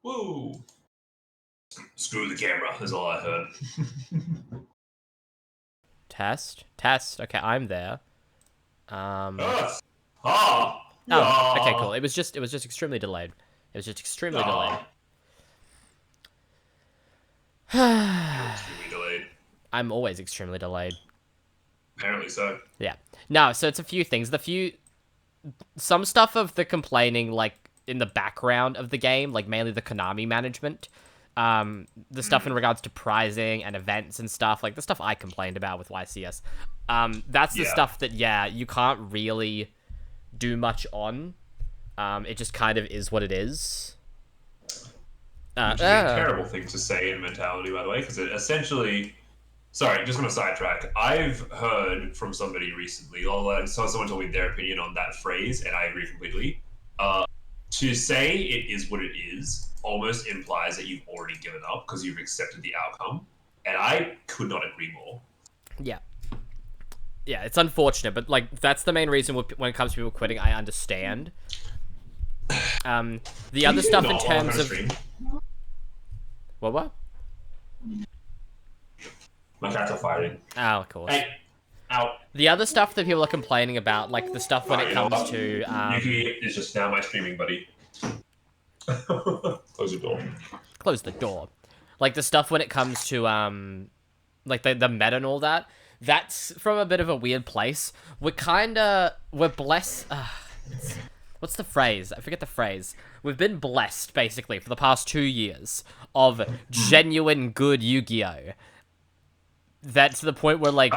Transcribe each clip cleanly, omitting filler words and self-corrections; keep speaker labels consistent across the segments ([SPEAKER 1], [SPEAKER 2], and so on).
[SPEAKER 1] Woo! Screw the camera, is all I heard.
[SPEAKER 2] Test. Okay, I'm there.
[SPEAKER 1] Oh,
[SPEAKER 2] okay, cool. It was just extremely delayed. It was just extremely delayed.
[SPEAKER 1] Extremely delayed.
[SPEAKER 2] I'm always extremely delayed.
[SPEAKER 1] Apparently so.
[SPEAKER 2] Yeah. No, so it's a few things. Some stuff of the complaining, like, in the background of the game, like, mainly the Konami management. The stuff in regards to pricing and events and stuff, like, the stuff I complained about with YCS. That's the stuff that, you can't really do much on. It just kind of is what it is.
[SPEAKER 1] Which is a terrible thing to say in Mentality, by the way, because it essentially... Sorry, just going to sidetrack. I've heard from somebody recently, someone told me their opinion on that phrase, and I agree completely. To say it is what it is almost implies that you've already given up because you've accepted the outcome, and I could not agree more.
[SPEAKER 2] Yeah. Yeah, it's unfortunate, but, like, that's the main reason when it comes to people quitting, I understand. The other stuff in terms of... What?
[SPEAKER 1] My cats are fighting.
[SPEAKER 2] Oh, of course.
[SPEAKER 1] Hey, out.
[SPEAKER 2] The other stuff that people are complaining about, like the stuff when it comes to...
[SPEAKER 1] Yuki is just now my streaming buddy. Close the door.
[SPEAKER 2] Close the door. Like, the stuff when it comes to, like, the meta and all that, that's from a bit of a weird place. We're blessed... what's the phrase? I forget the phrase. We've been blessed, basically, for the past 2 years of genuine good Yu-Gi-Oh! That's to the point where, like,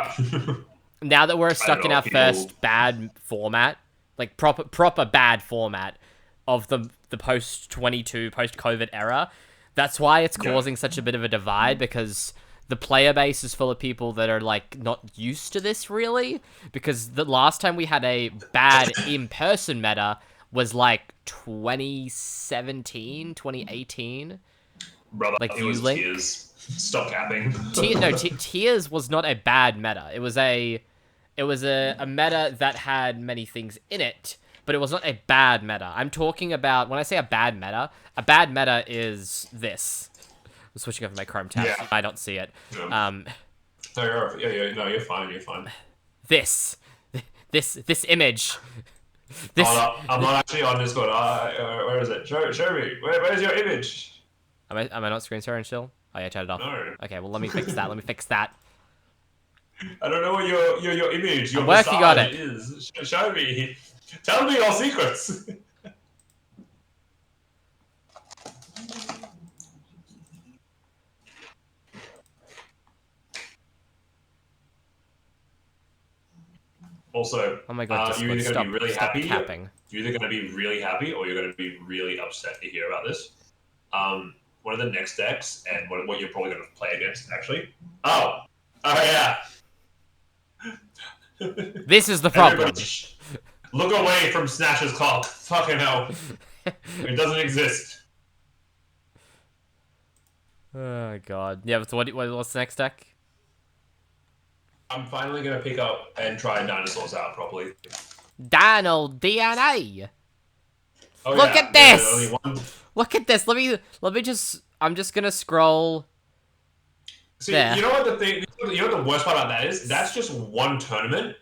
[SPEAKER 2] now that we're stuck in our first bad format, like, proper bad format of the post-22, post-COVID era, that's why it's causing such a bit of a divide, because the player base is full of people that are, like, not used to this, really, because the last time we had a bad in-person meta was, like, 2017, 2018.
[SPEAKER 1] Brother,
[SPEAKER 2] like,
[SPEAKER 1] it was
[SPEAKER 2] Link.
[SPEAKER 1] Tears. Stop capping.
[SPEAKER 2] Tears was not a bad meta. It was a meta that had many things in it, but it was not a bad meta. I'm talking about, when I say a bad meta is this. I'm switching over my Chrome tab.
[SPEAKER 1] Yeah.
[SPEAKER 2] I don't see it.
[SPEAKER 1] No, you're fine.
[SPEAKER 2] This image. This.
[SPEAKER 1] Hold up. I'm not actually on Discord. Where is it? Show me. Where's your image?
[SPEAKER 2] Am I not screen sharing still? Oh yeah, turn it off.
[SPEAKER 1] No.
[SPEAKER 2] Okay, well let me fix that.
[SPEAKER 1] I don't know what your image, your
[SPEAKER 2] I'm working on it.
[SPEAKER 1] Is. Show me. Tell me your secrets. Also,
[SPEAKER 2] oh my God,
[SPEAKER 1] you're either going to be really happy.
[SPEAKER 2] Capping.
[SPEAKER 1] You're either going to be really happy or you're going to be really upset to hear about this. One of the next decks, and what you're probably going to play against, actually. Oh yeah.
[SPEAKER 2] This is the problem.
[SPEAKER 1] Look away from Snatch's clock. Fucking hell. It doesn't exist.
[SPEAKER 2] Oh God. Yeah. So what's the next deck?
[SPEAKER 1] I'm finally going to pick up and try dinosaurs out properly.
[SPEAKER 2] Dino DNA.
[SPEAKER 1] Oh,
[SPEAKER 2] Look at this. Look at this. Let me just. I'm just gonna scroll.
[SPEAKER 1] See,
[SPEAKER 2] there.
[SPEAKER 1] You know what the worst part about that is? That's just one tournament.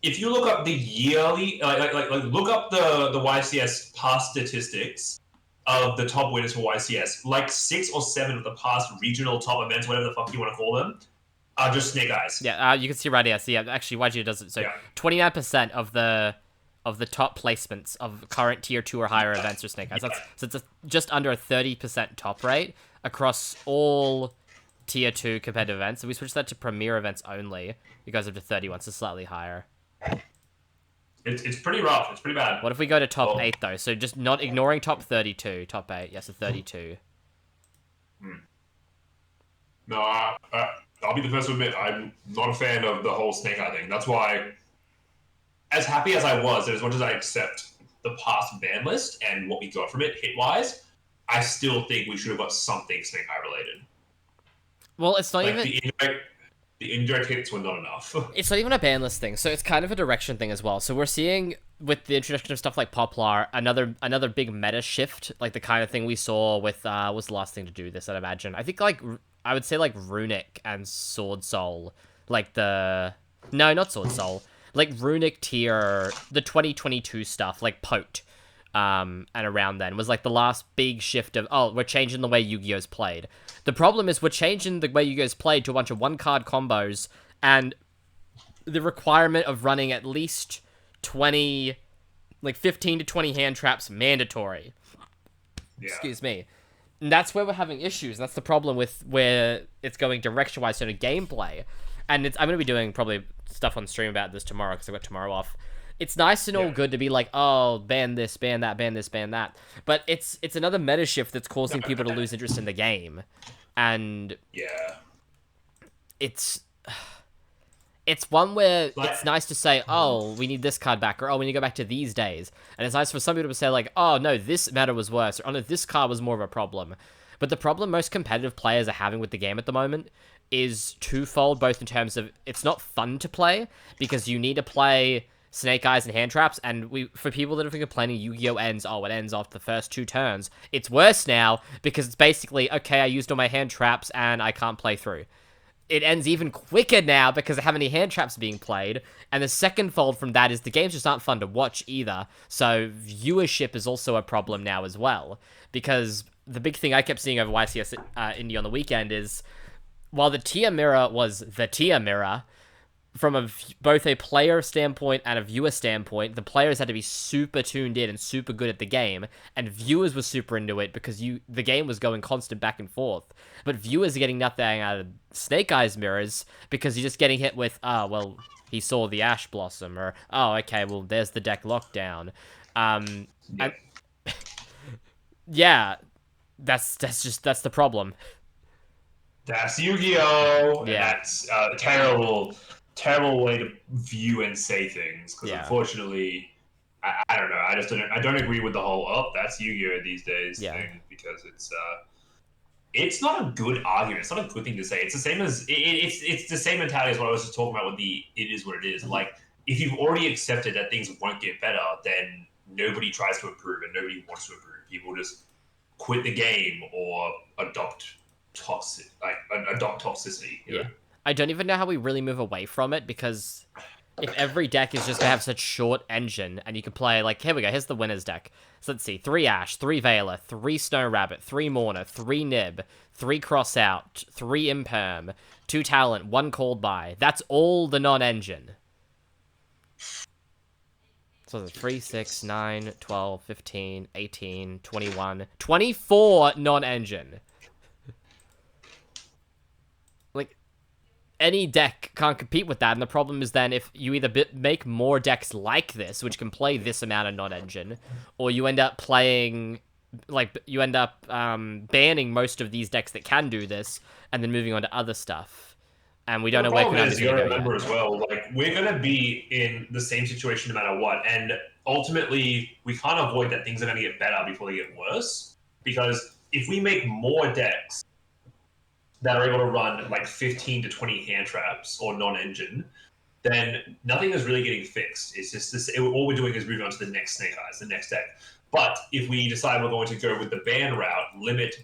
[SPEAKER 1] If you look up the yearly, like look up the YCS past statistics of the top winners for YCS, like 6 or 7 of the past regional top events, whatever the fuck you want to call them, are just Snake Eyes.
[SPEAKER 2] Yeah, you can see right here. So yeah, actually, YG does it. So 29% of the top placements of current tier 2 or higher events are Snake Eyes. So it's just under a 30% top rate across all tier 2 competitive events. So we switched that to premier events only. It goes up to 31, so slightly higher.
[SPEAKER 1] It's pretty rough. It's pretty bad.
[SPEAKER 2] What if we go to top 8 though? So just not ignoring top 32, top 8. Yes, a 32.
[SPEAKER 1] No, I'll be the first to admit I'm not a fan of the whole Snake Eye thing. That's why, as happy as I was, and as much as I accept the past ban list and what we got from it hit-wise, I still think we should have got something Snake Eye related.
[SPEAKER 2] Well, it's not even...
[SPEAKER 1] The indirect hits were not enough.
[SPEAKER 2] It's not even a ban list thing, so it's kind of a direction thing as well. So we're seeing with the introduction of stuff like Poplar, another big meta shift, like the kind of thing we saw with was the last thing to do this, I'd imagine. I think like I would say like Runic and Sword Soul, like the no, not Sword Soul, like Runic tier, the 2022 stuff, like Pote, and around then was like the last big shift of we're changing the way Yu-Gi-Oh's played. The problem is we're changing the way Yu-Gi-Oh's played to a bunch of one card combos and the requirement of running at least 20, like 15 to 20 hand traps mandatory.
[SPEAKER 1] Yeah.
[SPEAKER 2] Excuse me. And that's where we're having issues. That's the problem with where it's going direction-wise to gameplay. And I'm going to be doing probably stuff on stream about this tomorrow because I've got tomorrow off. It's nice and all good to be like, oh, ban this, ban that, ban this, ban that. But it's another meta shift that's causing people to lose interest in the game. And
[SPEAKER 1] yeah,
[SPEAKER 2] it's one where it's nice to say, oh, we need this card back, or oh, we need to go back to these days. And it's nice for some people to say, like, oh, no, this meta was worse, or oh, no, this card was more of a problem. But the problem most competitive players are having with the game at the moment is twofold, both in terms of it's not fun to play, because you need to play Snake Eyes and Hand Traps, and for people that have been complaining Yu-Gi-Oh! Ends, it ends off the first 2 turns, it's worse now, because it's basically, okay, I used all my hand traps, and I can't play through. It ends even quicker now because of how many hand traps are being played. And the second fold from that is the games just aren't fun to watch either. So viewership is also a problem now as well. Because the big thing I kept seeing over YCS Indie on the weekend is, while the tier mirror was the tier mirror, from both a player standpoint and a viewer standpoint, the players had to be super tuned in and super good at the game, and viewers were super into it because the game was going constant back and forth. But viewers are getting nothing out of Snake Eyes mirrors because you're just getting hit with, well, he saw the Ash Blossom, or, oh, okay, well, there's the deck lockdown. Yeah, that's the problem.
[SPEAKER 1] That's Yu-Gi-Oh!
[SPEAKER 2] Yeah.
[SPEAKER 1] And that's a terrible way to view and say things, because unfortunately, I don't know. I don't agree with the whole that's Yu-Gi-Oh! These days thing, because it's not a good argument. It's not a good thing to say. It's the same as it's the same mentality as what I was just talking about with the it is what it is. Like, if you've already accepted that things won't get better, then nobody tries to improve and nobody wants to improve. People just quit the game or adopt toxicity. You know?
[SPEAKER 2] I don't even know how we really move away from it, because if every deck is just to have such short engine, and you can play, like, here we go, here's the winner's deck. So let's see, 3 Ash, 3 Veiler, 3 Snow Rabbit, 3 Mourner, 3 Nib, 3 Cross Out, 3 Imperm, 2 Talent, 1 Called By. That's all the non-engine. So there's 3, 6, 9, 12, 15, 18, 21, 24 non-engine. Any deck can't compete with that, and the problem is then if you either make more decks like this, which can play this amount of non-engine, or you end up playing, like, you end up banning most of these decks that can do this, and then moving on to other stuff. And we don't know where
[SPEAKER 1] Konami is. You gotta remember
[SPEAKER 2] yet.
[SPEAKER 1] as well, like, we're gonna be in the same situation no matter what, and ultimately we can't avoid that things are gonna get better before they get worse, because if we make more decks that are able to run like 15 to 20 hand traps or non-engine, then nothing is really getting fixed. It's just this. All we're doing is moving on to the next Snake Eyes, the next deck. But if we decide we're going to go with the ban route,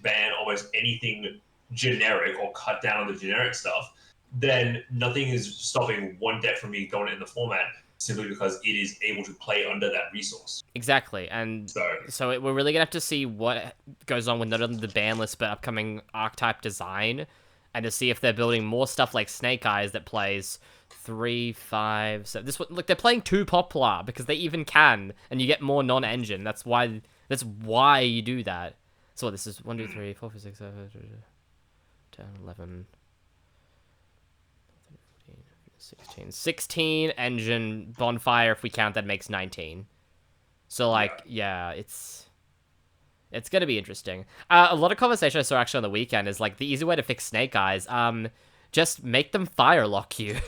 [SPEAKER 1] ban almost anything generic or cut down on the generic stuff, then nothing is stopping one deck from being going in the format, simply because it is able to play under that resource.
[SPEAKER 2] Exactly, and so we're really going to have to see what goes on with not only the ban list, but upcoming archetype design, and to see if they're building more stuff like Snake Eyes that plays 3, 5, 7. This one, look, they're playing 2 Poplar, because they even can, and you get more non-engine. That's why you do that. So what, this is 1, 2, 3, 4, 5, 6, 7, 10, 11... 16 engine bonfire. If we count, that makes 19. So, like, yeah, it's gonna be interesting. A lot of conversation I saw actually on the weekend is, like, the easy way to fix Snake Eyes, just make them fire lock you.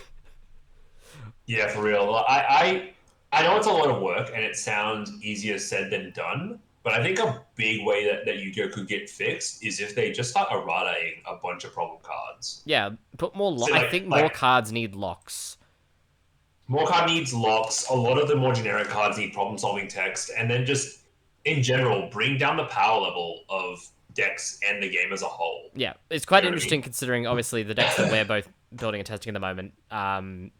[SPEAKER 1] Yeah, for real. I know it's a lot of work and it sounds easier said than done, but I think a big way that Yu-Gi-Oh could get fixed is if they just start errataing a bunch of problem cards.
[SPEAKER 2] Yeah, put more I think more cards need locks.
[SPEAKER 1] More card needs locks. A lot of the more generic cards need problem-solving text, and then just in general bring down the power level of decks and the game as a whole.
[SPEAKER 2] Yeah, it's quite
[SPEAKER 1] You know what I
[SPEAKER 2] interesting
[SPEAKER 1] mean?
[SPEAKER 2] considering obviously the decks that we're both building and testing at the moment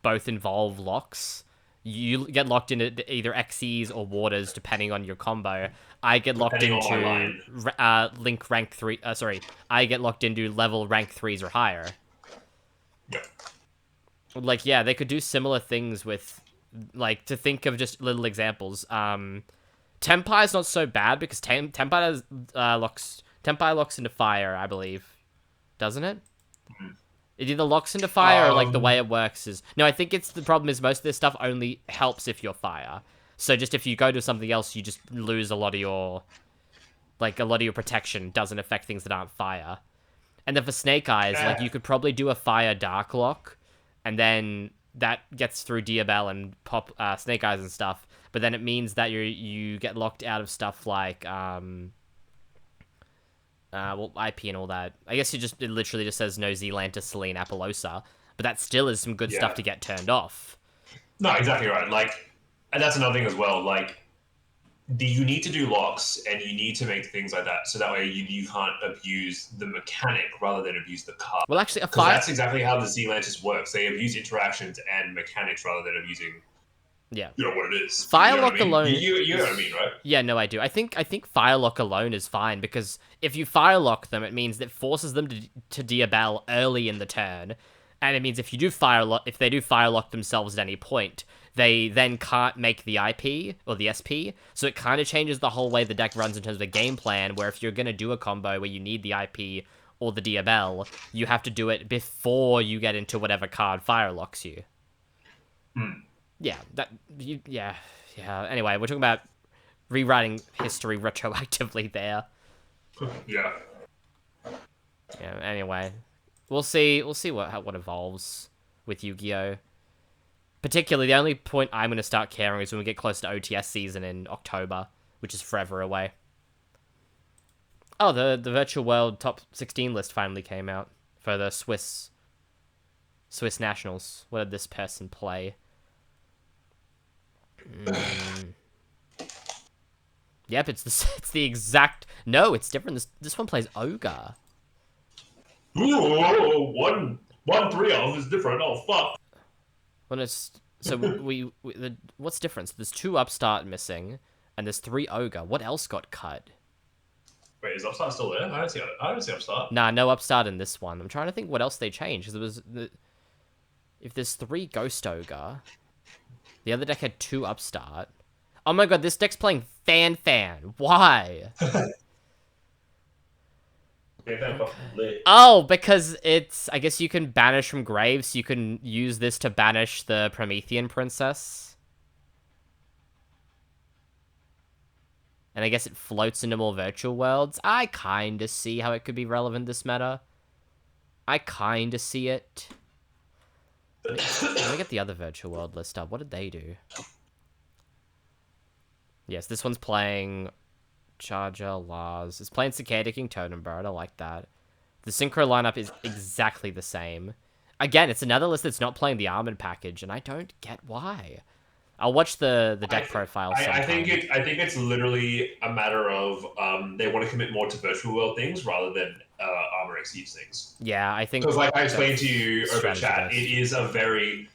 [SPEAKER 2] both involve locks. You get locked into either Xyz or Waters depending on your combo. I get locked
[SPEAKER 1] Depending on my
[SPEAKER 2] into
[SPEAKER 1] line.
[SPEAKER 2] Link rank 3. Sorry, I get locked into level rank 3s or higher.
[SPEAKER 1] Yep.
[SPEAKER 2] Like, yeah, they could do similar things with, like, to think of just little examples. Tempire's not so bad because Tempire locks into fire, I believe. Doesn't it? It either locks into fire or, like, the way it works is... No, I think the problem is most of this stuff only helps if you're fire. So just if you go to something else, you just lose a lot of your... Like, a lot of your protection doesn't affect things that aren't fire. And then for Snake Eyes, like, you could probably do a fire dark lock, and then that gets through Diabell and pop Snake Eyes and stuff. But then it means that you get locked out of stuff like well, IP and all that. I guess it literally just says no Zealantis, Selene, Appaloosa, but that still is some good stuff to get turned off.
[SPEAKER 1] No, exactly right. Like, and that's another thing as well. Like, you need to do locks, and you need to make things like that, so that way you can't abuse the mechanic rather than abuse the card.
[SPEAKER 2] Well, actually,
[SPEAKER 1] because that's exactly how the Zealantis works. They abuse interactions and mechanics rather than abusing.
[SPEAKER 2] Yeah,
[SPEAKER 1] you know what it is.
[SPEAKER 2] Firelock alone.
[SPEAKER 1] You know what I mean, right?
[SPEAKER 2] Yeah, no, I do. I think Firelock alone is fine because if you Firelock them, it means that forces them to Diabell early in the turn, and it means if they do Firelock themselves at any point, they then can't make the IP or the SP. So it kind of changes the whole way the deck runs in terms of the game plan. Where if you're gonna do a combo where you need the IP or the Diabell, you have to do it before you get into whatever card Firelocks you. Yeah, yeah. Anyway, we're talking about rewriting history retroactively there.
[SPEAKER 1] Yeah.
[SPEAKER 2] Yeah. Anyway, we'll see what evolves with Yu-Gi-Oh. Particularly, the only point I'm going to start caring is when we get close to OTS season in October, which is forever away. Oh, the Virtual World Top 16 list finally came out for the Swiss Nationals. What did this person play? Yep, it's the exact... No, it's different. This one plays Ogre.
[SPEAKER 1] Ooh, one 3-of is different. Oh, fuck.
[SPEAKER 2] When it's... So, what's difference? There's 2 Upstart missing, and there's 3 Ogre. What else got cut?
[SPEAKER 1] Wait, is Upstart still there? I don't see Upstart.
[SPEAKER 2] Nah, no Upstart in this one. I'm trying to think what else they changed. Because if there's 3 Ghost Ogre... The other deck had 2 Upstart. Oh my god, this deck's playing Fan. Why? Oh, because it's... I guess you can banish from graves, so you can use this to banish the Promethean Princess. And I guess it floats into more virtual worlds. I kinda see how it could be relevant this meta. I kinda see it. Let me get the other virtual world list up. What did they do? Yes, this one's playing Charger, Lars. It's playing Cicada King, Totem Bird. I like that. The synchro lineup is exactly the same. Again, it's another list that's not playing the Armored package, and I don't get why. I'll watch the deck profile sometime.
[SPEAKER 1] I think it's literally a matter of they want to commit more to virtual world things rather than Armor Exceeds things.
[SPEAKER 2] Yeah, I think
[SPEAKER 1] because like I explained to you over chat, it's a very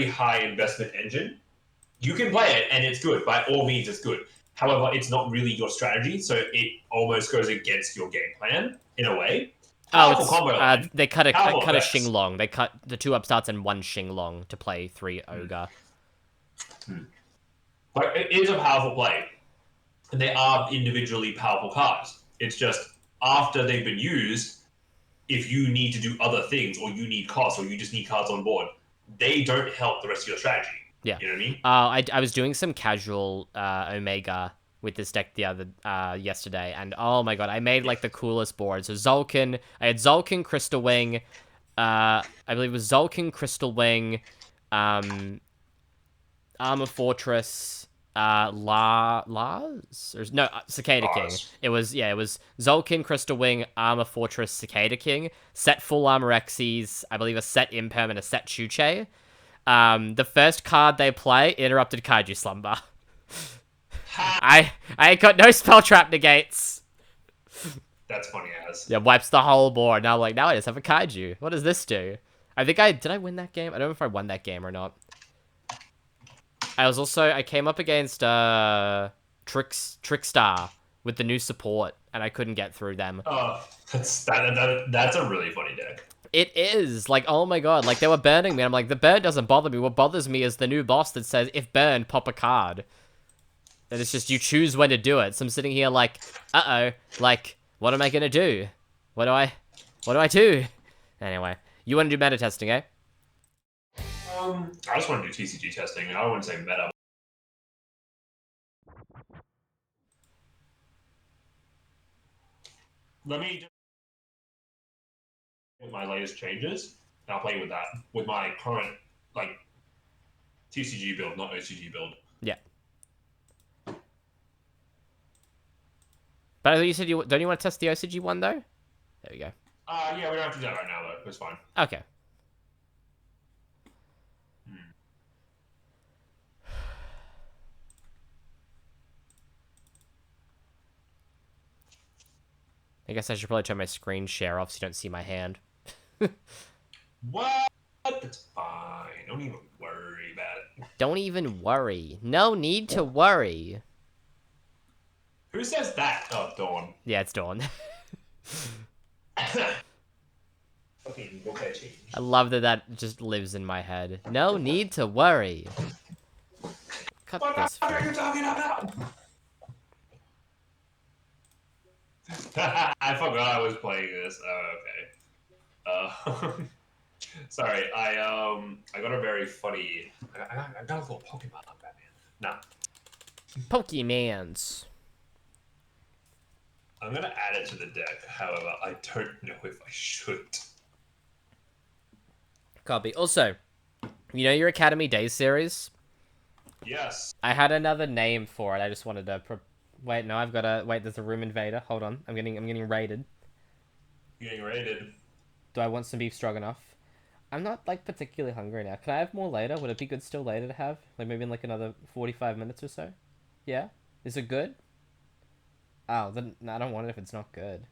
[SPEAKER 1] high investment engine. You can play it and it's good. By all means, it's good. However, it's not really your strategy, so it almost goes against your game plan in a way.
[SPEAKER 2] They cut a Xinglong. They cut the 2 Upstarts and 1 Xinglong to play 3 Ogre.
[SPEAKER 1] But it is a powerful play, and they are individually powerful cards. It's just after they've been used, if you need to do other things, or you need costs, or you just need cards on board, they don't help the rest of your strategy.
[SPEAKER 2] Yeah,
[SPEAKER 1] you know what I mean.
[SPEAKER 2] I was doing some casual Omega with this deck the other yesterday, and oh my god, I made like the coolest board. So Zulkin, I had Zulkin, Crystal Wing, I believe it was Zulkin, Crystal Wing, Armor Fortress, Cicada King. It was Zulkin, Crystal Wing, Armor Fortress, Cicada King, set full Armor Xyz, I believe a set Imperm and a set Chuche. The first card they play, Interrupted Kaiju Slumber.
[SPEAKER 1] Ha!
[SPEAKER 2] I ain't got no spell trap negates.
[SPEAKER 1] That's funny as.
[SPEAKER 2] Yeah, wipes the whole board. Now I'm like, now I just have a Kaiju. What does this do? Did I win that game? I don't know if I won that game or not. I came up against Trickstar with the new support, and I couldn't get through them.
[SPEAKER 1] Oh, that's a really funny deck.
[SPEAKER 2] It is. Like, oh my god. Like, they were burning me. I'm like, the burn doesn't bother me. What bothers me is the new boss that says, if burned, pop a card. And it's just, you choose when to do it. So I'm sitting here like, uh-oh. Like, what am I gonna do? What do I do? Anyway, you want to do meta testing, eh?
[SPEAKER 1] I just want to do TCG testing. I wouldn't say meta. Let me just with my latest changes, and I'll play with that with my current like TCG build, not OCG build.
[SPEAKER 2] Yeah. But I thought you said don't you want to test the OCG one though? There we go.
[SPEAKER 1] Yeah, we don't have to do that right now though. It's fine.
[SPEAKER 2] Okay. I guess I should probably turn my screen share off so you don't see my hand.
[SPEAKER 1] What? That's fine. Don't even worry about it.
[SPEAKER 2] Don't even worry. No need to worry.
[SPEAKER 1] Who says that? Oh, Dawn.
[SPEAKER 2] Yeah, it's Dawn.
[SPEAKER 1] Fucking okay, change.
[SPEAKER 2] I love that just lives in my head. No need to worry. Cut
[SPEAKER 1] What
[SPEAKER 2] this.
[SPEAKER 1] are you talking about? I forgot I was playing this. Oh, okay. Sorry, I got a very funny. I got a little Pokemon on Batman. Nah.
[SPEAKER 2] Pokemans.
[SPEAKER 1] I'm gonna add it to the deck. However, I don't know if I should.
[SPEAKER 2] Copy. Also, you know your Academy Days series?
[SPEAKER 1] Yes.
[SPEAKER 2] I had another name for it. I just wanted to. Wait, no, I've got a. Wait, there's a room invader. Hold on, I'm getting raided.
[SPEAKER 1] You're getting raided.
[SPEAKER 2] Do I want some beef stroganoff? I'm not like particularly hungry now. Can I have more later? Would it be good still later to have? Like maybe in like another 45 minutes or so? Yeah? Is it good? Oh, then no, I don't want it if it's not good.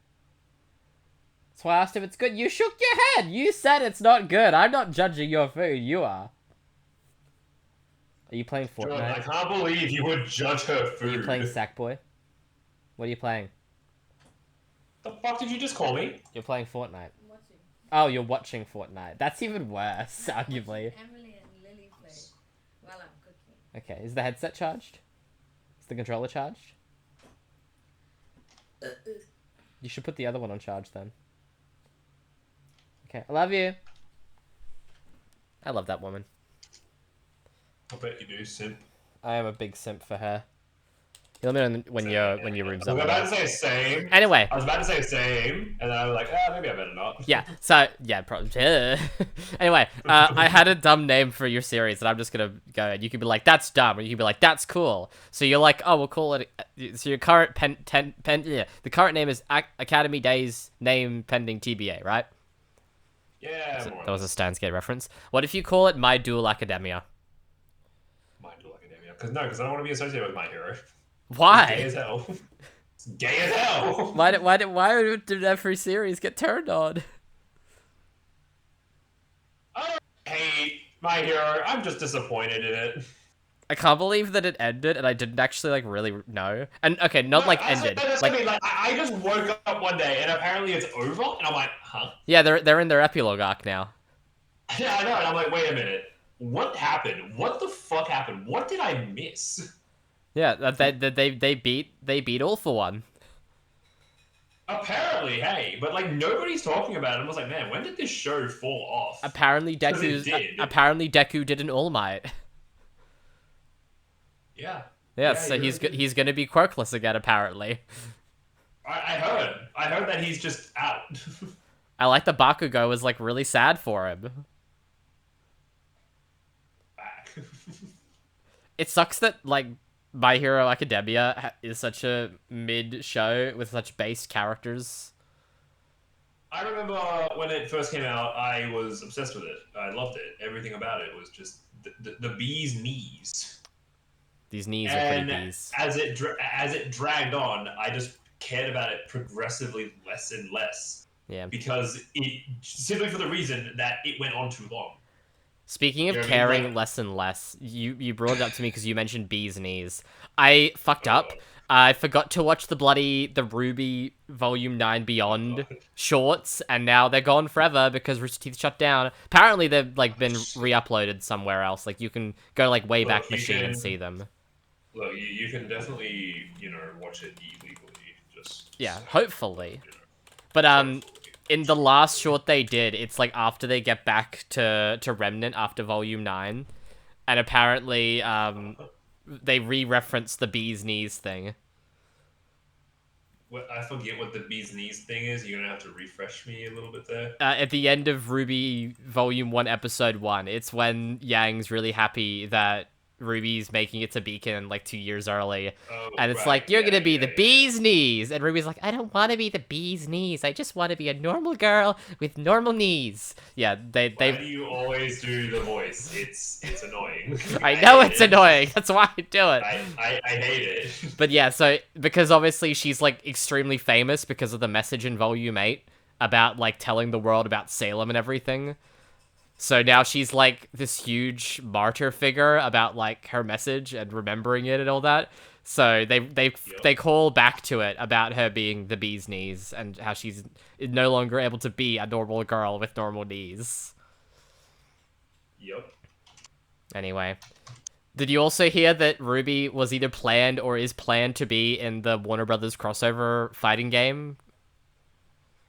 [SPEAKER 2] That's why I asked if it's good. You shook your head! You said it's not good. I'm not judging your food. You are. Are you playing Fortnite?
[SPEAKER 1] Jordan, I can't believe you would judge her food.
[SPEAKER 2] Are you playing Sackboy? What are you playing?
[SPEAKER 1] The fuck did you just call me?
[SPEAKER 2] You're playing Fortnite. Oh, you're watching Fortnite. That's even worse, arguably.
[SPEAKER 3] Emily and Lily play while I'm cooking.
[SPEAKER 2] Okay, is the headset charged? Is the controller charged? You should put the other one on charge then. Okay, I love you. I love that woman.
[SPEAKER 1] I bet you do, simp.
[SPEAKER 2] I am a big simp for her. You let me know when your room's
[SPEAKER 1] I
[SPEAKER 2] up.
[SPEAKER 1] was about to say same.
[SPEAKER 2] Anyway.
[SPEAKER 1] I was about to say same, and then I was like, maybe I better not.
[SPEAKER 2] Yeah, so, yeah, probably. Anyway, I had a dumb name for your series, and I'm just gonna go, and you could be like, that's dumb, or you could be like, that's cool. So you're like, oh, we'll call it, so your current the current name is Academy Days name pending TBA, right?
[SPEAKER 1] Yeah,
[SPEAKER 2] So
[SPEAKER 1] more or
[SPEAKER 2] that was a
[SPEAKER 1] less.
[SPEAKER 2] Stansgate reference. What if you call it My Duel Academia?
[SPEAKER 1] My Duel Academia. Because I don't want to be associated with My Hero.
[SPEAKER 2] Why?
[SPEAKER 1] It's gay as hell. It's gay as hell.
[SPEAKER 2] Why did every series get turned on?
[SPEAKER 1] I don't hate My Hero. I'm just disappointed in it.
[SPEAKER 2] I can't believe that it ended, and I didn't actually like really know. And okay, not like ended. Like
[SPEAKER 1] I just woke up one day and apparently it's over, and I'm like, huh?
[SPEAKER 2] yeah, they're in their epilogue arc now.
[SPEAKER 1] Yeah, I know. And I'm like, wait a minute. What happened? What the fuck happened? What did I miss?
[SPEAKER 2] Yeah, they beat All for One.
[SPEAKER 1] Apparently, hey, but like nobody's talking about it. I was like, man, when did this show fall off?
[SPEAKER 2] Apparently Deku did an All Might.
[SPEAKER 1] Yeah.
[SPEAKER 2] Yeah, so he's gonna be quirkless again. Apparently.
[SPEAKER 1] I heard that he's just out.
[SPEAKER 2] I like the Bakugo was like really sad for him.
[SPEAKER 1] Back.
[SPEAKER 2] It sucks that like My Hero Academia is such a mid show with such base characters.
[SPEAKER 1] I remember when it first came out, I was obsessed with it. I loved it. Everything about it was just the bee's knees.
[SPEAKER 2] These knees are
[SPEAKER 1] And
[SPEAKER 2] pretty bees.
[SPEAKER 1] as it dragged on, I just cared about it progressively less and less.
[SPEAKER 2] Yeah.
[SPEAKER 1] Because it simply for the reason that it went on too long.
[SPEAKER 2] Speaking of
[SPEAKER 1] You know what I mean?
[SPEAKER 2] caring
[SPEAKER 1] Like-
[SPEAKER 2] less and less, you brought it up to me because you mentioned bees knees. I fucked up.
[SPEAKER 1] Oh.
[SPEAKER 2] I forgot to watch the Ruby Volume 9 Beyond
[SPEAKER 1] Oh.
[SPEAKER 2] shorts, and now they're gone forever because Rooster Teeth shut down. Apparently they've like been re-uploaded somewhere else. Like you can go like Wayback
[SPEAKER 1] Look, you
[SPEAKER 2] Machine and
[SPEAKER 1] can-
[SPEAKER 2] see them.
[SPEAKER 1] Look, you can definitely, watch it illegally.
[SPEAKER 2] Yeah, hopefully. But in the last short they did, it's like after they get back to Remnant after Volume 9, and apparently they re-reference the bee's knees thing.
[SPEAKER 1] I forget what the bee's knees thing is. You're gonna have to refresh me a little bit there.
[SPEAKER 2] At the end of Ruby Volume 1, Episode 1, it's when Yang's really happy that Ruby's making it to Beacon like 2 years early.
[SPEAKER 1] Oh,
[SPEAKER 2] And it's
[SPEAKER 1] right,
[SPEAKER 2] like, you're gonna be
[SPEAKER 1] yeah,
[SPEAKER 2] the bee's knees! And Ruby's like, I don't want to be the bee's knees. I just want to be a normal girl with normal knees. Yeah,
[SPEAKER 1] Why
[SPEAKER 2] they
[SPEAKER 1] do you always do the voice? It's annoying.
[SPEAKER 2] I know
[SPEAKER 1] hate
[SPEAKER 2] it's
[SPEAKER 1] it.
[SPEAKER 2] annoying. That's why I do it.
[SPEAKER 1] I hate it.
[SPEAKER 2] But yeah, so because obviously she's like extremely famous because of the message in Volume 8 about like telling the world about Salem and everything. So now she's like this huge martyr figure about like her message and remembering it and all that. So they call back to it about her being the bee's knees and how she's no longer able to be a normal girl with normal knees.
[SPEAKER 1] Yep.
[SPEAKER 2] Anyway, did you also hear that Ruby was either planned or is planned to be in the Warner Brothers crossover fighting game?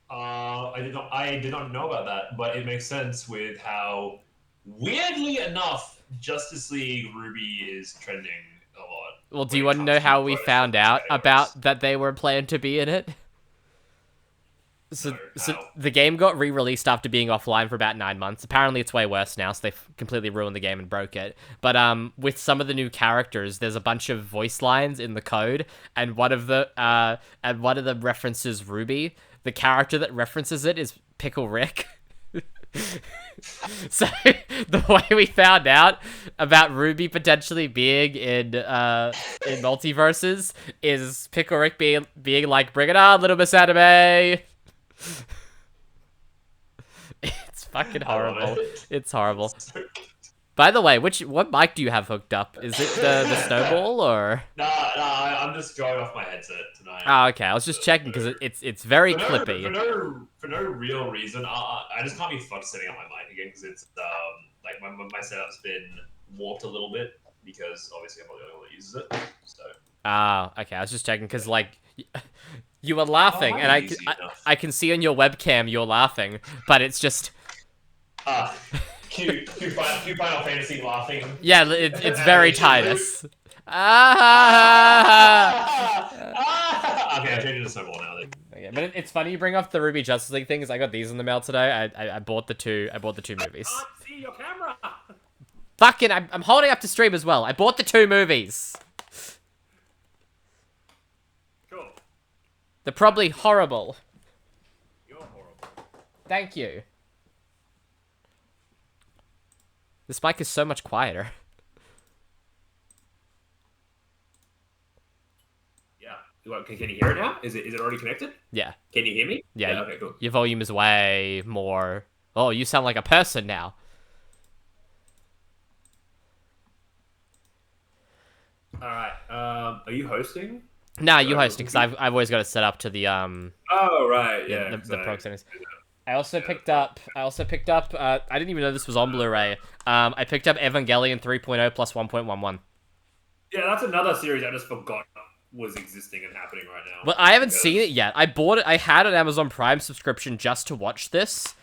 [SPEAKER 1] I did not know about that, but it makes sense with how, weirdly enough, Justice League Ruby is trending a lot.
[SPEAKER 2] Well, do you want to know how we found out about that they were planned to be in it? So
[SPEAKER 1] How?
[SPEAKER 2] the game got re-released after being offline for about 9 months. Apparently it's way worse now, so they've completely ruined the game and broke it. But with some of the new characters, there's a bunch of voice lines in the code, and one of the references Ruby. The character that references it is Pickle Rick. So the way we found out about Ruby potentially being in multiverses is Pickle Rick being like, "Bring it on, little Miss Anime." It's fucking horrible. It's horrible. By the way, what mic do you have hooked up? Is it the Snowball or?
[SPEAKER 1] Nah, I'm just going off my headset tonight.
[SPEAKER 2] Oh, okay. I was just checking because it's very
[SPEAKER 1] For
[SPEAKER 2] clippy.
[SPEAKER 1] for no real reason. I just can't be fucked setting up my mic again because it's like my setup's been warped a little bit because obviously I'm not the only one that uses it. So.
[SPEAKER 2] Ah, okay. I was just checking because like you were laughing, and I can see on your webcam you're laughing, but it's just
[SPEAKER 1] Cute Final Fantasy laughing.
[SPEAKER 2] yeah, it's very Titus.
[SPEAKER 1] Okay, I'm changing to Snowball now. Then.
[SPEAKER 2] Okay, but it's funny you bring up the Ruby Justice League thing, 'cause I got these in the mail today. I bought the two movies.
[SPEAKER 1] I can't see your camera.
[SPEAKER 2] Fucking, I'm holding up to stream as well. I bought the 2 movies.
[SPEAKER 1] Cool.
[SPEAKER 2] They're probably horrible.
[SPEAKER 1] You're horrible.
[SPEAKER 2] Thank you. This mic is so much quieter.
[SPEAKER 1] Yeah. Can you hear it now? Is it already connected?
[SPEAKER 2] Yeah.
[SPEAKER 1] Can you hear me?
[SPEAKER 2] Yeah.
[SPEAKER 1] Okay, cool.
[SPEAKER 2] Your volume is way more... Oh, you sound like a person now.
[SPEAKER 1] All right. Are you hosting?
[SPEAKER 2] Nah, you host it, because I've always got it set up to the
[SPEAKER 1] Oh right, yeah.
[SPEAKER 2] the Prog settings. I also picked up. I didn't even know this was on Blu-ray. I picked up Evangelion 3.0 plus 1.11.
[SPEAKER 1] Yeah, that's another series I just forgot was existing and happening right now.
[SPEAKER 2] Well, I haven't seen it yet. I bought it. I had an Amazon Prime subscription just to watch this,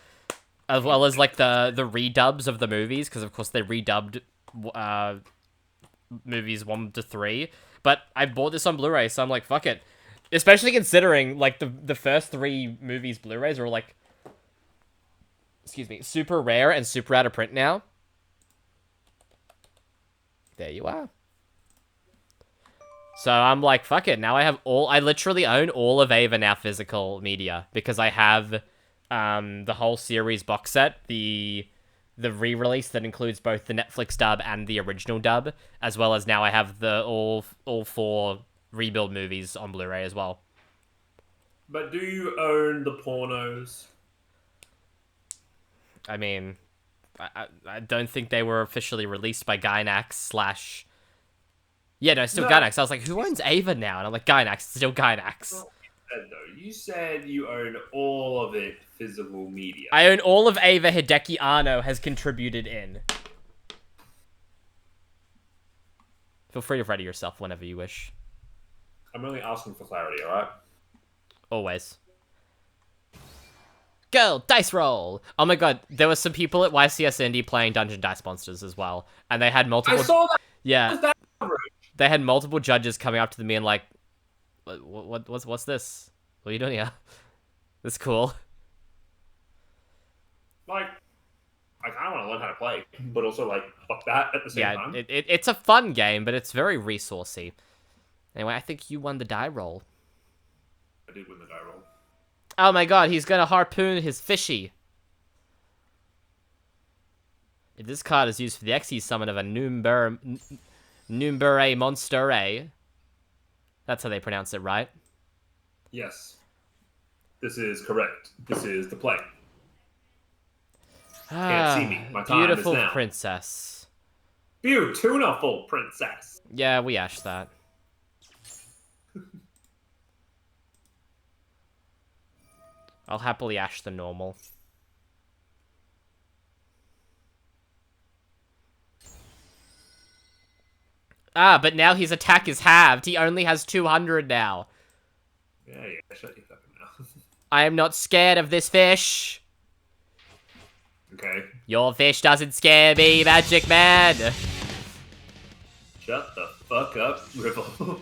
[SPEAKER 2] as well as like the redubs of the movies, because of course they redubbed movies 1 to 3. But I bought this on Blu-ray, so I'm like, fuck it. Especially considering like the first 3 movies Blu-rays are like, excuse me, super rare and super out of print now. There you are. So I'm like, fuck it. Now I literally own all of Ava now physical media because I have the whole series box set, the the re-release that includes both the Netflix dub and the original dub, as well as now I have the all 4 rebuild movies on Blu-ray as well.
[SPEAKER 1] But do you own the pornos?
[SPEAKER 2] I mean, I don't think they were officially released by Gainax / Yeah, no, still Gainax. I was like, who owns Ava now? And I'm like, Gainax, it's still Gainax.
[SPEAKER 1] You said you own all of it physical media.
[SPEAKER 2] I own all of Ava Hideki Anno has contributed in. Feel free to ready yourself whenever you wish.
[SPEAKER 1] I'm only asking for clarity, alright?
[SPEAKER 2] Always. Girl, dice roll! Oh my god, there were some people at YCS Indie playing Dungeon Dice Monsters as well. And they had multiple...
[SPEAKER 1] I saw that!
[SPEAKER 2] Yeah. They had multiple judges coming up to me and like, what's this? What are you doing here? This is cool.
[SPEAKER 1] Like, I kind of want to learn how to play, but also like, fuck that at the same time.
[SPEAKER 2] Yeah, it's a fun game, but it's very resourcey. Anyway, I think you won the die roll.
[SPEAKER 1] I did win the die roll.
[SPEAKER 2] Oh my god, he's gonna harpoon his fishy. If this card is used for the Xyz summon of a Noombure Monster, that's how they pronounce it, right?
[SPEAKER 1] Yes. This is correct. This is the play. Can't see me. My time
[SPEAKER 2] Beautiful
[SPEAKER 1] is now.
[SPEAKER 2] princess.
[SPEAKER 1] Beautiful princess.
[SPEAKER 2] Yeah, we ashed that. I'll happily ash the normal. Ah, but now his attack is halved. He only has 200 now.
[SPEAKER 1] Yeah, shut your fucking mouth.
[SPEAKER 2] I am not scared of this fish.
[SPEAKER 1] Okay.
[SPEAKER 2] Your fish doesn't scare me, Magic Man.
[SPEAKER 1] Shut the fuck up, Ripple.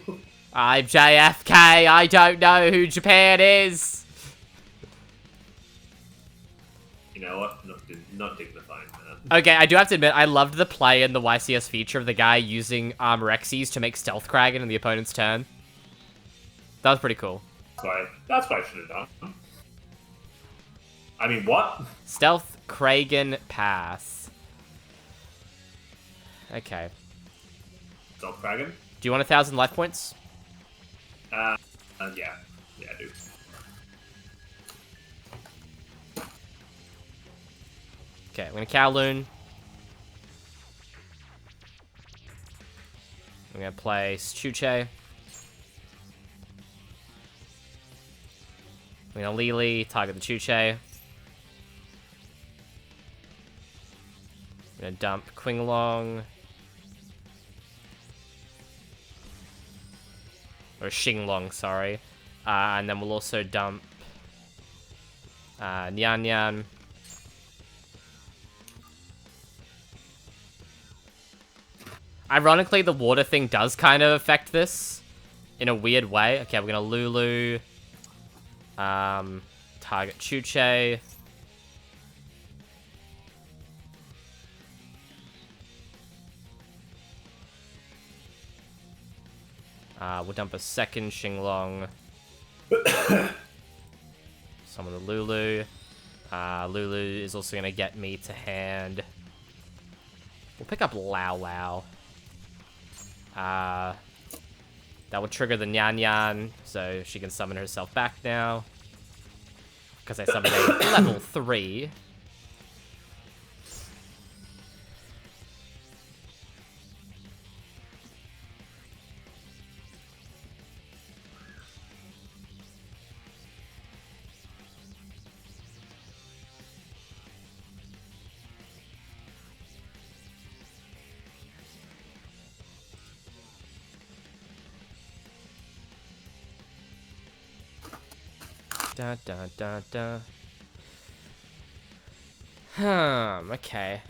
[SPEAKER 2] I'm JFK. I don't know who Japan is.
[SPEAKER 1] You know what? Not dignifying that.
[SPEAKER 2] Okay, I do have to admit, I loved the play in the YCS feature of the guy using Rexies to make Stealth Kragen in the opponent's turn. That was pretty cool.
[SPEAKER 1] That's what I should have done. I mean, what?
[SPEAKER 2] Stealth Kragen Pass. Okay.
[SPEAKER 1] Stealth Kragen?
[SPEAKER 2] Do you want 1,000 life points?
[SPEAKER 1] Yeah. Yeah, I do.
[SPEAKER 2] Okay, I'm gonna Kowloon. I'm gonna play Chuche. I'm gonna Lily, target the Chuche. I'm gonna dump Qinglong. Or Xinglong, sorry. And then we'll also dump Nyan Nyan. Ironically, the water thing does kind of affect this in a weird way. Okay, we're gonna Lulu. Target Chuche. We'll dump a second Xinglong. Summon the Lulu. Lulu is also gonna get me to hand. We'll pick up Lao Lao. That will trigger the Nyan Nyan, so she can summon herself back now. Because I summoned a level 3. Da da da da. Okay.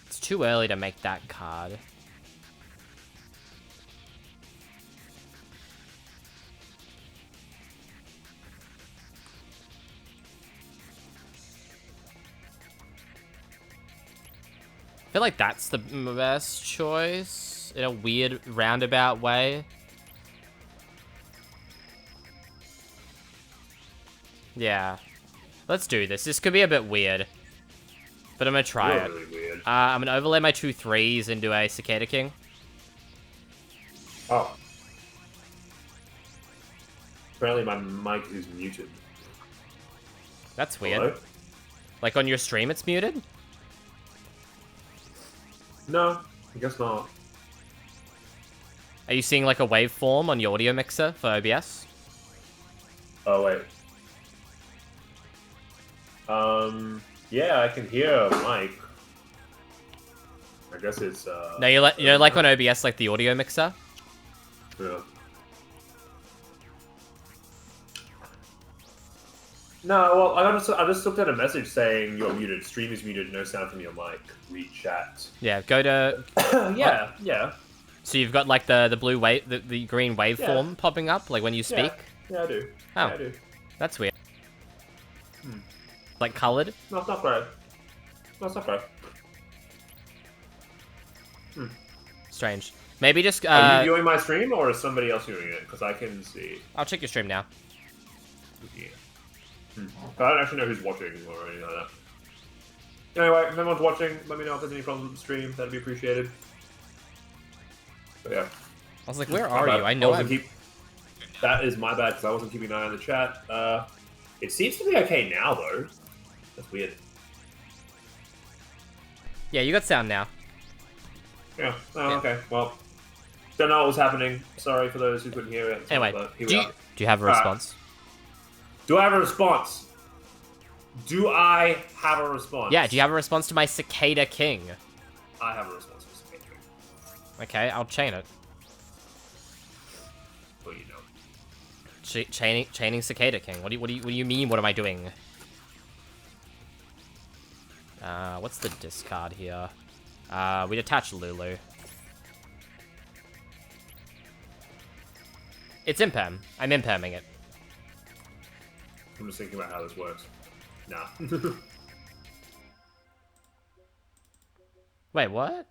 [SPEAKER 2] It's too early to make that card. I feel like that's the best choice in a weird roundabout way. Yeah. Let's do this. This could be a bit weird. But I'm gonna try it.
[SPEAKER 1] Really weird.
[SPEAKER 2] I'm gonna overlay my 2 3s into a Cicada King.
[SPEAKER 1] Oh. Apparently my mic is muted.
[SPEAKER 2] That's weird.
[SPEAKER 1] Hello?
[SPEAKER 2] Like on your stream it's muted?
[SPEAKER 1] No, I guess not.
[SPEAKER 2] Are you seeing like a waveform on your audio mixer for OBS?
[SPEAKER 1] Oh, wait. Yeah, I can hear Mike. I guess it's,
[SPEAKER 2] No, you know, like on OBS, like the audio mixer?
[SPEAKER 1] Yeah. No, well, I just looked at a message saying you're muted. Stream is muted. No sound from your mic. Read chat.
[SPEAKER 2] Yeah, go to...
[SPEAKER 1] Yeah.
[SPEAKER 2] So you've got like the blue wave, the green waveform popping up, like when you speak?
[SPEAKER 1] Yeah, I do.
[SPEAKER 2] Oh.
[SPEAKER 1] Yeah, I do.
[SPEAKER 2] That's weird. Like colored?
[SPEAKER 1] No, it's not great. No, it's not great.
[SPEAKER 2] Strange. Maybe just...
[SPEAKER 1] Are you viewing my stream, or is somebody else viewing it? Because I can see.
[SPEAKER 2] I'll check your stream now.
[SPEAKER 1] Yeah. I don't actually know who's watching or anything like that. Anyway, if anyone's watching, let me know if there's any problems with the stream. That'd be appreciated. But yeah.
[SPEAKER 2] I was like, where
[SPEAKER 1] My
[SPEAKER 2] are
[SPEAKER 1] bad.
[SPEAKER 2] you? I know
[SPEAKER 1] That is my bad, because I wasn't keeping an eye on the chat. It seems to be okay now, though. That's weird.
[SPEAKER 2] Yeah, you got sound now.
[SPEAKER 1] Yeah. Oh, okay. Well, don't know what was happening. Sorry for those who couldn't hear it.
[SPEAKER 2] Anyway,
[SPEAKER 1] but here
[SPEAKER 2] do
[SPEAKER 1] we
[SPEAKER 2] you,
[SPEAKER 1] are.
[SPEAKER 2] do you have a response?
[SPEAKER 1] Do I have a response? Do I have a response?
[SPEAKER 2] Yeah, do you have a response to my Cicada King?
[SPEAKER 1] I have a response for Cicada King.
[SPEAKER 2] Okay, I'll chain it.
[SPEAKER 1] Well, you know.
[SPEAKER 2] Chaining Cicada King. What do you mean? What am I doing? What's the discard here? We'd attach Lulu. It's imperm. I'm imperming it.
[SPEAKER 1] I'm just thinking about how this works. Nah.
[SPEAKER 2] Wait, what?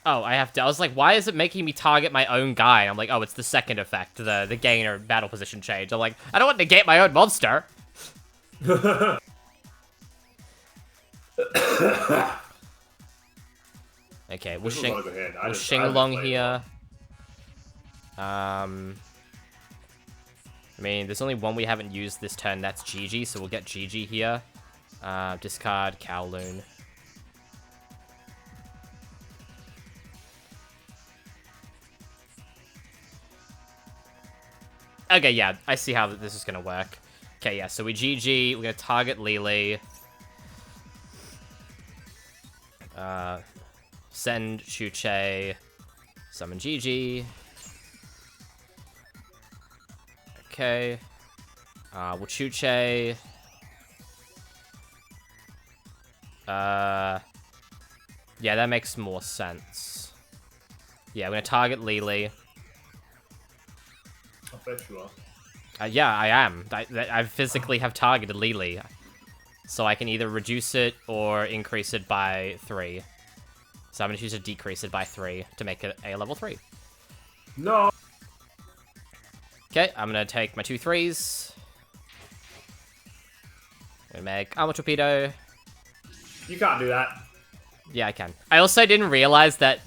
[SPEAKER 2] Oh, I have to. I was like, why is it making me target my own guy? I'm like, oh, it's the second effect, the gainer battle position change. I'm like, I don't want to negate my own monster. Okay, we'll shing along here. I mean, there's only one we haven't used this turn. That's Gigi, so we'll get Gigi here. Discard Kowloon. Okay, yeah, I see how this is gonna work. Okay, yeah, so we GG, we're gonna target Lily. Send Chuche, summon Gigi. Okay. We'll Chuche. Yeah, that makes more sense. Yeah, I'm gonna target Lily.
[SPEAKER 1] I bet you are.
[SPEAKER 2] Yeah, I am. I physically have targeted Lily. So I can either reduce it or increase it by 3. So I'm going to choose to decrease it by 3 to make it a level 3.
[SPEAKER 1] No!
[SPEAKER 2] Okay, I'm going to take my 2 3s. I'm going to make Armor Torpedo.
[SPEAKER 1] You can't do that.
[SPEAKER 2] Yeah, I can. I also didn't realize that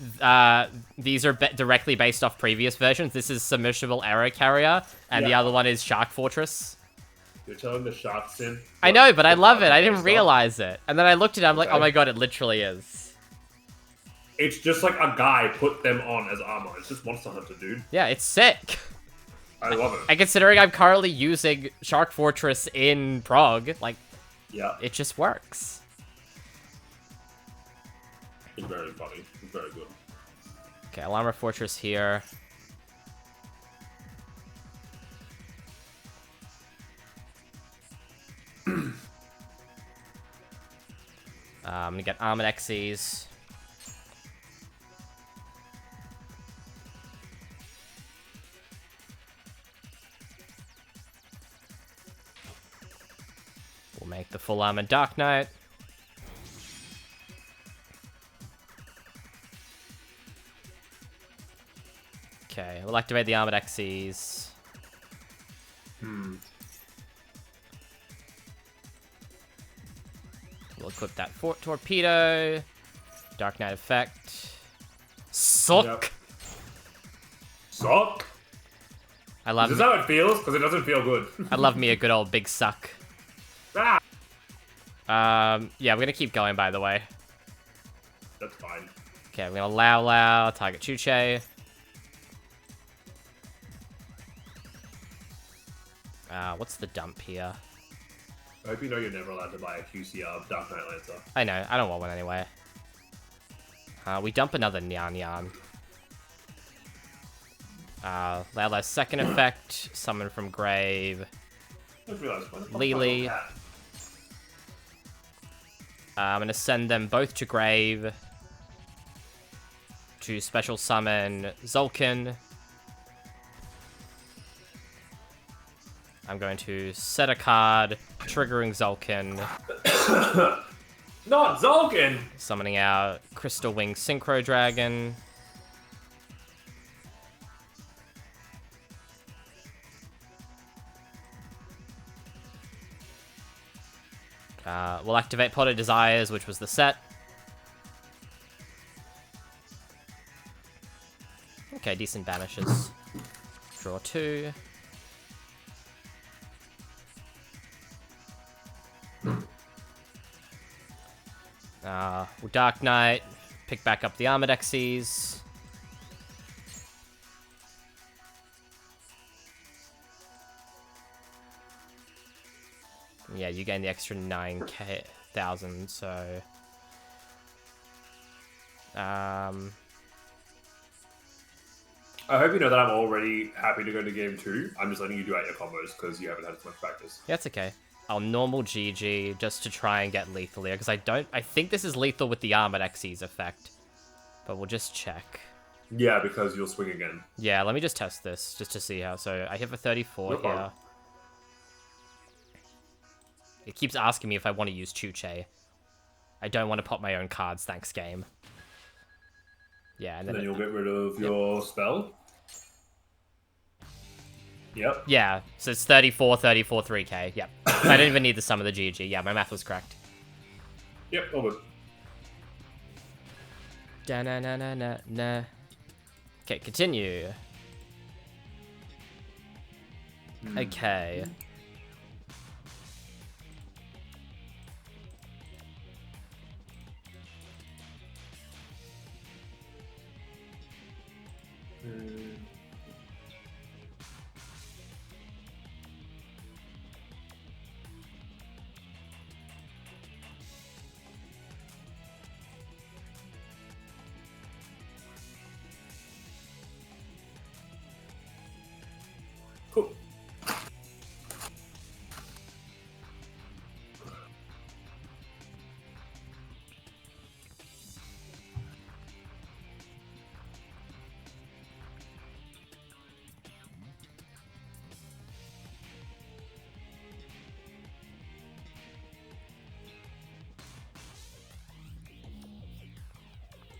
[SPEAKER 2] these are directly based off previous versions. This is Submersible Arrow Carrier, and the other one is Shark Fortress.
[SPEAKER 1] You're telling the shark sin?
[SPEAKER 2] I know, but I love it. I didn't realize it. And then I looked at it, I'm like, oh my god, it literally is.
[SPEAKER 1] It's just like a guy put them on as armor. It's just Monster Hunter, dude.
[SPEAKER 2] Yeah, it's sick.
[SPEAKER 1] I love it.
[SPEAKER 2] And considering I'm currently using Shark Fortress in Prog, like,
[SPEAKER 1] yeah,
[SPEAKER 2] it just works.
[SPEAKER 1] It's very funny. It's very good.
[SPEAKER 2] Okay, Alarma Fortress here. I'm gonna get Armored Xyz. We'll make the full armored Dark Knight. Okay, we'll activate the Armored Xyz. We'll equip that Fort Torpedo. Dark Knight effect. Suck!
[SPEAKER 4] Yep. Suck?
[SPEAKER 2] I love
[SPEAKER 4] Is this how it feels? Because it doesn't feel good.
[SPEAKER 2] I love me a good old big suck.
[SPEAKER 4] Ah!
[SPEAKER 2] Yeah, we're gonna keep going, by the way.
[SPEAKER 4] That's fine.
[SPEAKER 2] Okay, we're gonna Lao, target Chuche. What's the dump here?
[SPEAKER 4] I hope you know you're never allowed to buy a QCR Dark Knight Lancer.
[SPEAKER 2] I know, I don't want one anyway. We dump another Nyan Nyan. Lala's second effect, summon from grave.
[SPEAKER 4] I just realized, why the fuck
[SPEAKER 2] Lily.
[SPEAKER 4] is that?
[SPEAKER 2] I'm gonna send them both to grave. To special summon Zulkin. I'm going to set a card, triggering Zulkin.
[SPEAKER 4] Not Zulkin!
[SPEAKER 2] Summoning out Crystal Wing Synchro Dragon. We'll activate Pot of Desires, which was the set. Okay, decent banishes. Draw 2. We'll Dark Knight, pick back up the Armored Xyz. Yeah, you gain the extra 9,000, so...
[SPEAKER 4] I hope you know that I'm already happy to go to game 2. I'm just letting you do out your combos because you haven't had as much practice.
[SPEAKER 2] Yeah, it's okay. I'll normal GG just to try and get lethal here, because I think this is lethal with the Armored Xyz effect. But we'll just check.
[SPEAKER 4] Yeah, because you'll swing again.
[SPEAKER 2] Yeah, let me just test this, just to see how. So I hit for 34
[SPEAKER 4] No
[SPEAKER 2] here.
[SPEAKER 4] problem.
[SPEAKER 2] It keeps asking me if I want to use Chuche. I don't want to pop my own cards, thanks game. Yeah, and
[SPEAKER 4] And then
[SPEAKER 2] then
[SPEAKER 4] you'll get rid of your spell. Yep.
[SPEAKER 2] yeah, so it's 34, 34, 3k. Yep. I didn't even need the sum of the GG. Yeah, my math was correct.
[SPEAKER 4] Yep, all good.
[SPEAKER 2] Da-na-na-na-na-na. Okay, continue. Okay.
[SPEAKER 4] Cool.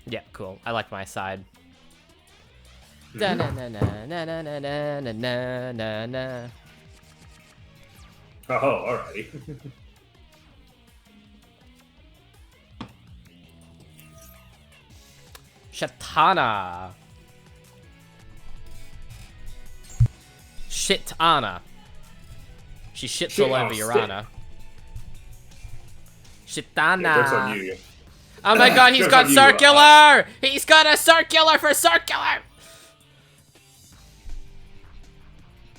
[SPEAKER 2] Yeah, cool. I like my side. Da-na-na-na-na-na-na-na-na-na.
[SPEAKER 4] Oh, alrighty.
[SPEAKER 2] Shatana. Shitana. She shits
[SPEAKER 4] Shit,
[SPEAKER 2] all over
[SPEAKER 4] oh,
[SPEAKER 2] your
[SPEAKER 4] shit.
[SPEAKER 2] honor.
[SPEAKER 4] Yeah, joke's on
[SPEAKER 2] Shitana.
[SPEAKER 4] you.
[SPEAKER 2] Oh my god, he's
[SPEAKER 4] Joke's
[SPEAKER 2] got
[SPEAKER 4] on you,
[SPEAKER 2] circular! He's got a circular for circular!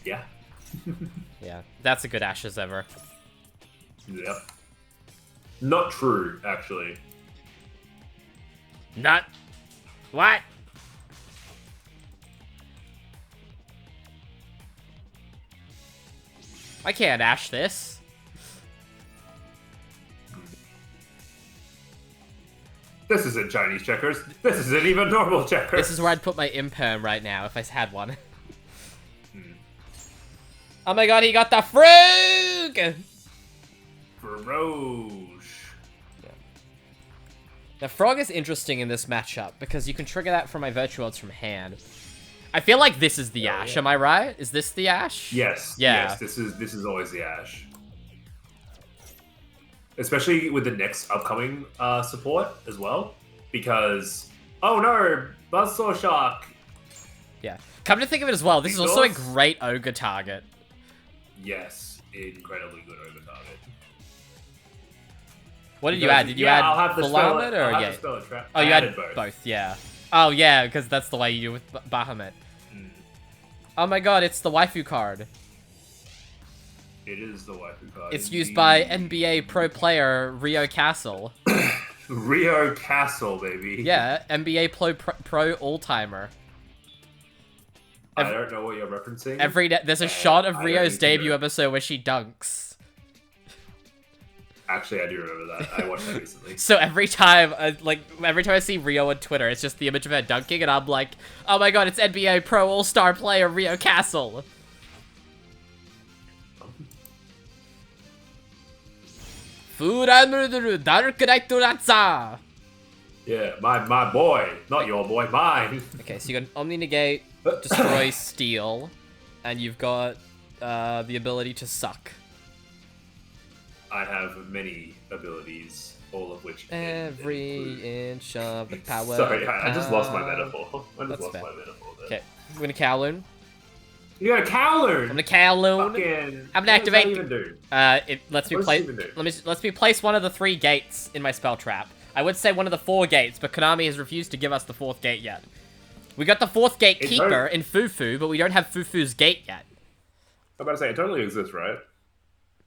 [SPEAKER 4] Yeah.
[SPEAKER 2] Yeah, that's a good Ashes ever.
[SPEAKER 4] Yep. Not true, actually.
[SPEAKER 2] Not. What? I can't Ash this.
[SPEAKER 4] This isn't Chinese checkers. This isn't even normal checkers.
[SPEAKER 2] This is where I'd put my imperm right now if I had one. Oh my god, he got the Frog!
[SPEAKER 4] Feroge.
[SPEAKER 2] The Frog is interesting in this matchup because you can trigger that from my Virtual Elves from hand. I feel like this is the
[SPEAKER 4] Oh,
[SPEAKER 2] Ash.
[SPEAKER 4] yeah.
[SPEAKER 2] Am I right? Is this the Ash?
[SPEAKER 4] Yes.
[SPEAKER 2] Yeah.
[SPEAKER 4] Yes. This is always the Ash. Especially with the next upcoming support as well, because oh no, Buzzsaw Shark.
[SPEAKER 2] Yeah. Come to think of it as well, this is also a
[SPEAKER 4] Exhaust?
[SPEAKER 2] great ogre target.
[SPEAKER 4] Yes, incredibly good over target.
[SPEAKER 2] What did you add? Did you add
[SPEAKER 4] I'll have to
[SPEAKER 2] full
[SPEAKER 4] spell
[SPEAKER 2] armor
[SPEAKER 4] it.
[SPEAKER 2] or
[SPEAKER 4] I'll have
[SPEAKER 2] yeah?
[SPEAKER 4] to spell it trap.
[SPEAKER 2] Oh, you
[SPEAKER 4] I
[SPEAKER 2] had
[SPEAKER 4] added
[SPEAKER 2] both. Yeah. Oh yeah, because that's the way you do with Bahamut.
[SPEAKER 4] Mm.
[SPEAKER 2] Oh my god, it's the waifu card.
[SPEAKER 4] It is the waifu card.
[SPEAKER 2] It's used by NBA pro player Rio Castle.
[SPEAKER 4] Rio Castle, baby.
[SPEAKER 2] Yeah, NBA pro all-timer.
[SPEAKER 4] I don't know what you're referencing.
[SPEAKER 2] There's a shot of
[SPEAKER 4] I don't
[SPEAKER 2] Rio's
[SPEAKER 4] need to
[SPEAKER 2] debut
[SPEAKER 4] know.
[SPEAKER 2] episode where she dunks.
[SPEAKER 4] Actually, I do remember that. I watched that recently.
[SPEAKER 2] So every time I see Rio on Twitter, it's just the image of her dunking, and I'm like, oh my god, it's NBA pro all-star player Rio Castle. Dark Knight Ratsa.
[SPEAKER 4] Yeah, my boy, not your boy, mine.
[SPEAKER 2] Okay, so you got Omni Negate, Destroy, Steal, and you've got the ability to suck.
[SPEAKER 4] I have many abilities, all of which
[SPEAKER 2] Every inch of the power.
[SPEAKER 4] Sorry, I just lost my metaphor. I just
[SPEAKER 2] That's
[SPEAKER 4] lost
[SPEAKER 2] fair.
[SPEAKER 4] my metaphor there.
[SPEAKER 2] Okay, I'm gonna Kowloon.
[SPEAKER 4] You got a Kowloon!
[SPEAKER 2] I'm gonna Kowloon.
[SPEAKER 4] Fucking...
[SPEAKER 2] I'm gonna
[SPEAKER 4] what
[SPEAKER 2] activate.
[SPEAKER 4] does that even do?
[SPEAKER 2] It lets me
[SPEAKER 4] What does
[SPEAKER 2] play.
[SPEAKER 4] it even do?
[SPEAKER 2] Lets me place one of the 3 gates in my spell trap. I would say one of the 4 gates, but Konami has refused to give us the 4th gate yet. We got the 4th gate
[SPEAKER 4] It
[SPEAKER 2] keeper
[SPEAKER 4] don't-
[SPEAKER 2] in Fufu, but we don't have Fufu's gate yet.
[SPEAKER 4] I'm about to say, it totally exists, right?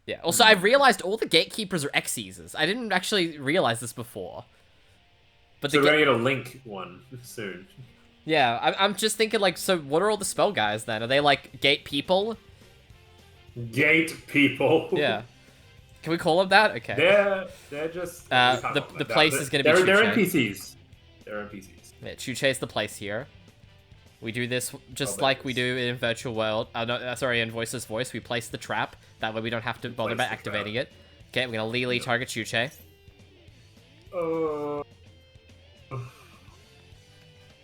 [SPEAKER 2] Yeah. Also, I realized all the gatekeepers are Xyzes. I didn't actually realize this before. But
[SPEAKER 4] So
[SPEAKER 2] the
[SPEAKER 4] we're gonna get a Link one soon.
[SPEAKER 2] yeah, I'm just thinking like, so what are all the spell guys then? Are they like gate people?
[SPEAKER 4] Gate people.
[SPEAKER 2] Yeah. Can we call them that? Okay.
[SPEAKER 4] They're just...
[SPEAKER 2] Uh,
[SPEAKER 4] we can't
[SPEAKER 2] the-
[SPEAKER 4] call them
[SPEAKER 2] the
[SPEAKER 4] that.
[SPEAKER 2] place is gonna be
[SPEAKER 4] They're
[SPEAKER 2] Chuche.
[SPEAKER 4] NPCs. They're NPCs.
[SPEAKER 2] Yeah, Chuche's the place here. We do this just
[SPEAKER 4] Oh,
[SPEAKER 2] like
[SPEAKER 4] there
[SPEAKER 2] we
[SPEAKER 4] it
[SPEAKER 2] do in Virtual World. Sorry, in Voiceless Voice. We place the trap. That way we don't have to bother
[SPEAKER 4] place
[SPEAKER 2] about
[SPEAKER 4] the
[SPEAKER 2] activating
[SPEAKER 4] trap.
[SPEAKER 2] it. Okay, we're gonna Lily target Chuche.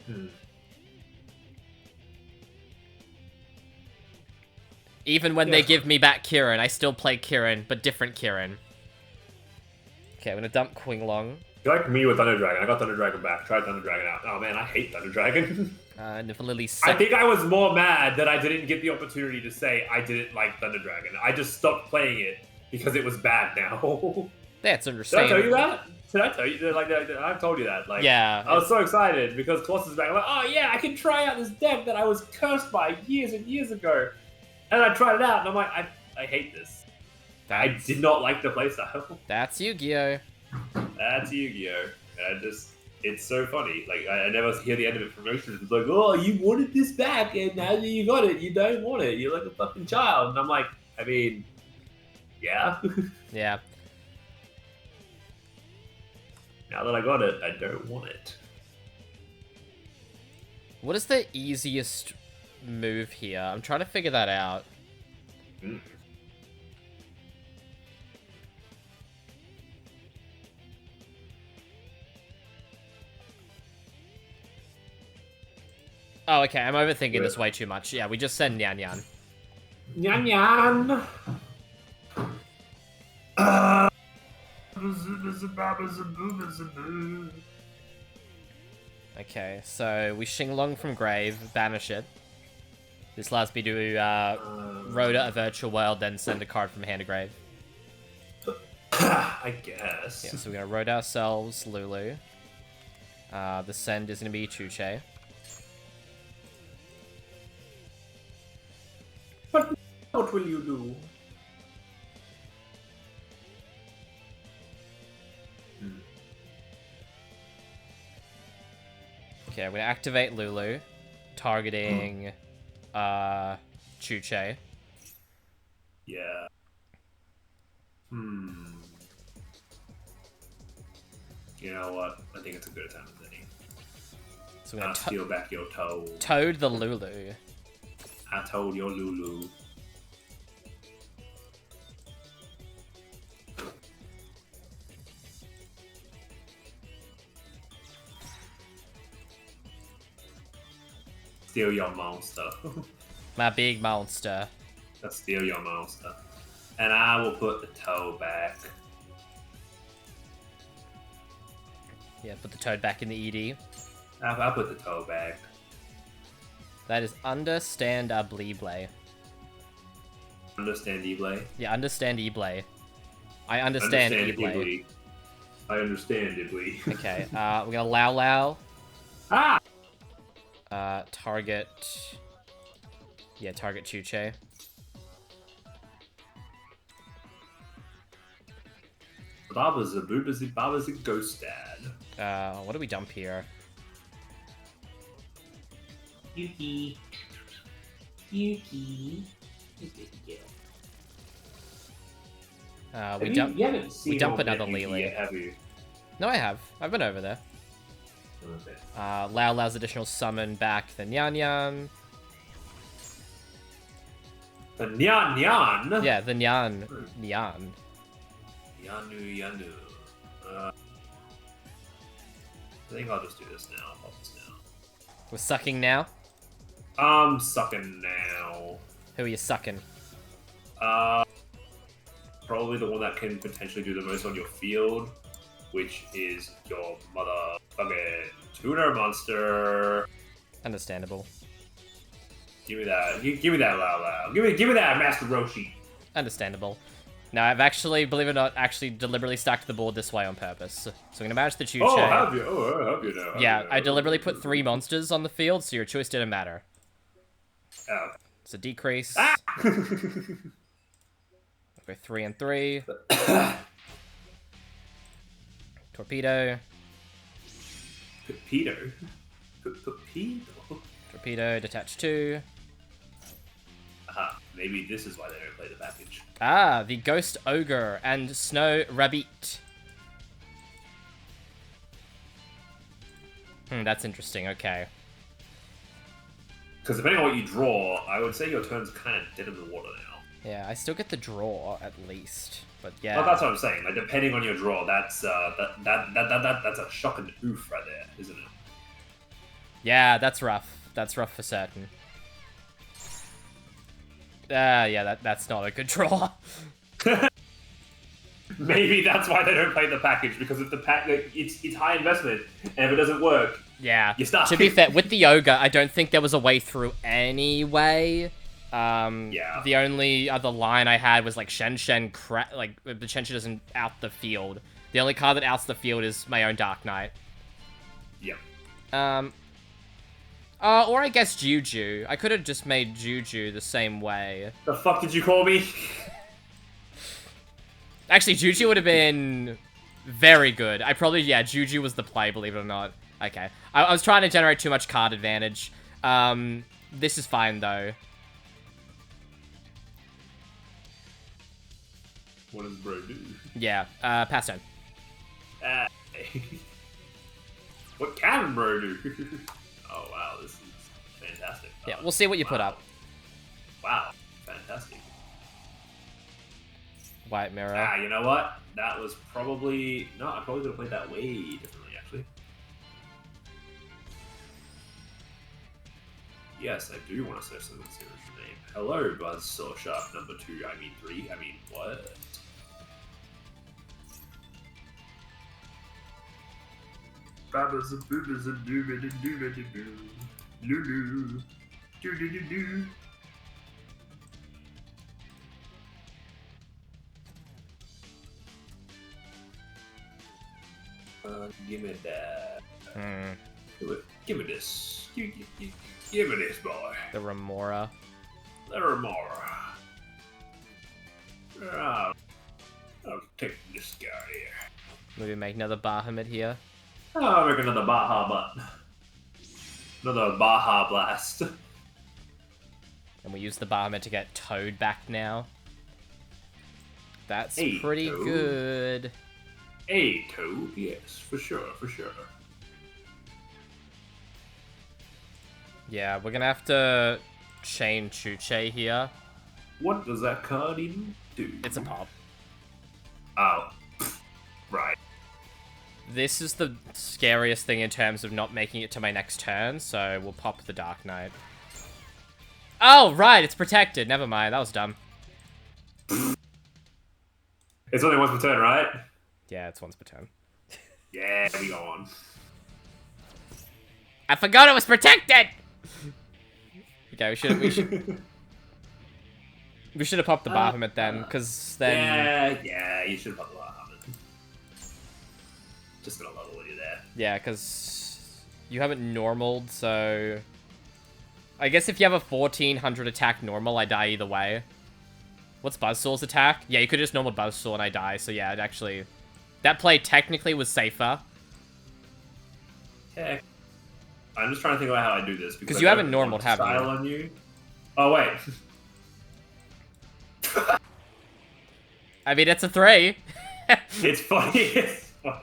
[SPEAKER 4] Hmm.
[SPEAKER 2] Even when they
[SPEAKER 4] Yeah.
[SPEAKER 2] give me back Kieran, I still play Kieran, but different Kieran. Okay, I'm gonna dump Qinglong.
[SPEAKER 4] You're like me with Thunder Dragon. I got Thunder Dragon back. Tried Thunder Dragon out. Oh man, I hate Thunder Dragon.
[SPEAKER 2] And if Lily's
[SPEAKER 4] I
[SPEAKER 2] sick.
[SPEAKER 4] think I was more mad that I didn't get the opportunity to say I didn't like Thunder Dragon. I just stopped playing it because it was bad now.
[SPEAKER 2] That's
[SPEAKER 4] Did I
[SPEAKER 2] understandable.
[SPEAKER 4] tell you that? Did I tell you? Like, I've told you that. Like,
[SPEAKER 2] Yeah.
[SPEAKER 4] I was so excited because Colossus is back. I'm like, oh yeah, I can try out this deck that I was cursed by years and years ago. And I tried it out, and I'm like, I hate this. I did not like the playstyle.
[SPEAKER 2] That's Yu-Gi-Oh!
[SPEAKER 4] That's Yu-Gi-Oh! And I just, it's so funny. Like, I never hear the end of it from most It's like, oh, you wanted this back, and now that you got it, you don't want it. You're like a fucking child. And I'm like, I mean, yeah.
[SPEAKER 2] Yeah.
[SPEAKER 4] Now that I got it, I don't want it.
[SPEAKER 2] What is the easiest move here? I'm trying to figure that out.
[SPEAKER 4] Mm.
[SPEAKER 2] Oh, okay, I'm overthinking this way too much. Yeah, we just send Nyan Nyan.
[SPEAKER 4] Nyan Nyan.
[SPEAKER 2] Okay, so we Xinglong from Grave, banish it. This allows me to Rhoda a virtual world, then send a card from hand to grave.
[SPEAKER 4] I guess.
[SPEAKER 2] Yeah, so we're gonna Rhoda ourselves Lulu. The send is gonna be Chuche.
[SPEAKER 4] But what will you do?
[SPEAKER 2] Okay, I'm gonna activate Lulu, targeting Chuche.
[SPEAKER 4] Yeah. You know what? I think it's a good time as any.
[SPEAKER 2] So we're
[SPEAKER 4] I'll
[SPEAKER 2] gonna
[SPEAKER 4] steal back your toe.
[SPEAKER 2] Toad the Lulu.
[SPEAKER 4] I told your Lulu. steal your monster.
[SPEAKER 2] My big monster.
[SPEAKER 4] Let's steal your monster. And I will put the toe back.
[SPEAKER 2] Yeah, put the toad back in the ED.
[SPEAKER 4] I'll put the toe back.
[SPEAKER 2] That is understandably.
[SPEAKER 4] Understandably.
[SPEAKER 2] Yeah, understandably. I understand Eblay.
[SPEAKER 4] I understandably.
[SPEAKER 2] Okay, we're gonna Lao.
[SPEAKER 4] Ah!
[SPEAKER 2] Target. Yeah, target Chuche.
[SPEAKER 4] Baba's a Baba's a ghost dad.
[SPEAKER 2] What do we dump here?
[SPEAKER 4] Yuki. Yuki.
[SPEAKER 2] We dump another Lily.
[SPEAKER 4] Yet, have you?
[SPEAKER 2] No, I have. I've been over there.
[SPEAKER 4] Okay.
[SPEAKER 2] Lao's additional summon back the Nyan Nyan.
[SPEAKER 4] The Nyan Nyan?
[SPEAKER 2] Yeah, the Nyan Nyan.
[SPEAKER 4] Yanu. I think I'll just do this now. I'll pop this now.
[SPEAKER 2] We're sucking now?
[SPEAKER 4] I'm sucking now.
[SPEAKER 2] Who are you sucking?
[SPEAKER 4] Probably the one that can potentially do the most on your field, which is your motherfucking tuner monster.
[SPEAKER 2] Understandable.
[SPEAKER 4] Give me that. Give me that, Lao. Give me that, Master Roshi.
[SPEAKER 2] Understandable. Now, I've actually, believe it or not, actually deliberately stacked the board this way on purpose. So I'm going to manage the Chuche.
[SPEAKER 4] Oh, have you? Oh, have you now?
[SPEAKER 2] Yeah, I deliberately put 3 monsters on the field, so your choice didn't matter.
[SPEAKER 4] Oh.
[SPEAKER 2] It's a decrease.
[SPEAKER 4] Ah!
[SPEAKER 2] Go 3 and 3. Torpedo.
[SPEAKER 4] Torpedo?
[SPEAKER 2] Torpedo, detach 2.
[SPEAKER 4] Aha, maybe this is why they don't play the package.
[SPEAKER 2] Ah, the Ghost Ogre and Snow Rabbit. That's interesting, okay.
[SPEAKER 4] Because depending on what you draw, I would say your turn's kind of dead in the water now.
[SPEAKER 2] Yeah, I still get the draw, at least. But yeah.
[SPEAKER 4] Well, that's what I'm saying. Like, depending on your draw, that's that's a shocking oof right there, isn't it?
[SPEAKER 2] Yeah, that's rough. That's rough for certain. Yeah, that's not a good draw.
[SPEAKER 4] Maybe that's why they don't play the package, because if the it's high investment, and if it doesn't work,
[SPEAKER 2] yeah.
[SPEAKER 4] you're stuck.
[SPEAKER 2] To be fair, with the Ogre, I don't think there was a way through anyway.
[SPEAKER 4] Yeah.
[SPEAKER 2] The only other line I had was like Shen, like, the Shen doesn't out the field. The only card that outs the field is my own Dark Knight.
[SPEAKER 4] Yep.
[SPEAKER 2] Or I guess Juju. I could have just made Juju the same way.
[SPEAKER 4] The fuck did you call me?
[SPEAKER 2] Actually, Juju would have been very good. Juju was the play, believe it or not. Okay. I was trying to generate too much card advantage. This is fine, though.
[SPEAKER 4] What does bro do?
[SPEAKER 2] Yeah, pass turn.
[SPEAKER 4] What can bro do? Oh, wow, this is fantastic.
[SPEAKER 2] Yeah, we'll see what you put up.
[SPEAKER 4] Wow, fantastic.
[SPEAKER 2] White Mirror.
[SPEAKER 4] Ah, you know what? That was probably... No, I probably could have played that way differently, actually. Yes, I do want to search someone's name. Hello, Buzzsaw Shark number 2. I mean 3. I mean, what? Babas and boobas and doobas and doobas and doo. Lulu. Doo doo doo doo. Give me that. Give me this. Give me this, boy.
[SPEAKER 2] The Remora.
[SPEAKER 4] The Remora. I'll take this guy here.
[SPEAKER 2] Maybe make another Bahamut here.
[SPEAKER 4] I'll make another Baja button. Another Baja Blast.
[SPEAKER 2] And we use the Bahamut to get Toad back now. That's
[SPEAKER 4] Hey,
[SPEAKER 2] pretty
[SPEAKER 4] Toad.
[SPEAKER 2] good.
[SPEAKER 4] Hey, Toad. Yes, for sure, for sure.
[SPEAKER 2] Yeah, we're gonna have to chain Chuche here.
[SPEAKER 4] What does that card even do?
[SPEAKER 2] It's a pop.
[SPEAKER 4] Oh. Right.
[SPEAKER 2] This is the scariest thing in terms of not making it to my next turn, so we'll pop the Dark Knight. Oh, right, it's protected. Never mind, that was dumb.
[SPEAKER 4] It's only once per turn, right?
[SPEAKER 2] Yeah, it's once per turn.
[SPEAKER 4] Yeah, we go on.
[SPEAKER 2] I forgot it was protected! Okay, we should have popped the Bahamut then, because then...
[SPEAKER 4] Yeah, you should have popped the Bahamut. Just gonna level when you're there.
[SPEAKER 2] Yeah, because you haven't normaled, so... I guess if you have a 1400 attack normal, I die either way. What's Buzzsaw's attack? Yeah, you could just normal Buzzsaw and I die, so yeah, it actually... That play technically was safer.
[SPEAKER 4] Yeah. I'm just trying to think about how I do this.
[SPEAKER 2] Because you haven't normaled, have you?
[SPEAKER 4] Style on you. Oh, wait.
[SPEAKER 2] I mean, it's a 3.
[SPEAKER 4] It's funny. It's funny.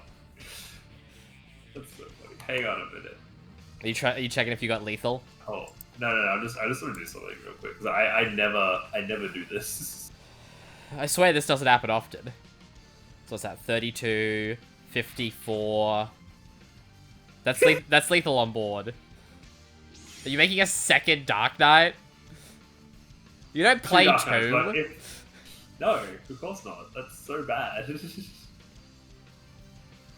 [SPEAKER 4] That's so funny. Hang on a minute.
[SPEAKER 2] Are you checking if you got lethal?
[SPEAKER 4] Oh. No. I just want to do something real quick. Because I never do this.
[SPEAKER 2] I swear this doesn't happen often. So what's that? 32, 54. That's lethal on board. Are you making a second Dark Knight? You don't play
[SPEAKER 4] Dark Knights,
[SPEAKER 2] two?
[SPEAKER 4] but no, of course not. That's so bad.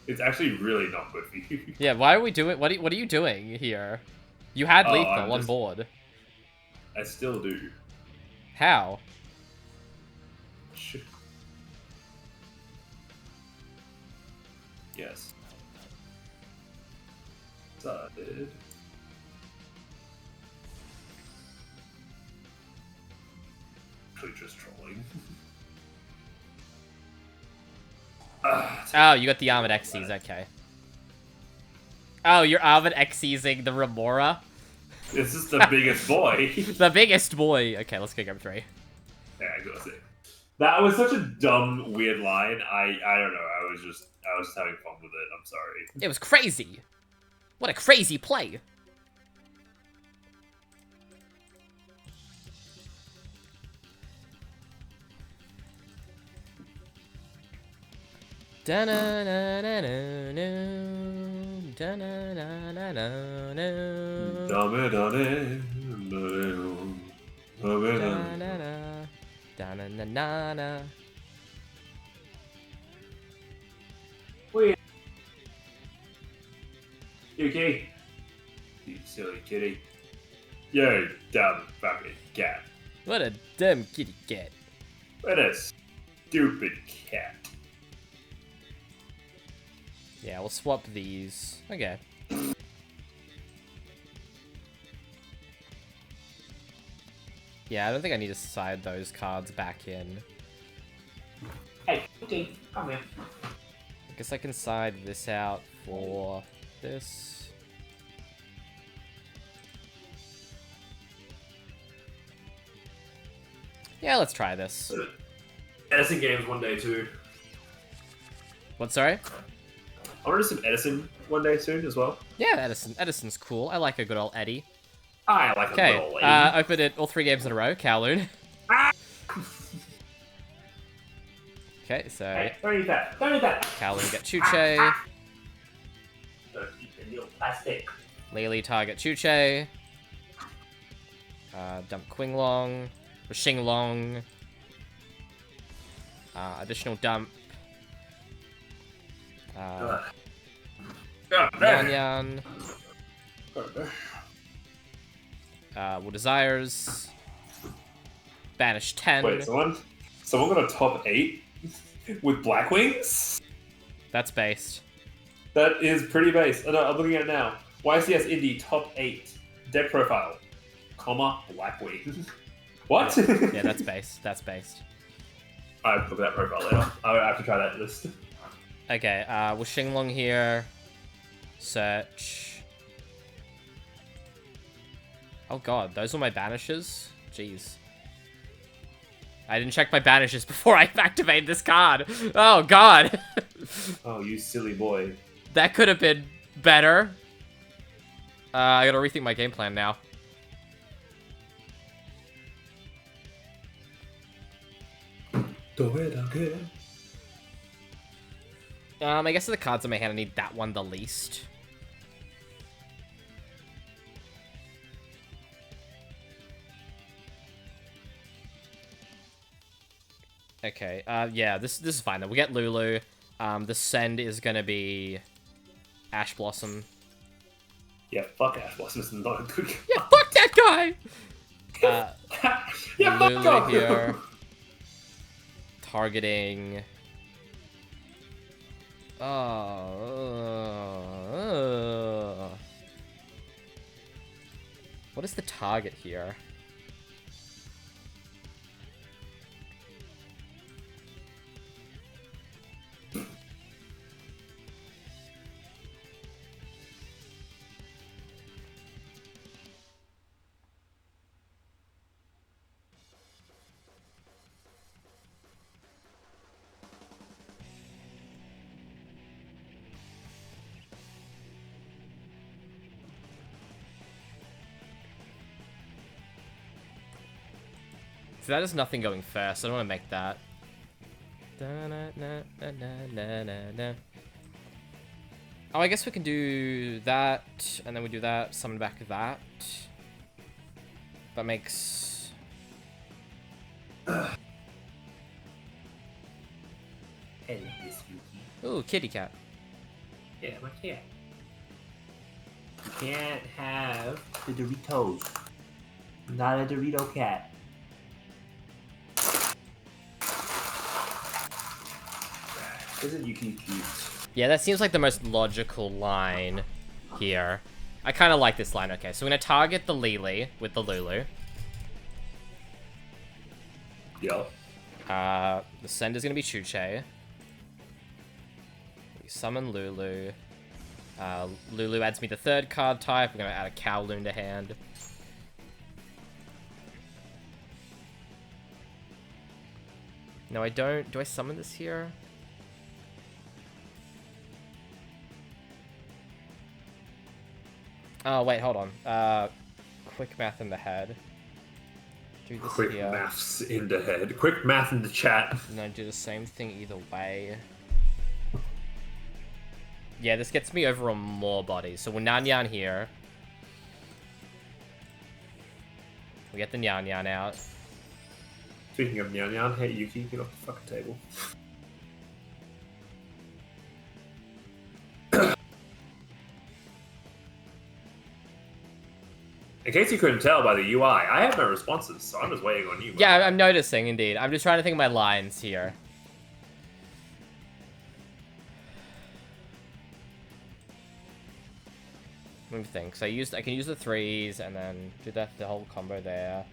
[SPEAKER 4] It's actually really not good for you.
[SPEAKER 2] Yeah, why are we doing... What are you doing here? You had lethal on board.
[SPEAKER 4] I still do.
[SPEAKER 2] How?
[SPEAKER 4] Yes. Started. Actually just trolling.
[SPEAKER 2] Oh, you got the Armored Xyz, okay. Oh, you're Armored Xyzing the Remora?
[SPEAKER 4] This is the biggest boy.
[SPEAKER 2] The biggest boy. Okay, let's go game 3.
[SPEAKER 4] Yeah, I gotta say. That was such a dumb, weird line. I don't know. I was just having fun with it. I'm sorry.
[SPEAKER 2] It was crazy. What a crazy play.
[SPEAKER 4] Wait. You okay? You silly kitty. You dumb fucking cat.
[SPEAKER 2] What a dumb kitty cat.
[SPEAKER 4] What a stupid cat.
[SPEAKER 2] Yeah, we'll swap these. Okay. Yeah, I don't think I need to side those cards back in.
[SPEAKER 4] Hey, okay, come here.
[SPEAKER 2] I guess I can side this out for this. Yeah, let's try this.
[SPEAKER 4] Edison games one day too.
[SPEAKER 2] What, sorry?
[SPEAKER 4] I want to do some Edison one day soon as well.
[SPEAKER 2] Yeah, Edison's cool. I like a good old Eddie.
[SPEAKER 4] I like a
[SPEAKER 2] Okay,
[SPEAKER 4] little lady.
[SPEAKER 2] open it all 3 games in a row, Kowloon. Okay, so
[SPEAKER 4] Hey, don't eat that. Don't eat that.
[SPEAKER 2] Kowloon get Chuche.
[SPEAKER 4] Don't eat the little plastic.
[SPEAKER 2] Lily target Chuche. Dump Qinglong. Or Xinglong. Additional dump. Yan Yan. Will Desires. Banish 10.
[SPEAKER 4] Wait, someone got a top 8 with Black Wings?
[SPEAKER 2] That's based.
[SPEAKER 4] That is pretty base. Oh, no, I'm looking at it now. YCS Indie top 8. Deck profile. Comma, Black Wings. What?
[SPEAKER 2] Yeah, that's based. That's based.
[SPEAKER 4] I have to look at that profile later. I have to try that list.
[SPEAKER 2] Okay, with Xinglong here. Search. Oh god, those were my banishes? Jeez. I didn't check my banishes before I activated this card. Oh god.
[SPEAKER 4] Oh, you silly boy.
[SPEAKER 2] That could have been better. I gotta rethink my game plan now.
[SPEAKER 4] Do it again.
[SPEAKER 2] I guess of the cards in my hand, I need that one the least. Okay, yeah, this is fine, though. We get Lulu. The send is gonna be Ash Blossom.
[SPEAKER 4] Yeah, fuck Ash Blossom is not a good guy.
[SPEAKER 2] Yeah, fuck that guy!
[SPEAKER 4] Yeah, fuck
[SPEAKER 2] Lulu
[SPEAKER 4] Goku.
[SPEAKER 2] here. Targeting... What is the target here? So that is nothing going first. I don't want to make that. Oh, I guess we can do that, and then we do that, summon back that. That makes...
[SPEAKER 4] Hey, Miss Yuki.
[SPEAKER 2] Ooh, kitty cat.
[SPEAKER 4] Yeah, my cat. You can't have the Doritos. I'm not a Dorito cat. Isn't Yuki cute?
[SPEAKER 2] Yeah, that seems like the most logical line here. I kind of like this line. Okay, so we're going to target the Lily with the Lulu.
[SPEAKER 4] Yup.
[SPEAKER 2] The send is going to be Chuche. We summon Lulu. Lulu adds me the third card type. We're going to add a Kowloon to hand. No, I don't. Do I summon this here? Oh, wait, hold on. Quick math in the head. Do this
[SPEAKER 4] Quick
[SPEAKER 2] here.
[SPEAKER 4] maths in the head. Quick math in the chat.
[SPEAKER 2] No, do the same thing either way. Yeah, this gets me over on more bodies. So we're Nyan Nyan here. We get the Nyan Nyan out.
[SPEAKER 4] Speaking of Nyan Nyan, hey Yuki, get off the fucking table. In case you couldn't tell by the UI, I have no responses, so I'm just waiting on you.
[SPEAKER 2] Yeah, I'm noticing, indeed. I'm just trying to think of my lines here. Let me think. So I can use the 3s and then do the whole combo there.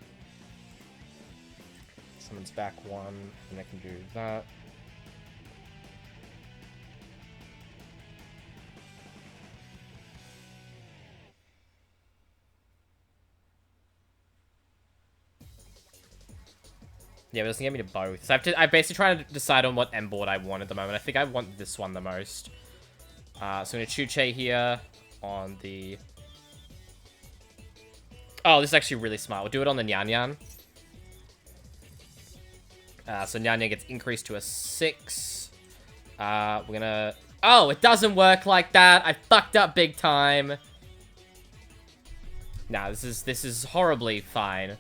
[SPEAKER 2] Summons back 1, and I can do that. Yeah, but it doesn't get me to both. So I'm basically trying to decide on what M board I want at the moment. I think I want this one the most. So I'm going to Chuche here on the... Oh, this is actually really smart. We'll do it on the Nyan Nyan. So Nyan Nyan gets increased to a 6. We're going to... Oh, it doesn't work like that. I fucked up big time. Nah, this is horribly fine.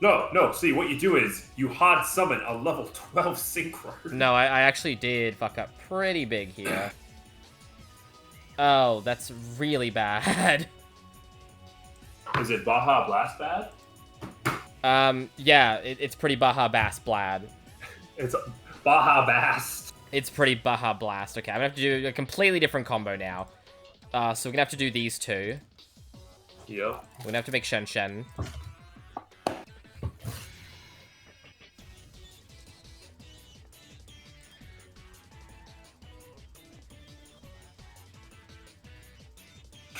[SPEAKER 4] No, see, what you do is you hard summon a level 12 synchro.
[SPEAKER 2] No, I actually did fuck up pretty big here. Oh, that's really bad.
[SPEAKER 4] Is it Baja Blast bad?
[SPEAKER 2] Yeah, it's pretty Baja Bass Blad.
[SPEAKER 4] It's Baja Bast.
[SPEAKER 2] It's pretty Baja Blast. Okay, I'm gonna have to do a completely different combo now. So we're gonna have to do these two.
[SPEAKER 4] Yep.
[SPEAKER 2] We're gonna have to make Shen Shen.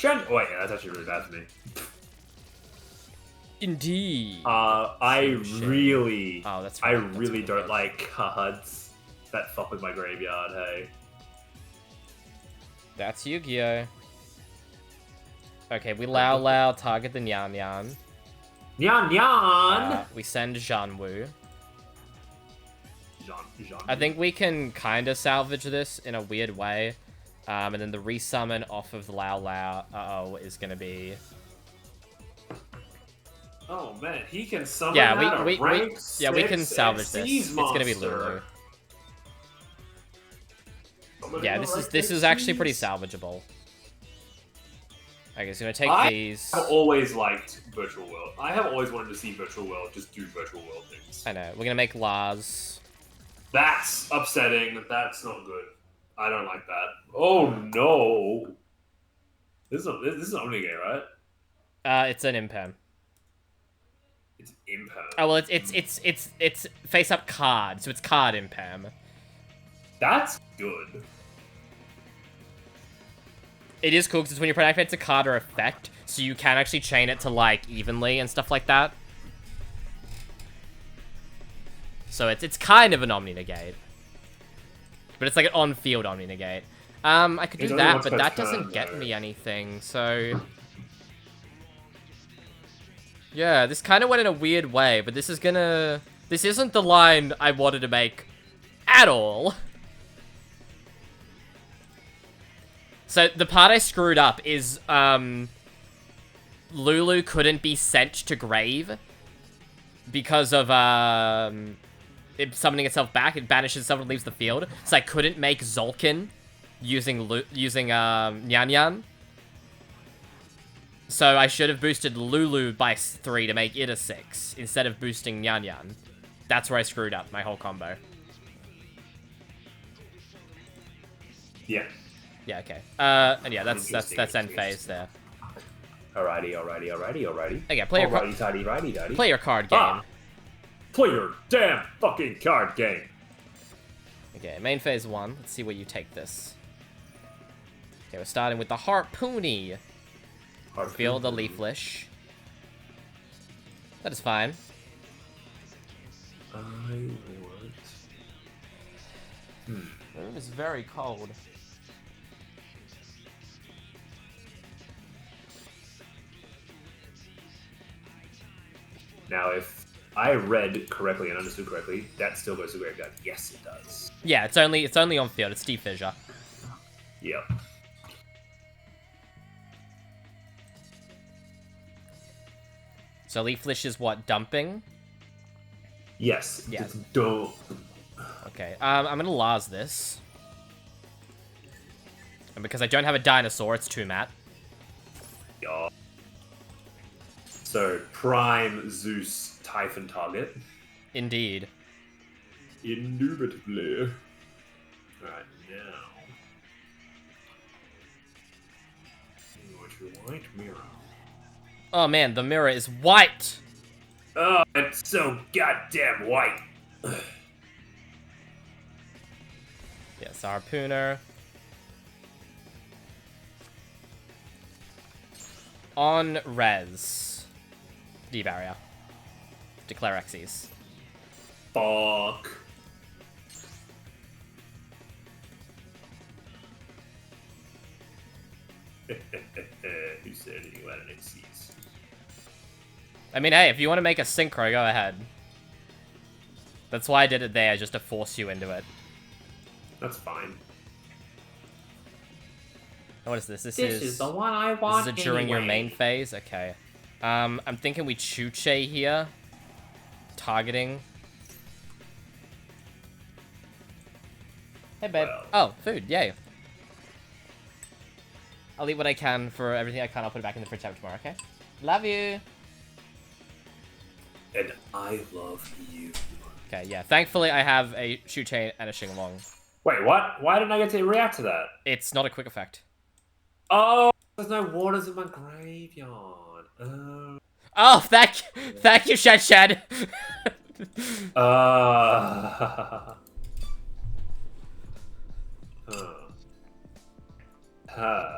[SPEAKER 4] Oh wait, yeah, that's actually really bad for me.
[SPEAKER 2] Indeed.
[SPEAKER 4] I really,
[SPEAKER 2] Oh, that's
[SPEAKER 4] I
[SPEAKER 2] right.
[SPEAKER 4] really don't like cards that fuck with my graveyard. Hey.
[SPEAKER 2] That's Yu-Gi-Oh. Okay, we Lao target the Nyan Nyan.
[SPEAKER 4] Nyan Nyan.
[SPEAKER 2] We send Janwu.
[SPEAKER 4] Jean.
[SPEAKER 2] I think we can kind of salvage this in a weird way. And then the resummon off of the Lao Lao, is going to be...
[SPEAKER 4] Oh man, he can summon
[SPEAKER 2] Yeah,
[SPEAKER 4] out a rank
[SPEAKER 2] we can
[SPEAKER 4] 6
[SPEAKER 2] salvage this.
[SPEAKER 4] Xyz
[SPEAKER 2] It's going to be
[SPEAKER 4] monster.
[SPEAKER 2] Lulu. Yeah, this is actually pretty salvageable. Okay, so I'm gonna take these.
[SPEAKER 4] I've always liked Virtual World. I have always wanted to see Virtual World just do Virtual World things.
[SPEAKER 2] I know. We're gonna make Lars.
[SPEAKER 4] That's upsetting. That's not good. I don't like that. Oh no! This is Omnigate, right?
[SPEAKER 2] It's an imperm.
[SPEAKER 4] It's imperm.
[SPEAKER 2] Oh well, it's face up card, so it's card imperm.
[SPEAKER 4] That's good.
[SPEAKER 2] It is cool because when you activate a card or effect, so you can actually chain it to like evenly and stuff like that. So it's kind of an Omni Negate. But it's like an on-field Omni Negate. I could do that, but that doesn't get me anything, so... Yeah, this kind of went in a weird way, but this is gonna... This isn't the line I wanted to make at all. So, the part I screwed up is, Lulu couldn't be sent to grave because of, it summoning itself back. It banishes itself and leaves the field. So I couldn't make Zolkin using Nyan Nyan. So I should have boosted Lulu by 3 to make it a 6 instead of boosting Nyan Nyan. That's where I screwed up my whole combo.
[SPEAKER 4] Yeah.
[SPEAKER 2] Yeah, okay. And yeah, that's end phase there.
[SPEAKER 4] Alrighty.
[SPEAKER 2] Okay, play your play your card game.
[SPEAKER 4] Play your damn fucking card game.
[SPEAKER 2] Okay, main phase 1. Let's see where you take this. Okay, we're starting with the Harpoony. Reveal the Leaflish. That is fine.
[SPEAKER 4] I want...
[SPEAKER 2] The room is very cold.
[SPEAKER 4] Now, if I read correctly and understood correctly, that still goes to graveyard. Yes, it does.
[SPEAKER 2] Yeah, it's only on field. It's Deep Fissure.
[SPEAKER 4] Yep.
[SPEAKER 2] So Leaflish is what, dumping?
[SPEAKER 4] Yes.
[SPEAKER 2] Yeah.
[SPEAKER 4] It's dope.
[SPEAKER 2] Okay, I'm gonna Lars this. And because I don't have a dinosaur, it's 2 mat.
[SPEAKER 4] Yeah. So, Prime Zeus Typhon target.
[SPEAKER 2] Indeed.
[SPEAKER 4] Indubitably. Alright, now. What you white mirror?
[SPEAKER 2] Oh man, the mirror is white!
[SPEAKER 4] Oh, it's so goddamn white.
[SPEAKER 2] Yes, Harpooner. On res. D-barrier. Declare Xyz.
[SPEAKER 4] Fuck. Who said anything about an Xyz?
[SPEAKER 2] I mean, hey, if you want to make a synchro, go ahead. That's why I did it there, just to force you into it.
[SPEAKER 4] That's fine.
[SPEAKER 2] What is this?
[SPEAKER 4] This is the one I want.
[SPEAKER 2] This is during your main phase? Okay. I'm thinking we Chuche here. Targeting. Hey, babe.
[SPEAKER 4] Well.
[SPEAKER 2] Oh, food. Yay. I'll eat what I can for everything I can. I'll put it back in the fridge tomorrow, okay? Love you.
[SPEAKER 4] And I love you.
[SPEAKER 2] Okay, yeah. Thankfully, I have a Chuche and a Xinglong.
[SPEAKER 4] Wait, what? Why didn't I get to react to that?
[SPEAKER 2] It's not a quick effect.
[SPEAKER 4] Oh, there's no waters in my graveyard. Oh.
[SPEAKER 2] Oh, thank you, Shed Shed.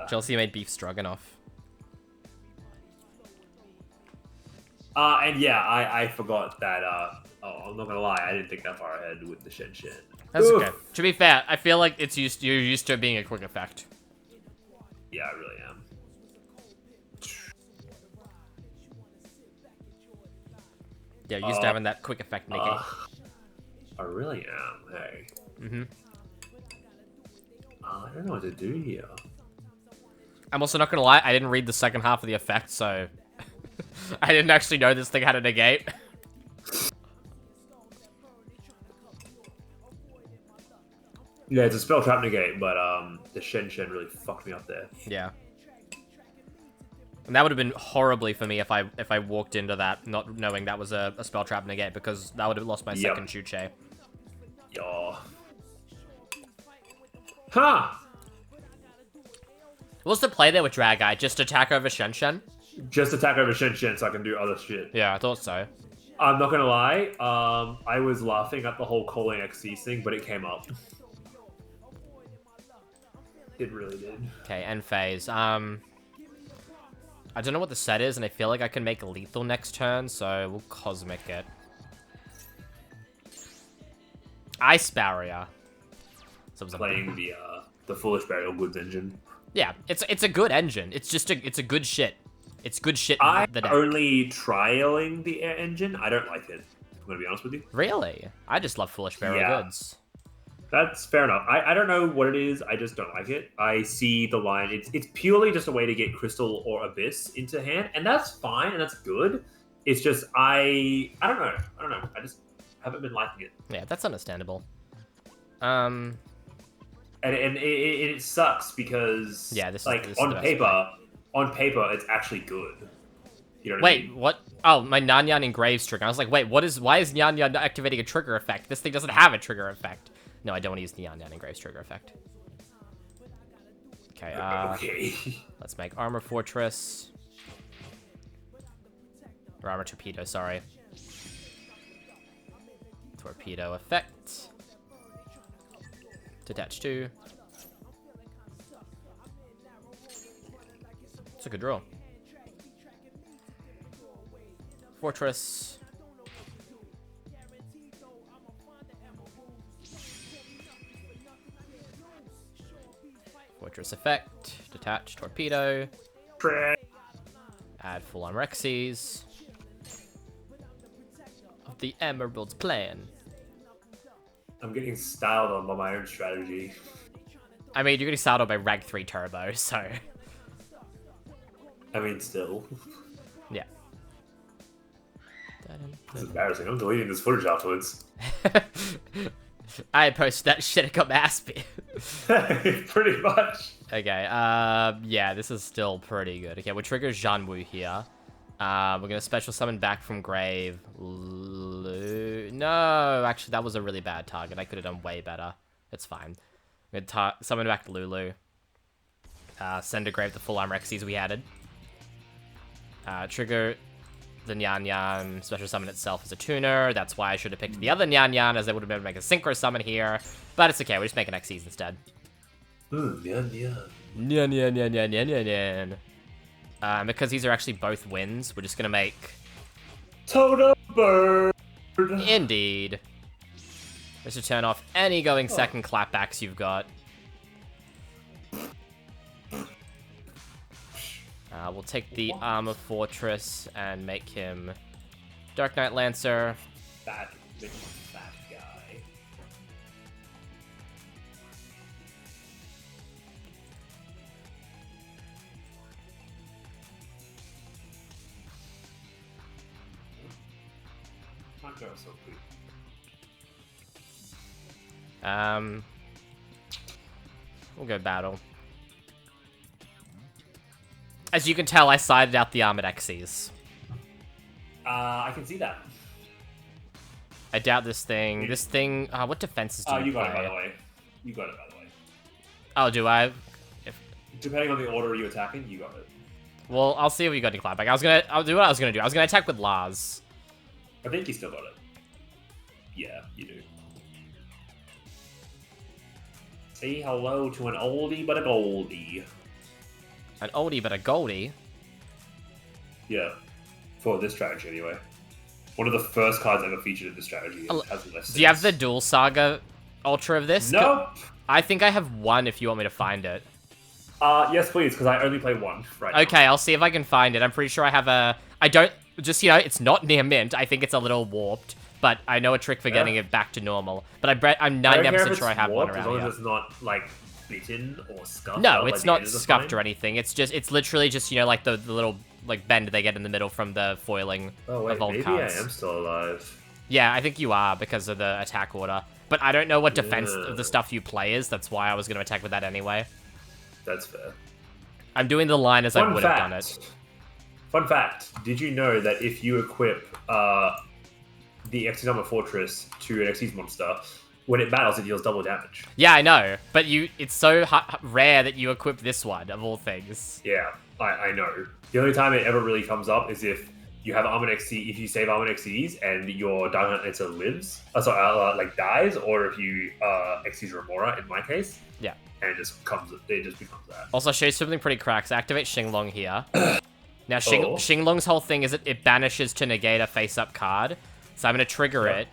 [SPEAKER 2] Chelsea made beef stroganoff.
[SPEAKER 4] And yeah, I forgot that, oh, I'm not gonna lie, I didn't think that far ahead with the Shed.
[SPEAKER 2] That's
[SPEAKER 4] Oof.
[SPEAKER 2] okay. To be fair, I feel like you're used to it being a quick effect.
[SPEAKER 4] Yeah, I really am.
[SPEAKER 2] Yeah, used to having that quick effect negate.
[SPEAKER 4] I really am. Hey.
[SPEAKER 2] Mm-hmm.
[SPEAKER 4] I don't know what to do here.
[SPEAKER 2] I'm also not gonna lie, I didn't read the second half of the effect, so I didn't actually know this thing had a negate.
[SPEAKER 4] Yeah, it's a spell trap negate, but the Shen really fucked me up there.
[SPEAKER 2] Yeah. And that would have been horribly for me if I walked into that not knowing that was a spell trap negate, because that would have lost my second Chuche.
[SPEAKER 4] Yeah. Huh!
[SPEAKER 2] What's the play there with Drag Eye? Just attack over Shen?
[SPEAKER 4] Just attack over Shen so I can do other shit.
[SPEAKER 2] Yeah, I thought so.
[SPEAKER 4] I'm not gonna lie, I was laughing at the whole calling XC thing, but it came up. It really did.
[SPEAKER 2] Okay, end phase. I don't know what the set is, and I feel like I can make lethal next turn, so we'll Cosmic it. Ice Barrier.
[SPEAKER 4] Playing the Foolish Burial Goods engine.
[SPEAKER 2] Yeah, it's a good engine. It's just it's a good shit. It's good shit.
[SPEAKER 4] I'm
[SPEAKER 2] the deck.
[SPEAKER 4] only trialing the air engine. I don't like it. I'm gonna be honest with you.
[SPEAKER 2] Really? I just love Foolish Burial Goods.
[SPEAKER 4] That's fair enough. I don't know what it is. I just don't like it. I see the line. It's purely just a way to get Crystal or Abyss into hand, and that's fine and that's good. It's just I don't know. I just haven't been liking it.
[SPEAKER 2] Yeah, that's understandable.
[SPEAKER 4] And it sucks because
[SPEAKER 2] this is
[SPEAKER 4] on paper it's actually good. You know what I mean?
[SPEAKER 2] What? Oh, my Nyan Nyan Engraves trigger. I was like, wait, why is Nyan Nyan activating a trigger effect? This thing doesn't have a trigger effect. No, I don't want to use the Nyan Nyan Engraves trigger effect. Okay,
[SPEAKER 4] okay.
[SPEAKER 2] Let's make Armor Fortress. Or Armor Torpedo, sorry. Torpedo effect. Detach 2. It's a good draw. Fortress. Fortress effect. Detach torpedo. Add full on Rexes. Of the Emerald's plan.
[SPEAKER 4] I'm getting styled on by my own strategy.
[SPEAKER 2] I mean, you're getting styled on by Rag 3 Turbo, so.
[SPEAKER 4] I mean, still.
[SPEAKER 2] Yeah.
[SPEAKER 4] This is embarrassing. I'm deleting this footage afterwards.
[SPEAKER 2] I posted that shit, it got my ass beat.
[SPEAKER 4] Pretty much.
[SPEAKER 2] Okay, yeah, this is still pretty good. Okay, we'll trigger Zhanwu here. We're gonna special summon back from grave. No, actually, that was a really bad target. I could have done way better. It's fine. I'm gonna summon back Lulu. Send to grave the full arm Rexes we added. Trigger the Nyan Nyan, special summon itself as a tuner. That's why I should have picked the other Nyan Nyan, as they would have been able to make a synchro summon here. But it's okay, we're just making Xyz instead.
[SPEAKER 4] Ooh, Nyan Nyan.
[SPEAKER 2] Nyan Nyan Nyan Nyan Nyan Nyan Nyan. Because these are actually both wins, we're just gonna make...
[SPEAKER 4] Totem Bird!
[SPEAKER 2] Indeed. Just to turn off any going second clapbacks you've got. We'll take the Armor Fortress and make him Dark Knight Lancer.
[SPEAKER 4] Fat guy. Can't go so quick.
[SPEAKER 2] We'll go battle. As you can tell, I sided out the armored Xyz.
[SPEAKER 4] I can see that.
[SPEAKER 2] I doubt this thing. This thing. What defenses do you
[SPEAKER 4] got
[SPEAKER 2] play?
[SPEAKER 4] it, by the way. You got it, by the way.
[SPEAKER 2] Oh, do I?
[SPEAKER 4] Depending on the order you're attacking, you got it.
[SPEAKER 2] Well, I'll see if you got any clapback. I'll do what I was gonna do. I was gonna attack with Lars.
[SPEAKER 4] I think you still got it. Yeah, you do. Say hello to an oldie but a goldie.
[SPEAKER 2] An oldie but a goldie.
[SPEAKER 4] Yeah, for this strategy anyway. One of the first cards ever featured in this strategy. Has less
[SPEAKER 2] do you have the Dual Saga Ultra of this?
[SPEAKER 4] Nope.
[SPEAKER 2] I think I have one if you want me to find it.
[SPEAKER 4] Yes, please, because I only play one right now.
[SPEAKER 2] Okay, I'll see if I can find it. I'm pretty sure I have a... I don't... Just, you know, it's not near mint. I think it's a little warped. but I know a trick for getting it back to normal. But I'm
[SPEAKER 4] I don't care
[SPEAKER 2] 99%
[SPEAKER 4] if
[SPEAKER 2] sure I
[SPEAKER 4] it's
[SPEAKER 2] have one
[SPEAKER 4] warped,
[SPEAKER 2] around
[SPEAKER 4] as long
[SPEAKER 2] here.
[SPEAKER 4] as it's not like bitten or scuffed.
[SPEAKER 2] No,
[SPEAKER 4] up,
[SPEAKER 2] it's
[SPEAKER 4] like, the
[SPEAKER 2] not
[SPEAKER 4] edges are
[SPEAKER 2] scuffed
[SPEAKER 4] fine.
[SPEAKER 2] or anything. It's literally just, you know, like the little like bend they get in the middle from the foiling
[SPEAKER 4] Oh wait,
[SPEAKER 2] of old
[SPEAKER 4] maybe
[SPEAKER 2] cards.
[SPEAKER 4] I am still alive.
[SPEAKER 2] Yeah, I think you are because of the attack order. But I don't know what defense of the
[SPEAKER 4] Yeah.
[SPEAKER 2] stuff you play is. That's why I was going to attack with that anyway.
[SPEAKER 4] That's fair.
[SPEAKER 2] I'm doing the line as I would have done it.
[SPEAKER 4] Fun fact. Did you know that if you equip the Xyz Armor Fortress to an Xyz monster, when it battles, it deals double damage?
[SPEAKER 2] Yeah, I know. But it's so rare that you equip this one, of all things.
[SPEAKER 4] Yeah, I know. The only time it ever really comes up is if you have Armored XC, if you save Armored XCs and your Dark Knight Lancer lives, like dies, or if you XCs Remora, in my case.
[SPEAKER 2] Yeah.
[SPEAKER 4] And it just becomes that.
[SPEAKER 2] Also, show you something pretty cracks. Activate Xinglong here. Now,
[SPEAKER 4] Oh.
[SPEAKER 2] Xinglong's whole thing is it banishes to negate a face-up card. So I'm going to trigger it.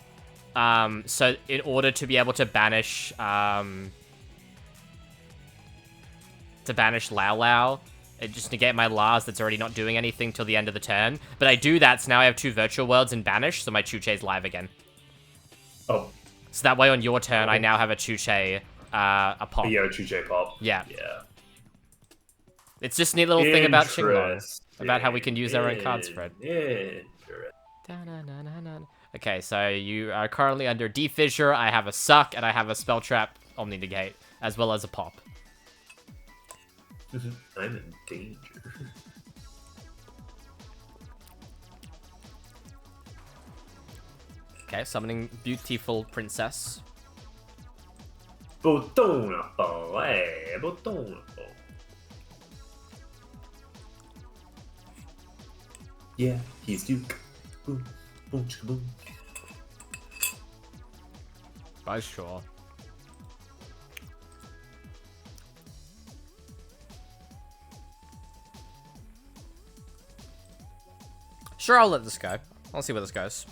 [SPEAKER 2] So in order to be able to banish Lao Lao, it just negate my Lars that's already not doing anything till the end of the turn. But I do that, so now I have 2 Virtual Worlds in banish, so my Chuche's live again.
[SPEAKER 4] Oh.
[SPEAKER 2] So that way on your turn, I now have a Chuche, a pop.
[SPEAKER 4] Yeah, Chuche pop.
[SPEAKER 2] Yeah.
[SPEAKER 4] Yeah.
[SPEAKER 2] It's just a neat little thing about Xinglong. About how we can use our own card spread. Okay, so you are currently under Defissure, I have a Suck, and I have a Spell Trap Omni Negate, as well as a Pop.
[SPEAKER 4] I'm in danger.
[SPEAKER 2] Okay, summoning Beautiful Princess.
[SPEAKER 4] Beautiful. Yeah, he's Duke. Boom, boom, chicka, boom.
[SPEAKER 2] Oh, sure. Sure, I'll let this go. I'll see where this goes.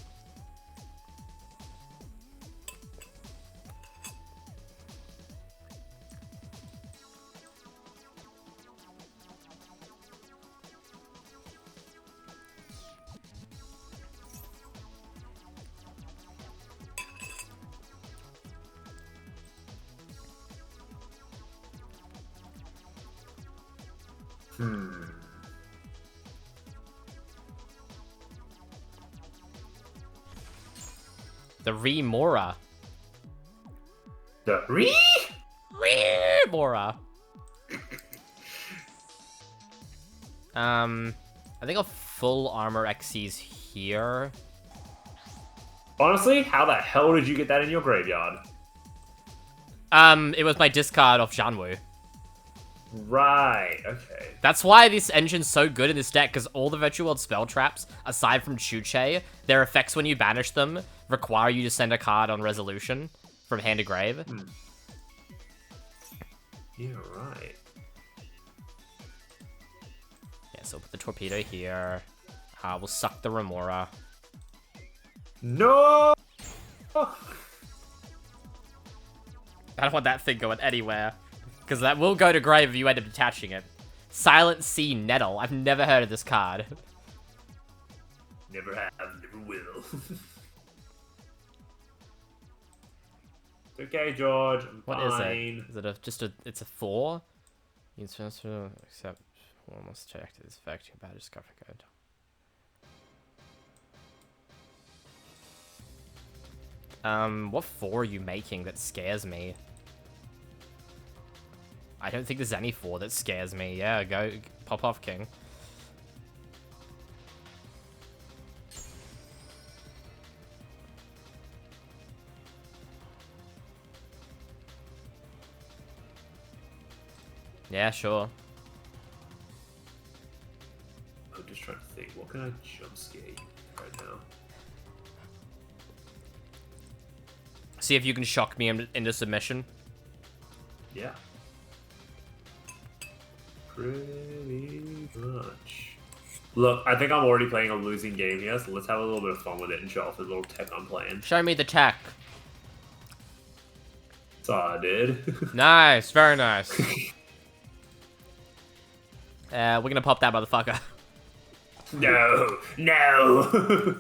[SPEAKER 2] The Remora.
[SPEAKER 4] The
[SPEAKER 2] Remora. I think a full armor XC's here.
[SPEAKER 4] Honestly, how the hell did you get that in your graveyard?
[SPEAKER 2] It was my discard off Janwu.
[SPEAKER 4] Right, okay.
[SPEAKER 2] That's why this engine's so good in this deck, because all the Virtual World spell traps, aside from Chuche, their effects when you banish them require you to send a card on resolution from hand to grave.
[SPEAKER 4] Yeah, right.
[SPEAKER 2] Yeah, so we'll put the Torpedo here. We'll suck the Remora.
[SPEAKER 4] No!
[SPEAKER 2] I don't want that thing going anywhere. Because that will go to grave if you end up detaching it. Silent Sea Nettle. I've never heard of this card.
[SPEAKER 4] Never have, never will. It's okay, George. I'm
[SPEAKER 2] What is
[SPEAKER 4] fine.
[SPEAKER 2] it? Is it it's a 4? You can transfer, except almost checked its effect. Your bad discovery code. What 4 are you making that scares me? I don't think there's any 4 that scares me. Yeah, go pop off, King. Yeah, sure.
[SPEAKER 4] I'm just trying to think. What can I jump scare you right now?
[SPEAKER 2] See if you can shock me into submission.
[SPEAKER 4] Yeah. Pretty much. Look, I think I'm already playing a losing game here, so let's have a little bit of fun with it and show off the little tech I'm playing.
[SPEAKER 2] Show me the tech.
[SPEAKER 4] So I did.
[SPEAKER 2] Nice, very nice. We're gonna pop that motherfucker.
[SPEAKER 4] No, no.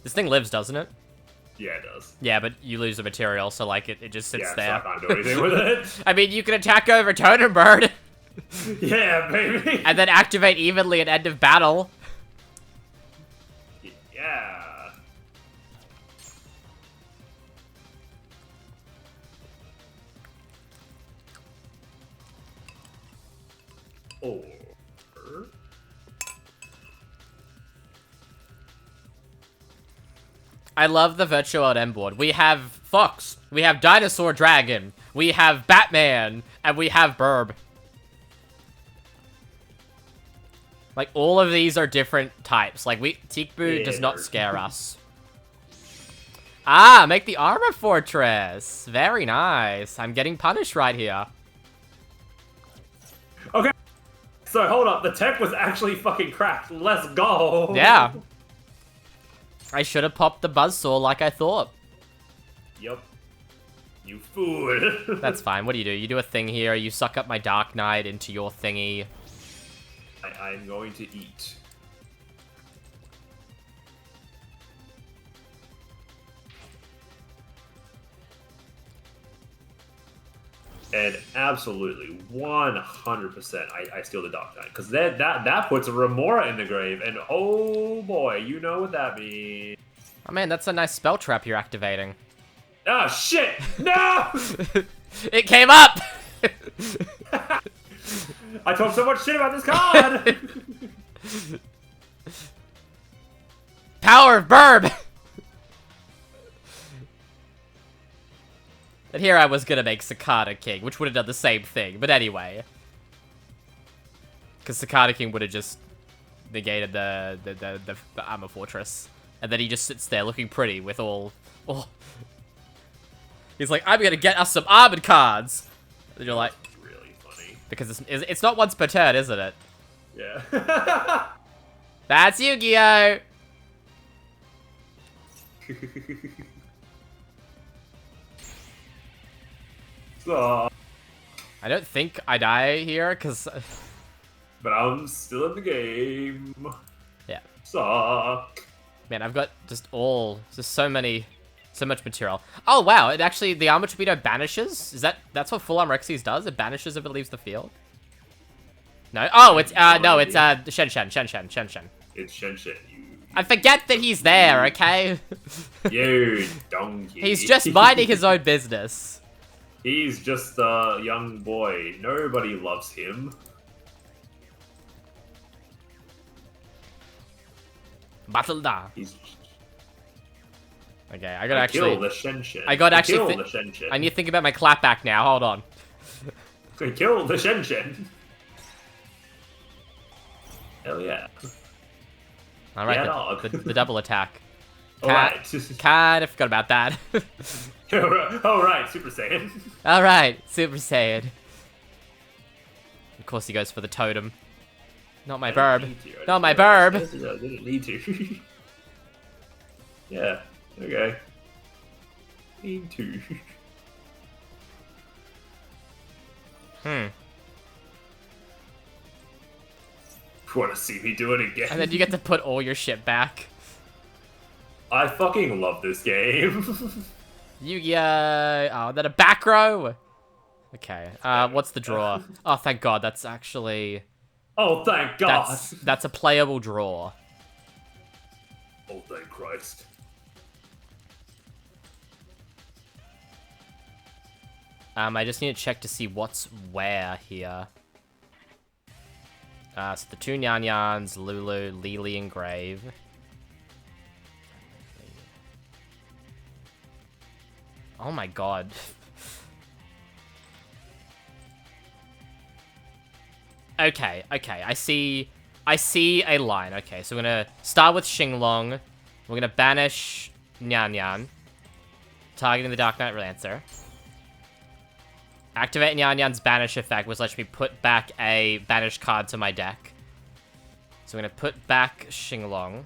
[SPEAKER 2] This thing lives, doesn't it?
[SPEAKER 4] Yeah, it does.
[SPEAKER 2] Yeah, but you lose the material, so like it just sits
[SPEAKER 4] Yeah,
[SPEAKER 2] there.
[SPEAKER 4] so I can't do anything with it.
[SPEAKER 2] I mean, you can attack over Totem Bird
[SPEAKER 4] Yeah, baby.
[SPEAKER 2] and then activate evenly at end of battle.
[SPEAKER 4] Yeah. Or...
[SPEAKER 2] I love the Virtual World M board. We have Fox, we have Dinosaur Dragon, we have Batman, and we have Burb. Like, all of these are different types. Like, Tikbu does not scare us. Ah, make the armor fortress. Very nice. I'm getting punished right here.
[SPEAKER 4] Okay. So, hold up. The tech was actually fucking cracked. Let's go.
[SPEAKER 2] Yeah. I should have popped the buzzsaw like I thought.
[SPEAKER 4] Yup. You fool.
[SPEAKER 2] That's fine. What do? You do a thing here. You suck up my Dark Knight into your thingy.
[SPEAKER 4] I'm going to eat. And absolutely, 100%, I steal the Dark Knight. Because that puts a Remora in the grave. And oh boy, you know what that means.
[SPEAKER 2] Oh man, that's a nice spell trap you're activating.
[SPEAKER 4] Oh shit! No!
[SPEAKER 2] It came up!
[SPEAKER 4] I talked so much shit about this card!
[SPEAKER 2] Power of Burb! And here I was gonna make Cicada King, which would have done the same thing, but anyway. Because Cicada King would have just negated the armor fortress. And then he just sits there looking pretty with all... He's like, I'm gonna get us some armored cards! And you're like...
[SPEAKER 4] Really funny.
[SPEAKER 2] Because it's not once per turn, isn't it?
[SPEAKER 4] Yeah.
[SPEAKER 2] That's Yu-Gi-Oh!
[SPEAKER 4] So,
[SPEAKER 2] I don't think I die here, because...
[SPEAKER 4] but I'm still in the game.
[SPEAKER 2] Yeah.
[SPEAKER 4] Suck.
[SPEAKER 2] Man, I've got just so much material. Oh wow, it actually, the armor torpedo banishes? That's what full armor Xyz does? It banishes if it leaves the field? No? Oh, it's, no, it's, Shen Shen.
[SPEAKER 4] It's Shen Shen, you...
[SPEAKER 2] I forget that he's there, okay?
[SPEAKER 4] You donkey.
[SPEAKER 2] He's just minding his own business.
[SPEAKER 4] He's just a young boy. Nobody loves him.
[SPEAKER 2] Battle da.
[SPEAKER 4] He's...
[SPEAKER 2] Okay, I gotta actually...
[SPEAKER 4] Kill the Shen Shen.
[SPEAKER 2] I gotta actually...
[SPEAKER 4] Kill the Shen Shen.
[SPEAKER 2] I need to think about my clapback now, hold on.
[SPEAKER 4] Kill the Shen Shen. Hell yeah.
[SPEAKER 2] Alright,
[SPEAKER 4] Yeah, dog.
[SPEAKER 2] the double attack.
[SPEAKER 4] Alright.
[SPEAKER 2] Kinda forgot about that.
[SPEAKER 4] Alright, Super Saiyan.
[SPEAKER 2] Alright, Super Saiyan. Of course he goes for the totem. Not my burb. Not my burb.
[SPEAKER 4] I didn't need to. Yeah, okay. Need to. Want to see me do it again?
[SPEAKER 2] And then you get to put all your shit back.
[SPEAKER 4] I fucking love this game.
[SPEAKER 2] Yu-Gi-Oh! Oh, then a back row? Okay, what's the draw? Oh, thank God, that's actually...
[SPEAKER 4] Oh, thank God.
[SPEAKER 2] That's a playable draw.
[SPEAKER 4] Oh, thank Christ.
[SPEAKER 2] I just need to check to see what's where here. So the two Nyan Nyans, Lulu, Lily, and Grave. Oh my God. Okay, I see a line. Okay, so we're gonna start with Xinglong. We're gonna banish Nyan Nyan. Targeting the Dark Knight Lancer. Activate Nyan Nyan's banish effect, which lets me put back a banished card to my deck. So I'm gonna put back Xinglong.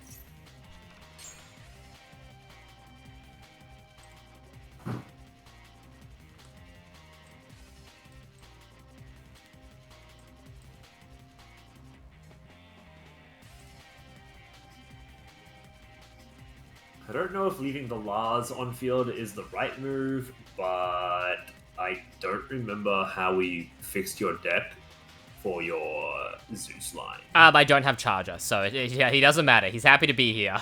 [SPEAKER 4] I don't know if leaving the Lars on field is the right move, but I don't remember how we fixed your deck for your Zeus line.
[SPEAKER 2] I don't have Charger, so yeah, he doesn't matter. He's happy to be here.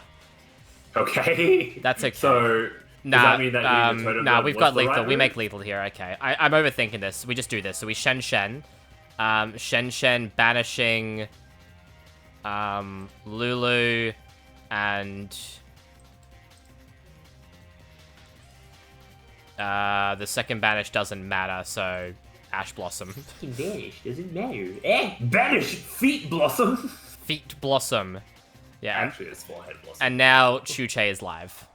[SPEAKER 4] Okay.
[SPEAKER 2] That's okay.
[SPEAKER 4] So, does
[SPEAKER 2] Nah,
[SPEAKER 4] that mean that the totem
[SPEAKER 2] nah,
[SPEAKER 4] blood
[SPEAKER 2] we've
[SPEAKER 4] was
[SPEAKER 2] got
[SPEAKER 4] the
[SPEAKER 2] lethal.
[SPEAKER 4] right
[SPEAKER 2] We
[SPEAKER 4] move?
[SPEAKER 2] make lethal here. Okay, I'm overthinking this. We just do this. So we Shen, Shen banishing, Lulu, and the second banish doesn't matter. So Ash Blossom,
[SPEAKER 4] Banish doesn't matter. Banish Feet Blossom.
[SPEAKER 2] Feet Blossom. Yeah,
[SPEAKER 4] Actually, it's Forehead Blossom.
[SPEAKER 2] and now Chuche is live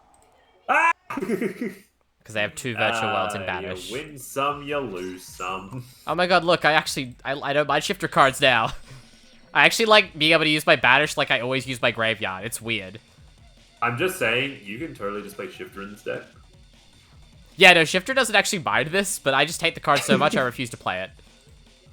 [SPEAKER 4] Ah!
[SPEAKER 2] because they have 2 virtual worlds in banish.
[SPEAKER 4] You win some, you lose some.
[SPEAKER 2] Oh my god, look, I don't mind shifter cards now. I actually like being able to use my banish like I always use my graveyard. It's weird.
[SPEAKER 4] I'm just saying, you can totally just play Shifter in this deck.
[SPEAKER 2] Yeah, no, shifter doesn't actually mind this, but I just hate the card so much I refuse to play it.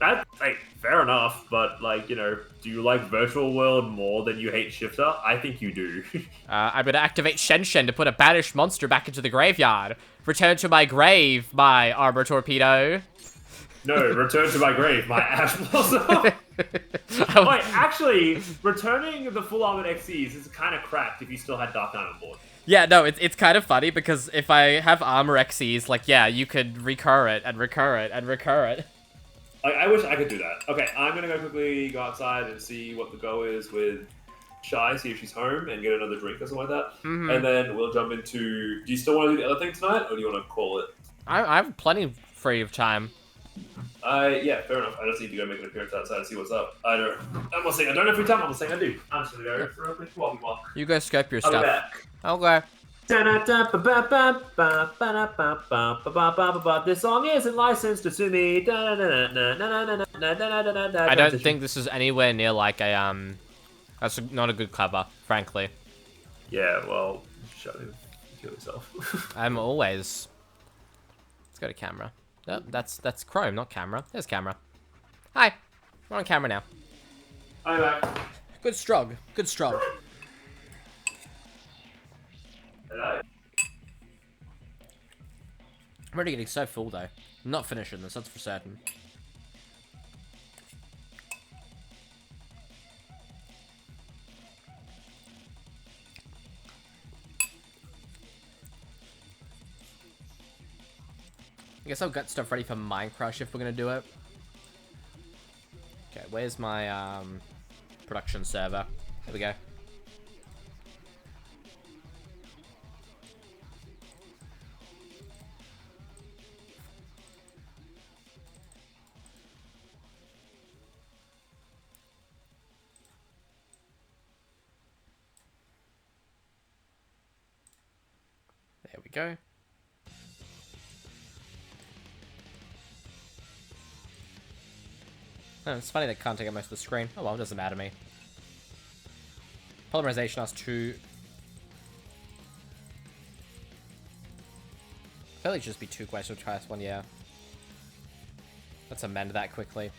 [SPEAKER 4] That's, like, fair enough, but, like, you know, do you like Virtual World more than you hate Shifter? I think you do.
[SPEAKER 2] I'm gonna activate Shen to put a banished monster back into the graveyard. Return to my grave, my Armor Torpedo.
[SPEAKER 4] No, return to my grave, my Ash Blossom. Wait, actually, returning the full armored XCs is kind of cracked if you still had Dark Knight on board.
[SPEAKER 2] Yeah, no, it's kind of funny because if I have armor XCs, like, yeah, you could recur it and recur it and recur it.
[SPEAKER 4] I wish I could do that. Okay, I'm gonna go quickly go outside and see what the go is with Shy, see if she's home, and get another drink or something like that.
[SPEAKER 2] Mm-hmm.
[SPEAKER 4] And then we'll jump into... Do you still want to do the other thing tonight, or do you want to call it?
[SPEAKER 2] I have plenty free of time.
[SPEAKER 4] Yeah, fair enough. I just need to go make an appearance outside and see what's up. I'm not saying I don't have free time, I'm not saying I do. I'm just gonna go for a quick walk.
[SPEAKER 2] You go scope your
[SPEAKER 4] I'll be
[SPEAKER 2] stuff.
[SPEAKER 4] back.
[SPEAKER 2] Okay.
[SPEAKER 4] This song isn't licensed to sue me.
[SPEAKER 2] I don't think this is anywhere near like a, that's not a good cover, frankly.
[SPEAKER 4] Yeah, well, shut him. Kill yourself.
[SPEAKER 2] I'm always... Let's go to camera. No, that's Chrome, not camera. There's camera. Hi. We're on camera now.
[SPEAKER 4] I'm back.
[SPEAKER 2] Good strug. Good strug.
[SPEAKER 4] Hello?
[SPEAKER 2] I'm already getting so full, though. I'm not finishing this, that's for certain. I guess I've got stuff ready for Minecraft if we're gonna do it. Okay, where's my, production server? There we go. There we go. Oh, it's funny they can't take up most of the screen. Oh well, it doesn't matter to me. Polymerization asks 2. I feel like it should just be 2 questions to class 1, yeah. Let's amend that quickly.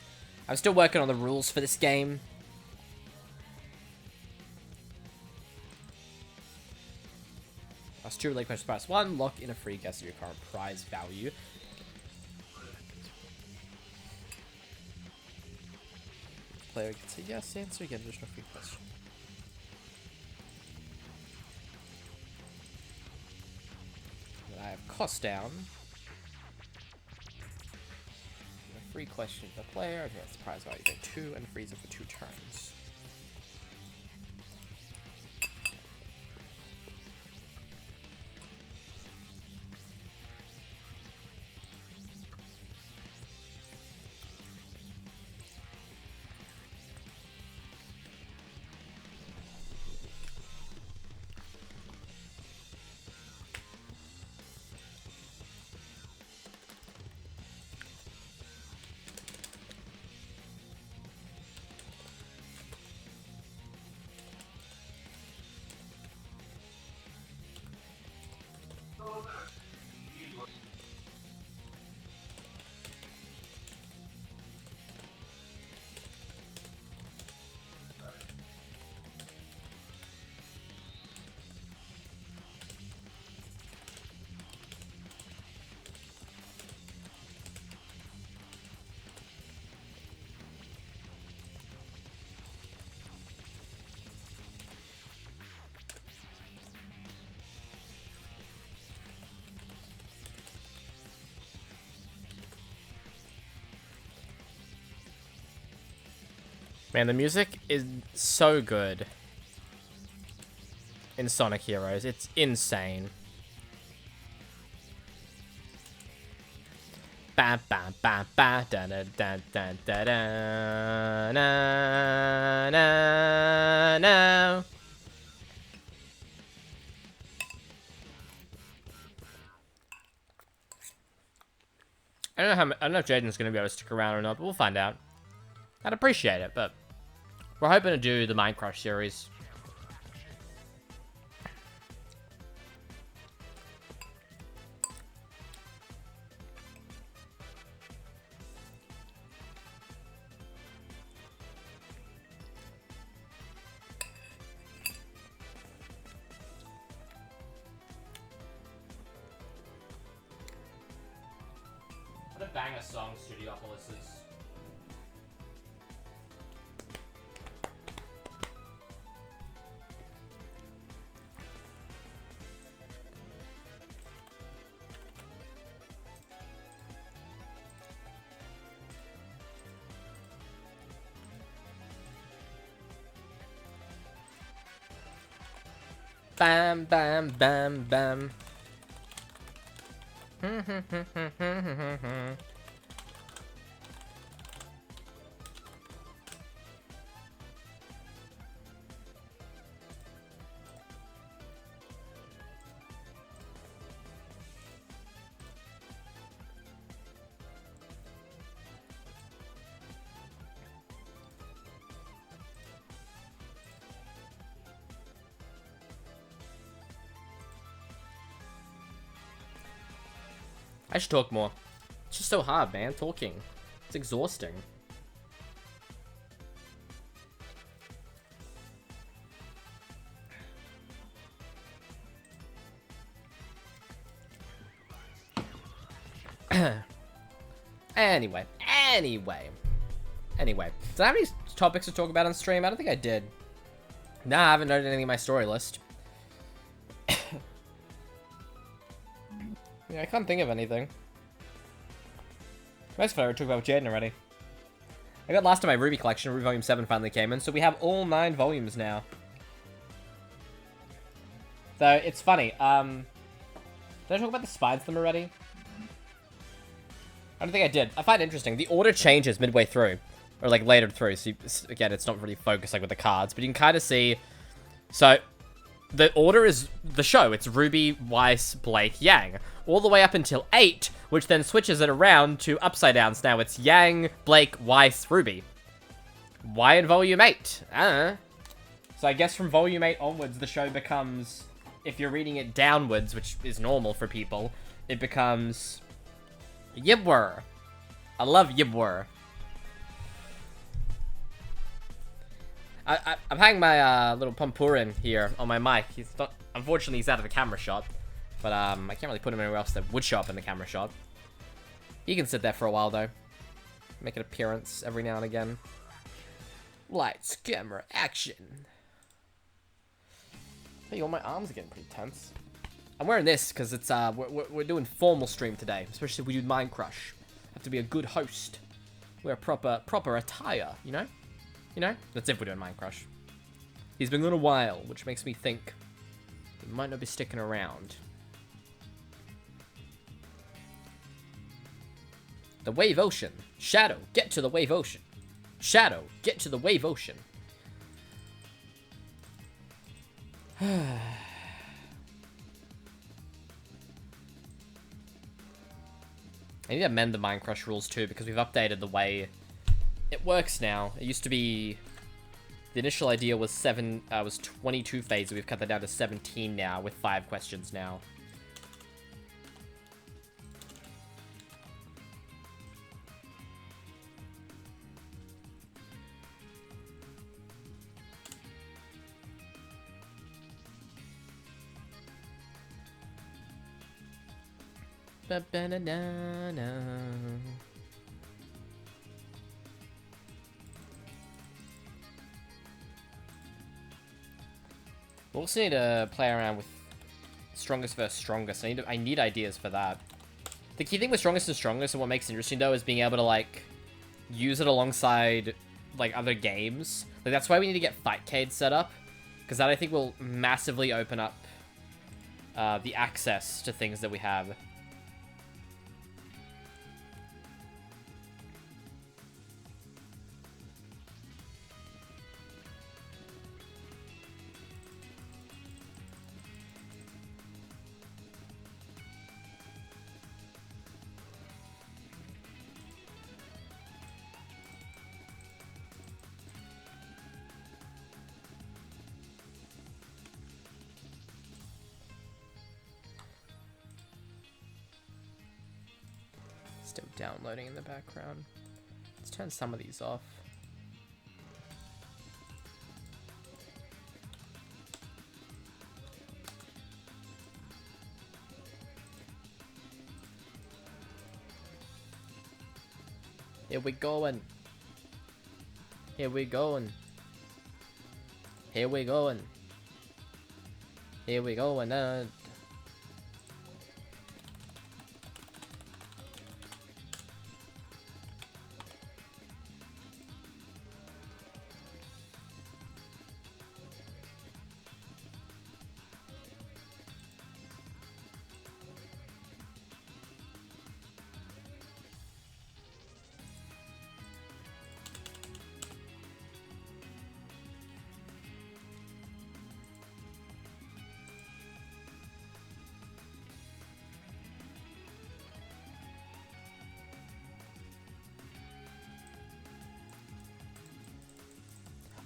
[SPEAKER 2] I'm still working on the rules for this game. Ask 2 relay questions class 1. Lock in a free guess of your current prize value. Player gets a yes answer, you get an additional free question. Then I have cost down. A free question to the player, and that's the prize value. You get 2 and freeze it for 2 turns. Man, the music is so good in Sonic Heroes. It's insane. Ba ba ba ba da da da da da da na na na. I don't know if Jaden's gonna be able to stick around or not, but we'll find out. I'd appreciate it, but we're hoping to do the Minecraft series. What a banger song Studiopolis is. Bam, bam, bam, bam. I should talk more. It's just so hard, man, talking. It's exhausting. Anyway. Did I have any topics to talk about on stream? I don't think I did. Nah, I haven't noted anything in my story list. Yeah, I can't think of anything. Most of it I talked about with Jaden already. I got last of my Ruby collection. Ruby Volume 7 finally came in, so we have all 9 volumes now. So, it's funny. Did I talk about the spines them already? I don't think I did. I find it interesting. The order changes midway through. Or, like, later through. So, again, it's not really focused, like, with the cards. But you can kind of see... So, the order is the show. It's Ruby, Weiss, Blake, Yang. All the way up until 8, which then switches it around to upside downs. Now it's Yang, Blake, Weiss, Ruby. Why in Volume 8? So I guess from Volume 8 onwards, the show becomes... If you're reading it downwards, which is normal for people, it becomes... Yibwer. I love Yibwer. I'm hanging my little Pumpurin here on my mic. Unfortunately, he's out of the camera shot. But I can't really put him anywhere else that would show up in the camera shot. He can sit there for a while, though. Make an appearance every now and again. Lights, camera, action. Hey, all my arms are getting pretty tense. I'm wearing this because it's we're doing formal stream today, especially if we do Minecrush. Have to be a good host. Wear proper attire, you know? You know? That's if we're doing Minecrush. He's been gone a while, which makes me think he might not be sticking around. The Wave Ocean. Shadow, get to the Wave Ocean. Shadow, get to the Wave Ocean. I need to amend the Minecraft rules too, because we've updated the way it works now. It used to be... The initial idea was 22 phases. We've cut that down to 17 now, with 5 questions now. Ba-ba-na-na-na. We also need to play around with strongest versus strongest. I need ideas for that. The key thing with strongest and strongest, and what makes it interesting though, is being able to like use it alongside like other games. Like that's why we need to get Fightcade set up, because that I think will massively open up the access to things that we have. Still downloading in the background. Let's turn some of these off. Here we going. Here we going. Here we going. Here we going.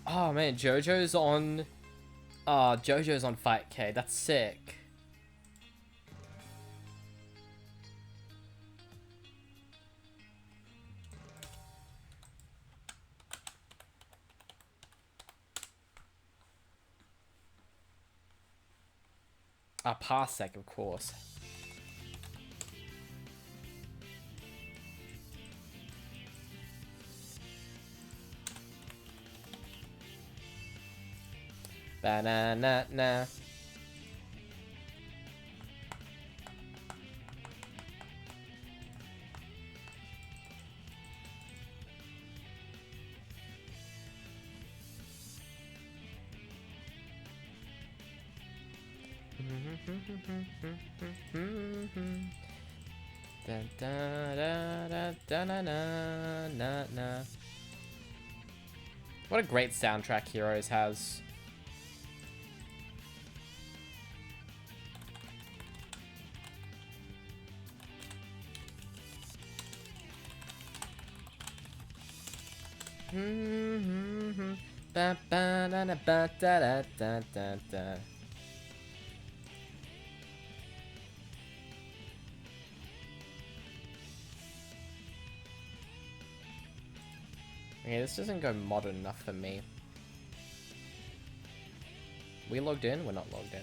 [SPEAKER 2] Oh man, JoJo's on Fightcade. That's sick. Parsec, of course. Ba-na-na-na. Da da da da da na na na na. What a great soundtrack Heroes has. Ba ba da da ba da da da da da. Okay, this doesn't go modern enough for me. We logged in? We're not logged in.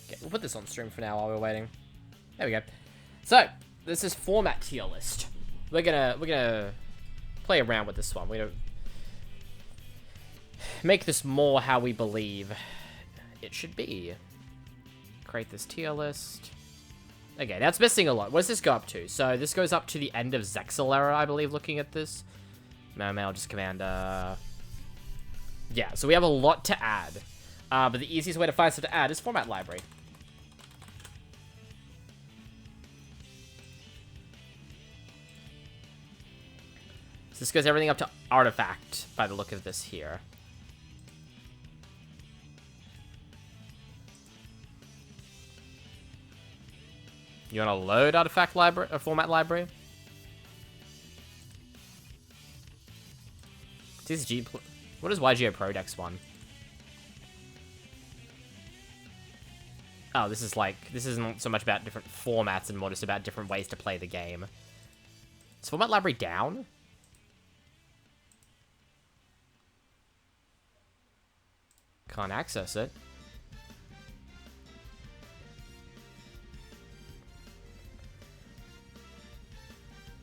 [SPEAKER 2] Okay, we'll put this on stream for now while we're waiting. There we go. So, this is format tier list. We're gonna play around with this one. We're gonna make this more how we believe it should be. Create this tier list. Okay, that's missing a lot. What does this go up to? So this goes up to the end of Zexal era, I believe, looking at this. I'll just command, yeah, so we have a lot to add. But the easiest way to find stuff to add is format library. This goes everything up to artifact by the look of this here. You want to load artifact library or format library? What is YGO Prodex one? Oh, this isn't so much about different formats and more just about different ways to play the game. Is format library down? Can't access it.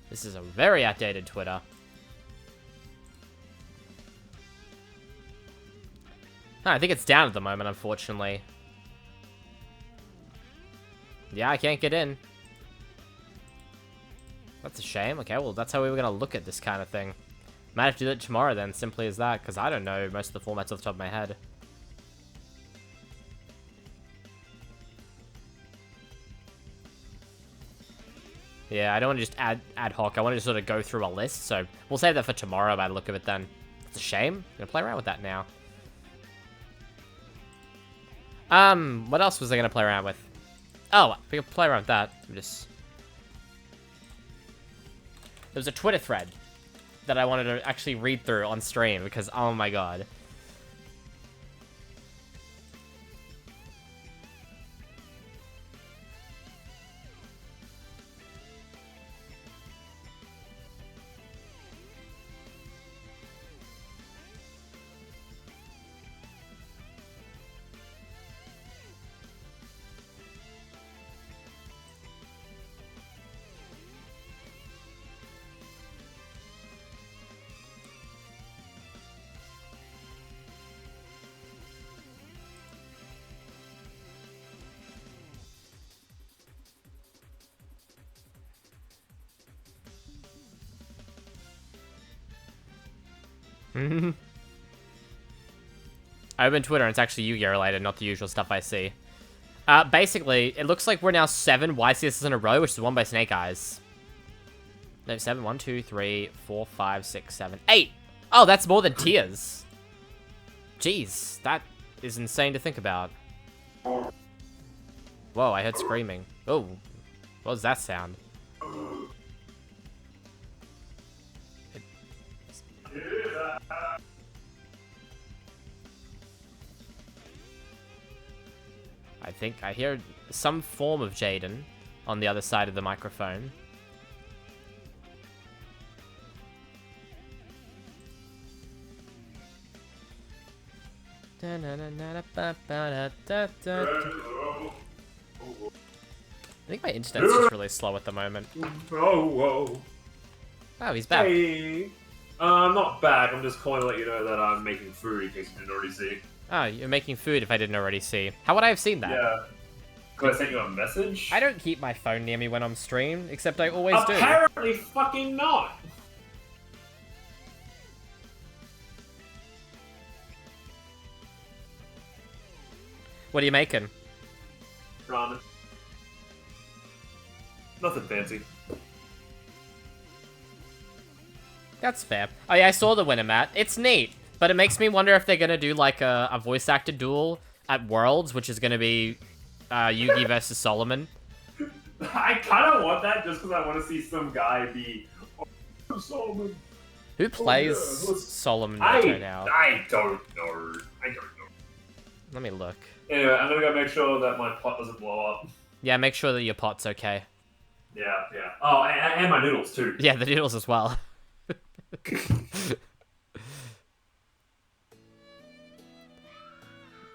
[SPEAKER 2] This is a very outdated Twitter. I think it's down at the moment, unfortunately. Yeah, I can't get in. That's a shame. Okay, well, that's how we were going to look at this kind of thing. Might have to do it tomorrow then, simply as that, because I don't know most of the formats off the top of my head. Yeah, I don't want to just ad hoc. I want to just sort of go through a list, so we'll save that for tomorrow by the look of it then. It's a shame. I'm going to play around with that now. What else was I going to play around with? Oh, we can play around with that. There was a Twitter thread that I wanted to actually read through on stream because, oh my god. I opened Twitter and it's actually Yu-Gi-Oh related, not the usual stuff I see. Basically, it looks like we're now 7 YCSs in a row, which is won by Snake Eyes. No, 7, 1, 2, 3, 4, 5, 6, 7, 8! Oh, that's more than tiers. Jeez, that is insane to think about. Whoa, I heard screaming. Oh, what was that sound? I think I hear some form of Jaden on the other side of the microphone. I think my internet's just really slow at the moment.
[SPEAKER 4] Oh,
[SPEAKER 2] he's back.
[SPEAKER 4] Hey. I'm not back. I'm just calling to let you know that I'm making food in case you didn't already see.
[SPEAKER 2] Oh, you're making food if I didn't already see. How would I have seen that?
[SPEAKER 4] Yeah. Could I send you a message?
[SPEAKER 2] I don't keep my phone near me when I'm streamed, except I always do.
[SPEAKER 4] Apparently fucking not.
[SPEAKER 2] What are you making?
[SPEAKER 4] Ramen. Nothing fancy.
[SPEAKER 2] That's fair. Oh yeah, I saw the winner, Matt. It's neat, but it makes me wonder if they're gonna do like a voice actor duel at Worlds, which is gonna be Yugi versus Solomon.
[SPEAKER 4] I kind of want that just because I want to see some guy be Solomon.
[SPEAKER 2] Who plays Solomon now?
[SPEAKER 4] I don't know. I don't know.
[SPEAKER 2] Let me look.
[SPEAKER 4] Anyway, I'm gonna go make sure that my pot doesn't blow up.
[SPEAKER 2] Yeah, make sure that your pot's okay.
[SPEAKER 4] Yeah. Oh, and my noodles too.
[SPEAKER 2] Yeah, the noodles as well.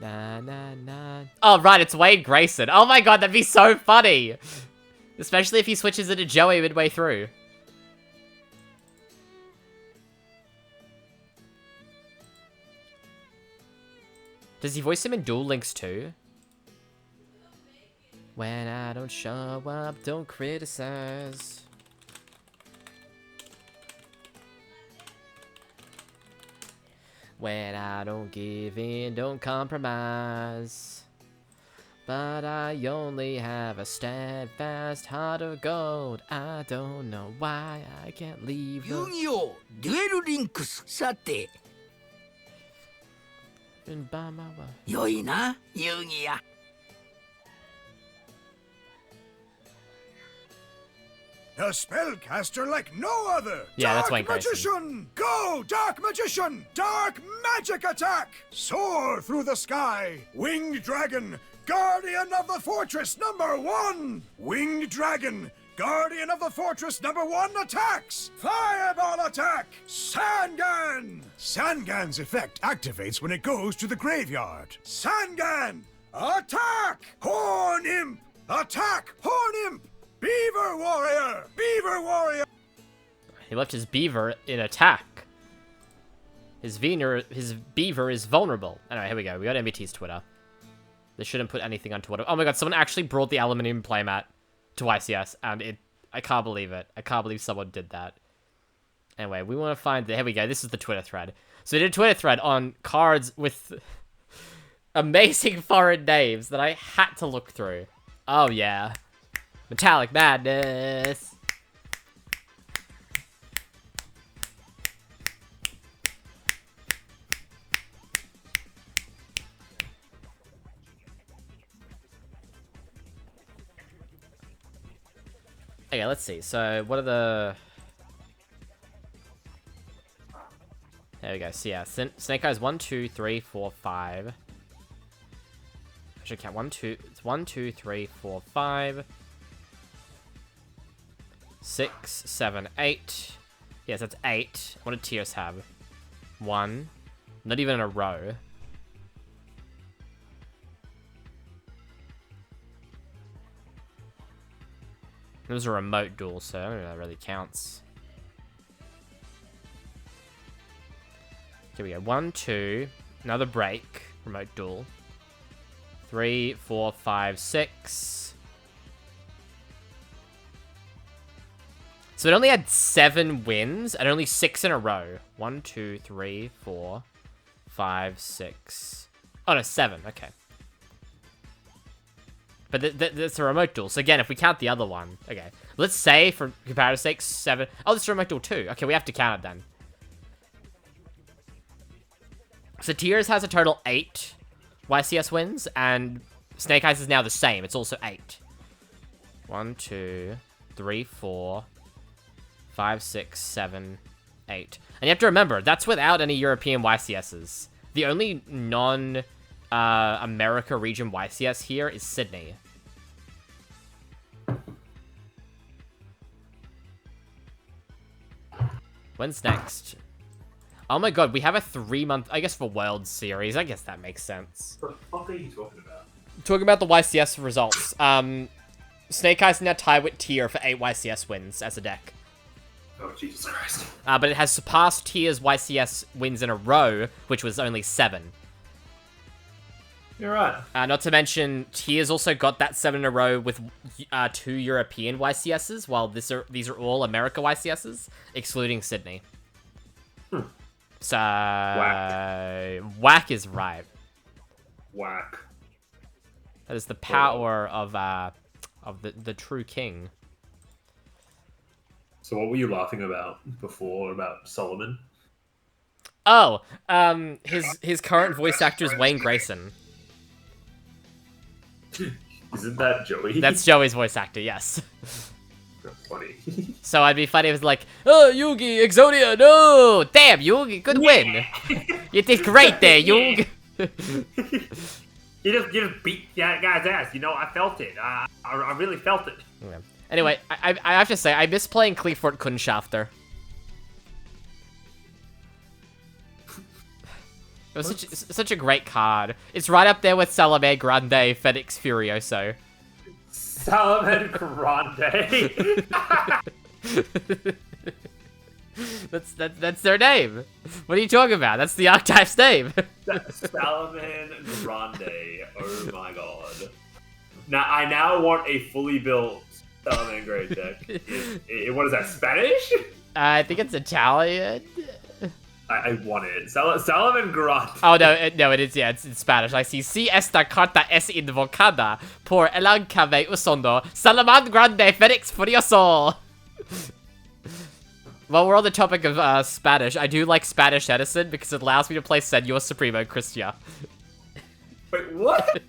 [SPEAKER 2] Nah. Oh, right, it's Wade Grayson. Oh my god, that'd be so funny! Especially if he switches into Joey midway through. Does he voice him in Duel Links too? When I don't show up, don't criticize. When I don't give in, don't compromise. But I only have a steadfast heart of gold. I don't know why I can't leave the...
[SPEAKER 5] 遊戯王デュエルリンクスさて
[SPEAKER 2] Bama.
[SPEAKER 5] 良いな遊戯や
[SPEAKER 6] A spellcaster like no other!
[SPEAKER 2] Yeah, that's
[SPEAKER 6] Dark
[SPEAKER 2] Wayne Grayson.
[SPEAKER 6] Magician! Go, Dark Magician! Dark Magic Attack! Soar through the sky! Winged Dragon! Guardian of the Fortress #1! Winged Dragon! Guardian of the Fortress #1 attacks! Fireball attack! Sangan! Sangan's effect activates when it goes to the graveyard. Sangan! Attack! Horn Imp! Attack! Horn Imp! Beaver Warrior! Beaver Warrior!
[SPEAKER 2] He left his beaver in attack. His beaver is vulnerable. Anyway, here we go. We got MBT's Twitter. They shouldn't put anything on Twitter. Oh my god, someone actually brought the aluminium playmat to YCS, and I can't believe it. I can't believe someone did that. Anyway, we want to find here we go. This is the Twitter thread. So they did a Twitter thread on cards with amazing foreign names that I had to look through. Oh yeah. Metallic Madness. Okay, let's see. So, what are the... There we go. So, yeah. Snake Eyes 1, 2, 3, 4, 5. I should count 1, 2... It's 1, 2, 3, 4, 5. 6, 7, 8. Yes, that's 8. What did Tears have? 1. Not even in a row. It was a remote duel, so I don't know if that really counts. Here we go. 1, 2. Another break. Remote duel. 3, 4, 5, 6. So it only had 7 wins and only 6 in a row. 1, 2, 3, 4, 5, 6. Oh no, 7. Okay. But that's a remote duel. So again, if we count the other one, okay. Let's say, for comparative sake, 7. Oh, this is a remote duel too. Okay, we have to count it then. So Tears has a total 8 YCS wins, and Snake Eyes is now the same. It's also 8. 1, 2, 3, 4, 5, 6, 7, 8. And you have to remember, that's without any European YCSs. The only non-America region YCS here is Sydney. When's next? Oh my god, we have a 3-month, I guess, for World Series. I guess that makes sense.
[SPEAKER 4] What the fuck are you talking about?
[SPEAKER 2] Talking about the YCS results. Snake Eyes now tied with Tier for 8 YCS wins as a deck.
[SPEAKER 4] Oh, Jesus Christ.
[SPEAKER 2] But it has surpassed Tier's YCS wins in a row, which was only 7.
[SPEAKER 4] You're right.
[SPEAKER 2] Not to mention, Tier's also got that 7 in a row with 2 European YCSs, while these are all America YCSs, excluding Sydney. So... Whack is right.
[SPEAKER 4] Whack.
[SPEAKER 2] That is the power of the true king.
[SPEAKER 4] So what were you laughing about before, about Solomon?
[SPEAKER 2] Oh, his current voice actor is Wayne Grayson.
[SPEAKER 4] Isn't that Joey?
[SPEAKER 2] That's Joey's voice actor, yes.
[SPEAKER 4] That's funny.
[SPEAKER 2] So I'd be funny if it was like, oh, Yugi, Exodia, no! Damn, Yugi, good win! You did great there, Yugi!
[SPEAKER 4] You just beat that guy's ass. You know, I felt it. I really felt it.
[SPEAKER 2] Okay. Anyway, I have to say, I miss playing Clifford Kunschafter. It was such a great card. It's right up there with Salome Grande, Fenix Furioso.
[SPEAKER 4] Salome Grande.
[SPEAKER 2] That's their name. What are you talking about? That's the archetype's name.
[SPEAKER 4] Salome Grande. Oh my god. Now I now want a fully built Salome Grande deck. What is that? Spanish?
[SPEAKER 2] I think it's Italian.
[SPEAKER 4] I want it. Salomon Grande.
[SPEAKER 2] Oh, no, it is, yeah, it's in Spanish. I see. Si esta carta es invocada por el arcade usando Salomon Grande Fenix Furioso. Well, we're on the topic of Spanish. I do like Spanish Edison because it allows me to play Senor Supremo Cristia.
[SPEAKER 4] Wait, what?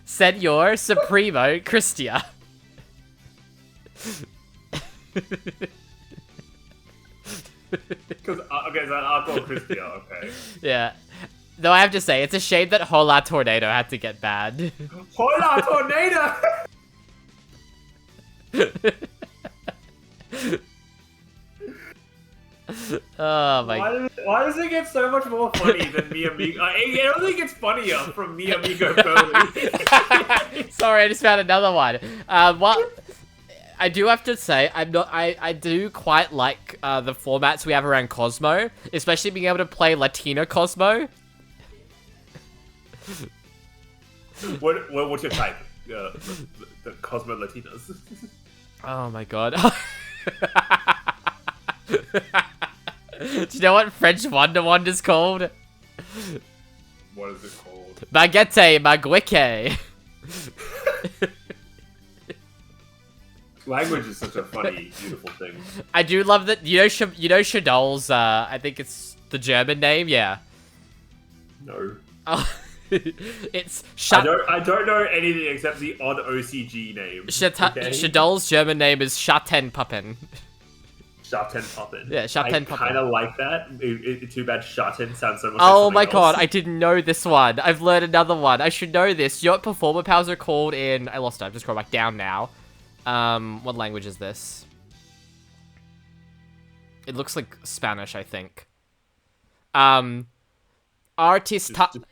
[SPEAKER 2] Senor Supremo Cristia.
[SPEAKER 4] Because okay, so I'll call Cristia. Okay.
[SPEAKER 2] Yeah. Though I have to say, it's a shame that Hola Tornado had to get banned.
[SPEAKER 4] Hola Tornado.
[SPEAKER 2] Oh my!
[SPEAKER 4] Why does it get so much more funny than Mi Amigo? It only gets funnier from Mi Amigo Curly.
[SPEAKER 2] Sorry, I just found another one. What? I do have to say, I do quite like the formats we have around Cosmo, especially being able to play Latina Cosmo.
[SPEAKER 4] What's your type? The Cosmo Latinas.
[SPEAKER 2] Oh my god. Do you know what French Wonder Wander's called?
[SPEAKER 4] What is it called?
[SPEAKER 2] Baguette Maguique.
[SPEAKER 4] Language is such a funny, beautiful thing.
[SPEAKER 2] I do love that. You know Shadol's. I think it's the German name. Yeah.
[SPEAKER 4] No.
[SPEAKER 2] Oh, it's
[SPEAKER 4] I don't know anything except the odd OCG name. Okay?
[SPEAKER 2] Shadol's German name is Schattenpuppen.
[SPEAKER 4] Schattenpuppen.
[SPEAKER 2] Yeah, Schattenpuppen.
[SPEAKER 4] I kind of like that. Too bad Schatten sounds so much
[SPEAKER 2] Oh
[SPEAKER 4] like
[SPEAKER 2] my
[SPEAKER 4] something
[SPEAKER 2] god,
[SPEAKER 4] else.
[SPEAKER 2] I didn't know this one. I've learned another one. I should know this. You know what performer powers are called in... I lost it. I've just scrolled back down now. What language is this? It looks like Spanish, I think. Artista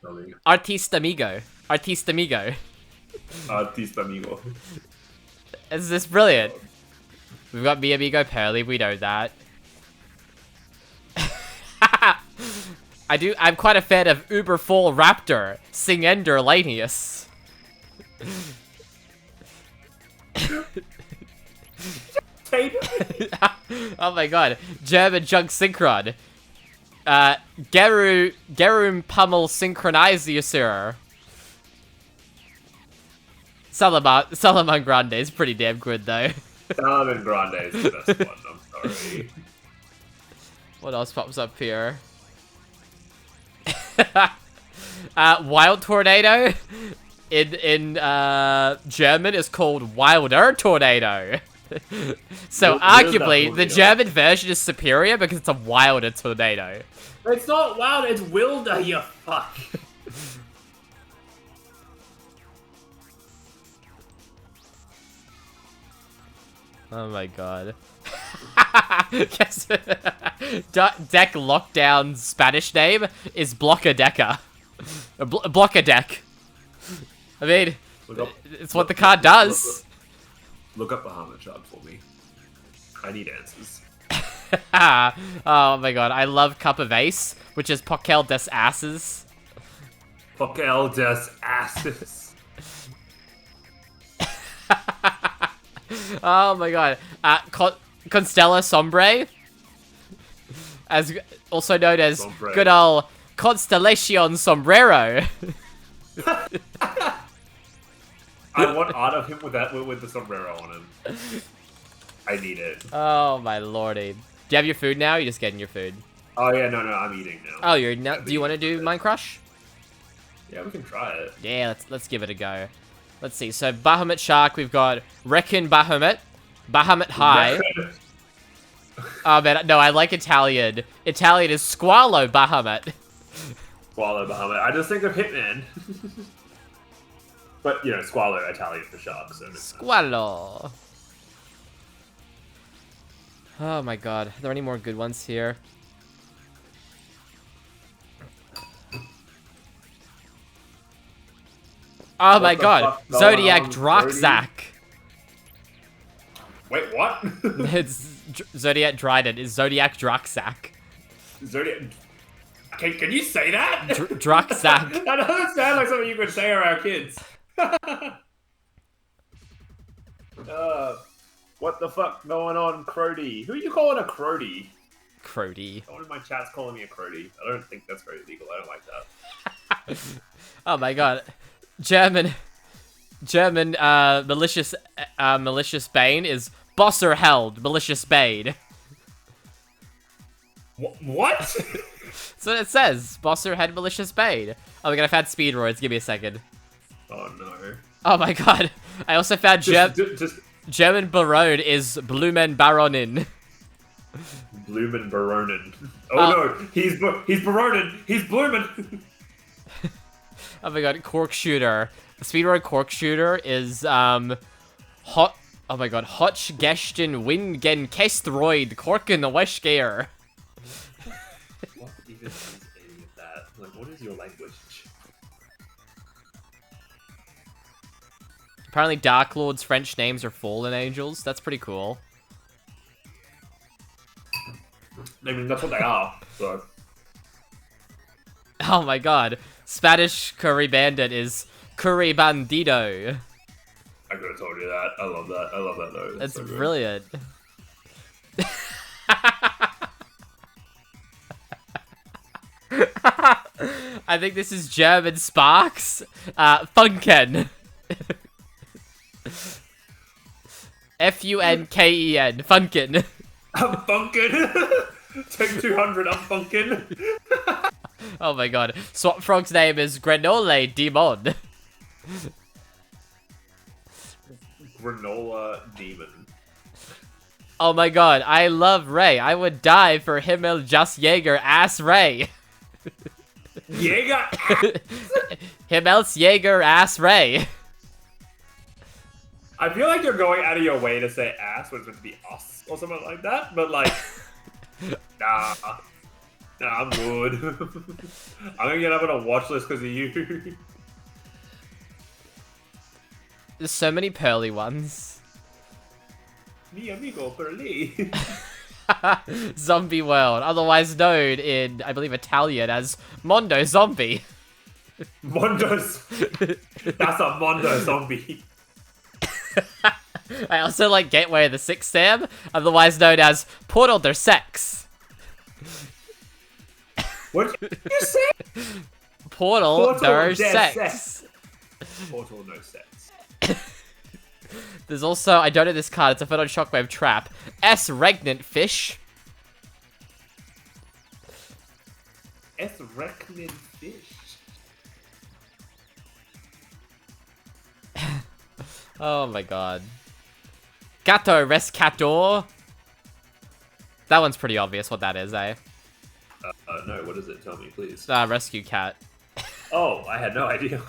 [SPEAKER 2] Amigo. Artista Amigo.
[SPEAKER 4] Artista amigo.
[SPEAKER 2] Is this brilliant? We've got Mi Amigo Pearly, we know that. I'm quite a fan of Uberfall Raptor, Singender Lanius. Oh my god. German Junk Synchron. Gerum Pummel Synchronizer. Salaman Grande is pretty damn good though.
[SPEAKER 4] Salaman Grande is the best one, I'm sorry.
[SPEAKER 2] What else pops up here? Wild Tornado in German is called Wilder Tornado. So arguably the German version is superior because it's a wilder tornado.
[SPEAKER 4] It's not wild, it's wilder, you fuck.
[SPEAKER 2] Oh my god. Guess Deck Lockdown's Spanish name is Blockadeca. Blockadeck. I mean, it's what the card does.
[SPEAKER 4] Look up Bahamut Shard for me. I need answers.
[SPEAKER 2] Oh my god, I love Cup of Ace, which is Pokel des Asses.
[SPEAKER 4] Pokel des Asses.
[SPEAKER 2] Oh my god. Constella Sombre, as also known as
[SPEAKER 4] Sombre.
[SPEAKER 2] Good old Constellation Sombrero.
[SPEAKER 4] I want art of him with the sombrero on him. I need it.
[SPEAKER 2] Oh my lordy. Do you have your food now? Or are you just getting your food?
[SPEAKER 4] Oh yeah, no, I'm eating now.
[SPEAKER 2] Oh, you're not. Do you want to do Mind Crush?
[SPEAKER 4] Yeah, we can try it.
[SPEAKER 2] Yeah, let's give it a go. Let's see. So Bahamut Shark, we've got Reckon Bahamut, Bahamut High. Oh man, no, I like Italian. Italian is Squallow Bahamut.
[SPEAKER 4] Squallow Bahamut. I just think of Hitman. But, you know, Squallow Italian for shark, so...
[SPEAKER 2] Squallow. Oh my god. Are there any more good ones here? Oh my god. Zodiac Droxac.
[SPEAKER 4] Wait, what?
[SPEAKER 2] It's Zodiac Dryden. Is Zodiac Droxac.
[SPEAKER 4] Zodiac... Can you say that?
[SPEAKER 2] Droxac.
[SPEAKER 4] That doesn't sound like something you could say around kids. What the fuck going on, Crody? Who are you calling a Crody?
[SPEAKER 2] Crody.
[SPEAKER 4] Someone in my chat's calling me a Crody. I don't think that's very legal. I don't like that.
[SPEAKER 2] Oh my god. German malicious Bane is Bosser held malicious Bane.
[SPEAKER 4] What?
[SPEAKER 2] That's what it says. Bosser had malicious Bane. Oh my god, I found speedroids. Give me a second.
[SPEAKER 4] Oh no.
[SPEAKER 2] Oh my god. I also found
[SPEAKER 4] Just
[SPEAKER 2] German Baron is Blumen Baronin.
[SPEAKER 4] Blumen Baronin. Oh no, he's Baronin. He's Blumen.
[SPEAKER 2] Oh my god, Cork Shooter. The speedroid Cork Shooter is hot. Oh my god, Hotch Gesten Wingen Kestroid Korken the Weshgear.
[SPEAKER 4] What even is any of that? Like, what is your language?
[SPEAKER 2] Apparently Dark Lord's French names are fallen angels. That's pretty cool.
[SPEAKER 4] I mean, that's what they are. So.
[SPEAKER 2] Oh my god. Spanish curry bandit is curry bandido.
[SPEAKER 4] I could have told you that. I love that. I love that though.
[SPEAKER 2] That's
[SPEAKER 4] so good.
[SPEAKER 2] brilliant. I think this is German Sparks. Funken. Funken. Funken.
[SPEAKER 4] I'm funkin'. Take 200. I'm funkin'.
[SPEAKER 2] Oh my god. Swap Frog's name is Grenole Demon.
[SPEAKER 4] Granola demon.
[SPEAKER 2] Oh my god. I love Ray. I would die for Himmel Just Jaeger ass Ray.
[SPEAKER 4] Jaeger.
[SPEAKER 2] Himmel's Jaeger ass Ray.
[SPEAKER 4] I feel like you're going out of your way to say ass when it's meant to be us or something like that, but like, nah, I'm good. I'm gonna get up on a watch list because of you.
[SPEAKER 2] There's so many pearly ones.
[SPEAKER 4] Mi amigo Pearly.
[SPEAKER 2] Zombie World, otherwise known in, I believe, Italian as Mondo Zombie.
[SPEAKER 4] Mondo's. That's a Mondo zombie.
[SPEAKER 2] I also like Gateway of the Sixth Sam, otherwise known as Portal der Sex.
[SPEAKER 4] What did you say?
[SPEAKER 2] Portal der
[SPEAKER 4] der
[SPEAKER 2] Sex.
[SPEAKER 4] Portal no sex.
[SPEAKER 2] There's also, I don't know this card, it's a Photon Shockwave Trap. S. Regnant Fish.
[SPEAKER 4] S. Regnant Fish.
[SPEAKER 2] Oh my god. Gato Rescator. That one's pretty obvious what that is, eh?
[SPEAKER 4] No, what is it? Tell me, please.
[SPEAKER 2] Rescue Cat.
[SPEAKER 4] Oh, I had no idea.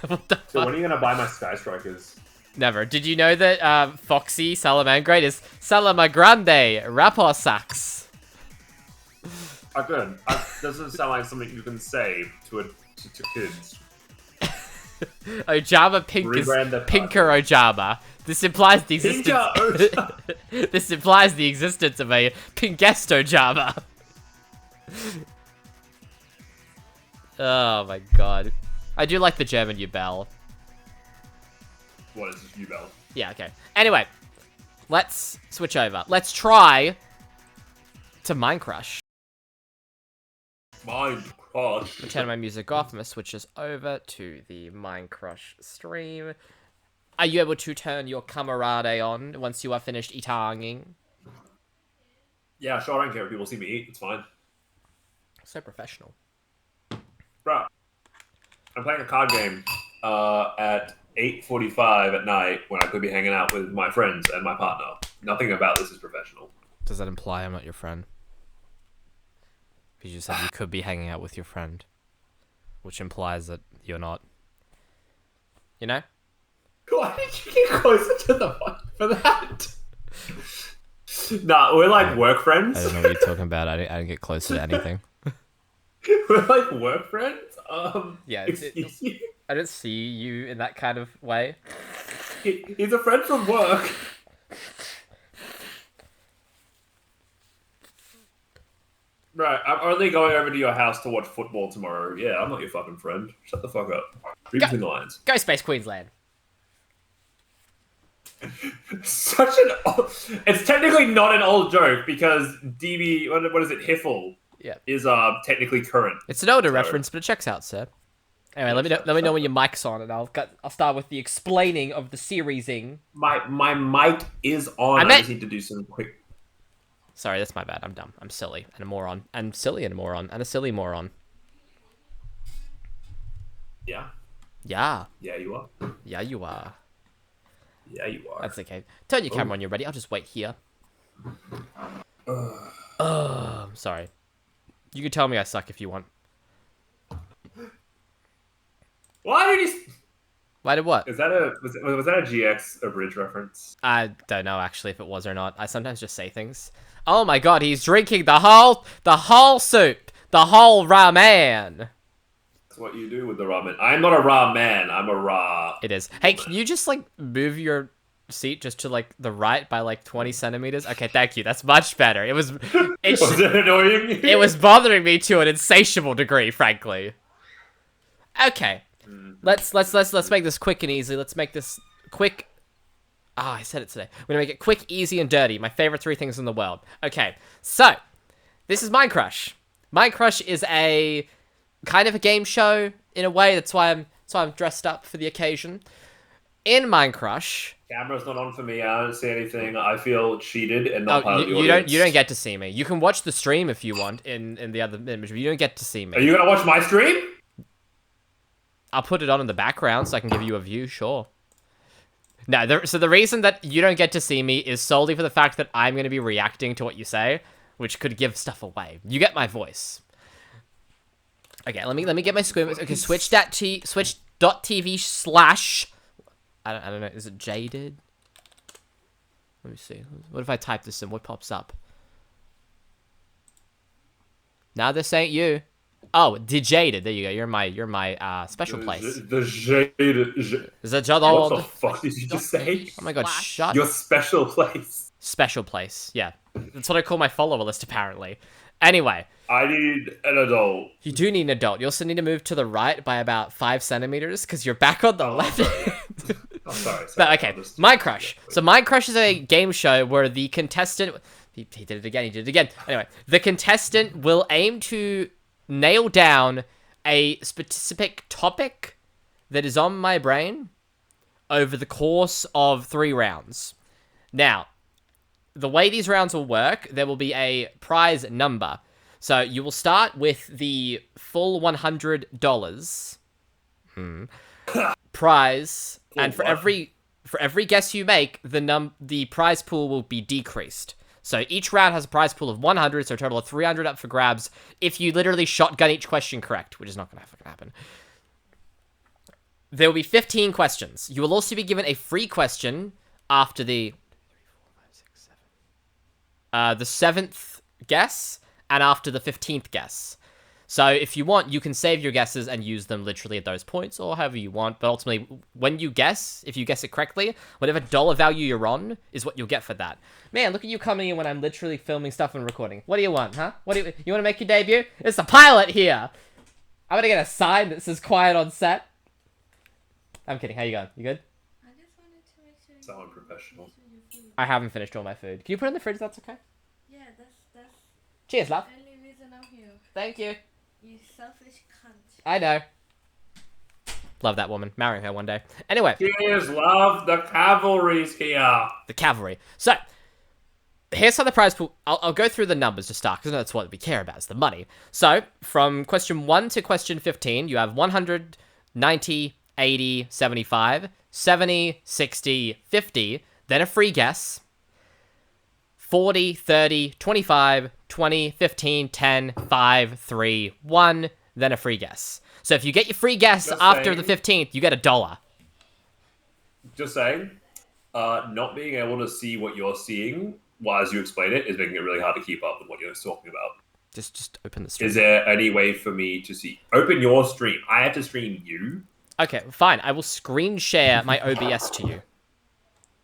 [SPEAKER 2] What the
[SPEAKER 4] So
[SPEAKER 2] fuck?
[SPEAKER 4] when are you gonna buy my Sky Strikers?
[SPEAKER 2] Never. Did you know that Foxy Salamangrate is Salamagrande Raposax?
[SPEAKER 4] I could. Doesn't sound like something you can say to kids.
[SPEAKER 2] Ojama Pink is
[SPEAKER 4] Rebrand the
[SPEAKER 2] Pinker Ojama. This implies the existence.
[SPEAKER 4] Pinker Ojama.
[SPEAKER 2] This implies the existence of a Pinkest Ojama. Oh my god. I do like the German Ubel.
[SPEAKER 4] What is this, Ubel?
[SPEAKER 2] Yeah, okay. Anyway, let's switch over. Let's try to Minecrush.
[SPEAKER 4] Mind Crush.
[SPEAKER 2] I'm turning my music off. I'm gonna switch this over to the Minecrush stream. Are you able to turn your camarade on once you are finished eating?
[SPEAKER 4] Yeah, sure. I don't care if people see me eat. It's fine.
[SPEAKER 2] So professional.
[SPEAKER 4] Bro, I'm playing a card game at 8:45 at night when I could be hanging out with my friends and my partner. Nothing about this is professional.
[SPEAKER 2] Does that imply I'm not your friend? Because you said you could be hanging out with your friend, which implies that you're not. You know?
[SPEAKER 4] Why did you get closer to the mic for that? Nah, we're like work friends.
[SPEAKER 2] I don't know what you're talking about. I didn't get close to anything.
[SPEAKER 4] We're like work friends.
[SPEAKER 2] Yeah,
[SPEAKER 4] excuse you.
[SPEAKER 2] I don't see you in that kind of way.
[SPEAKER 4] He's a friend from work. Right, I'm only going over to your house to watch football tomorrow. Yeah, I'm not your fucking friend. Shut the fuck up. Read between the lines.
[SPEAKER 2] Go Space Queensland.
[SPEAKER 4] Such an. It's technically not an old joke because DB. What is it? Hiffle.
[SPEAKER 2] Yeah.
[SPEAKER 4] Is technically current.
[SPEAKER 2] It's an older reference, but it checks out, sir. Anyway, let me know when your mic's on, and I'll start with the explaining of the seriesing.
[SPEAKER 4] My mic is on. I just need to do some quick.
[SPEAKER 2] Sorry, that's my bad. I'm dumb. I'm silly and a moron. I'm silly and a moron and a silly moron.
[SPEAKER 4] Yeah.
[SPEAKER 2] Yeah.
[SPEAKER 4] Yeah, you are.
[SPEAKER 2] Yeah, you are.
[SPEAKER 4] Yeah, you are.
[SPEAKER 2] That's okay. Turn your camera on. You're ready. I'll just wait here. I'm sorry. You can tell me I suck if you want.
[SPEAKER 4] Why did he?
[SPEAKER 2] Why did what?
[SPEAKER 4] Was that a GX abridged reference?
[SPEAKER 2] I don't know actually if it was or not. I sometimes just say things. Oh my god, he's drinking the whole soup, the whole ramen.
[SPEAKER 4] That's what you do with the ramen. I'm not a raw man. I'm a raw.
[SPEAKER 2] It is. Hey, can you just like move your seat just to like the right by like 20 centimeters? Okay, thank you. That's much better.
[SPEAKER 4] Was it annoying?
[SPEAKER 2] It was bothering me to an insatiable degree, frankly. Okay, let's make this quick and easy. Let's make this quick. I said it today. We're gonna make it quick, easy, and dirty. My favorite 3 things in the world. Okay, so this is Mind Crush. Mind Crush is a kind of a game show in a way. That's why I'm dressed up for the occasion. In Mind Crush,
[SPEAKER 4] camera's not on for me. I don't see anything. I feel cheated and not part of the
[SPEAKER 2] you
[SPEAKER 4] audience.
[SPEAKER 2] don't get to see me. You can watch the stream if you want in the other image, but you don't get to see me.
[SPEAKER 4] Are you gonna watch my stream?
[SPEAKER 2] I'll put it on in the background so I can give you a view. Sure. No, so the reason that you don't get to see me is solely for the fact that I'm going to be reacting to what you say, which could give stuff away. You get my voice. Okay, let me get my screen. Okay, switch.tv/ I don't know. Is it jaded? Let me see. What if I type this in? What pops up? Now this ain't you. Oh, dejaded. There you go. You're my special place.
[SPEAKER 4] The jaded.
[SPEAKER 2] Is that Jaded?
[SPEAKER 4] What the fuck did you just say?
[SPEAKER 2] Oh my god! Shut.
[SPEAKER 4] Your special place.
[SPEAKER 2] Special place. Yeah, that's what I call my follower list apparently. Anyway.
[SPEAKER 4] I need an adult.
[SPEAKER 2] You do need an adult. You also need to move to the right by about 5 centimeters because you're back on the left.
[SPEAKER 4] Sorry.
[SPEAKER 2] But okay, Mind Crush. So Mind Crush is a game show where the contestant... He did it again. He did it again. Anyway, the contestant will aim to nail down a specific topic that is on my brain over the course of 3 rounds. Now, the way these rounds will work, there will be a prize number. So you will start with the full $100 prize, and for every guess you make, the prize pool will be decreased. So each round has a prize pool of 100, so a total of 300 up for grabs. If you literally shotgun each question correct, which is not going to fucking happen. There will be 15 questions. You will also be given a free question after the 7th guess and after the 15th guess. So if you want, you can save your guesses and use them literally at those points or however you want. But ultimately, when you guess, if you guess it correctly, whatever dollar value you're on is what you'll get for that. Man, look at you coming in when I'm literally filming stuff and recording. What do you want, huh? You want to make your debut? It's the pilot here. I'm gonna get a sign that says quiet on set. I'm kidding. How you going? You good?
[SPEAKER 3] I just wanted to make sure.
[SPEAKER 4] Sound professional.
[SPEAKER 2] I haven't finished all my food. Can you put it in the fridge? That's okay.
[SPEAKER 3] Yeah, that's
[SPEAKER 2] Cheers, love.
[SPEAKER 3] the only reason I'm here.
[SPEAKER 2] Thank you.
[SPEAKER 3] You selfish cunt.
[SPEAKER 2] I know. Love that woman. Marry her one day. Anyway.
[SPEAKER 4] Cheers, love. The cavalry's here.
[SPEAKER 2] The cavalry. So, here's how the prize pool... I'll go through the numbers to start, because that's what we care about, is the money. So, from question 1 to question 15, you have 100, 90, 80, 75, 70, 60, 50, then a free guess, 40, 30, 25, 20, 15, 10, 5, 3, 1, then a free guess. So if you get your free guess after the 15th, you get $1.
[SPEAKER 4] Just saying, not being able to see what you're seeing while as you explain it is making it really hard to keep up with what you're talking about.
[SPEAKER 2] Just open the stream.
[SPEAKER 4] Is there any way for me to see? Open your stream. I have to stream you.
[SPEAKER 2] Okay, fine. I will screen share my OBS to you.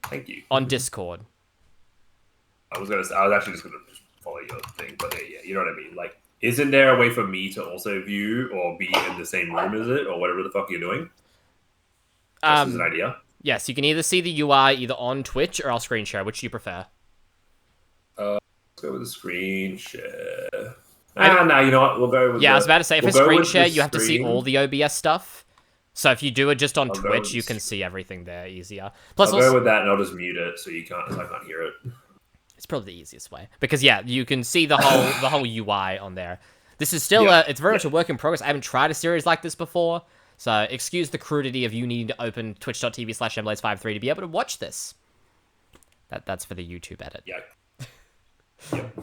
[SPEAKER 4] Thank you.
[SPEAKER 2] On Discord.
[SPEAKER 4] I was actually just gonna follow your thing, but yeah, you know what I mean. Like, isn't there a way for me to also view or be in the same room as it, or whatever the fuck you're doing? This is an idea.
[SPEAKER 2] Yes, you can either see the UI either on Twitch or I'll screen share. Which do you prefer?
[SPEAKER 4] Let's go with the screen share. No, you know what? We'll go with.
[SPEAKER 2] Yeah, I was about to say, if a screen share, you have to see all the OBS stuff. So if you do it just on Twitch, you can see everything there easier. Plus,
[SPEAKER 4] I'll go with that, and I'll just mute it so I can't hear it.
[SPEAKER 2] It's probably the easiest way because you can see the whole UI on there. This is still it's very much a work in progress. I haven't tried a series like this before, so excuse the crudity of you needing to open twitch.tv/mblaze53 to be able to watch this. That's for the YouTube edit.
[SPEAKER 4] Yeah. Yep.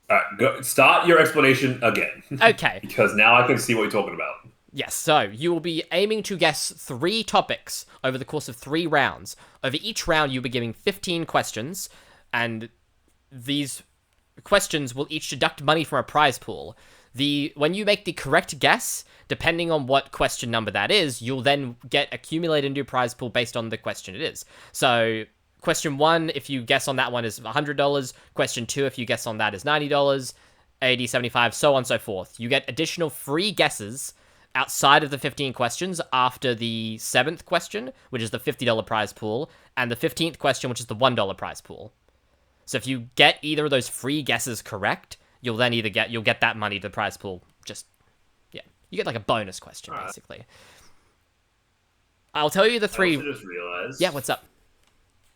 [SPEAKER 4] All right, go, start your explanation again.
[SPEAKER 2] Okay.
[SPEAKER 4] Because now I can see what you're talking about.
[SPEAKER 2] Yes, so you will be aiming to guess 3 topics over the course of 3 rounds. Over each round, you'll be giving 15 questions, and these questions will each deduct money from a prize pool. When you make the correct guess, depending on what question number that is, you'll then get accumulated into your prize pool based on the question it is. So question 1, if you guess on that one, is $100. Question 2, if you guess on that, is $90, 80, 75, so on and so forth. You get additional free guesses outside of the 15 questions after the 7th question, which is the $50 prize pool, and the 15th question, which is the $1 prize pool. So if you get either of those free guesses correct, you'll then you'll get that money to the prize pool. You get like a bonus question, basically. I'll tell you the 3.
[SPEAKER 4] I just realized.
[SPEAKER 2] Yeah, what's up?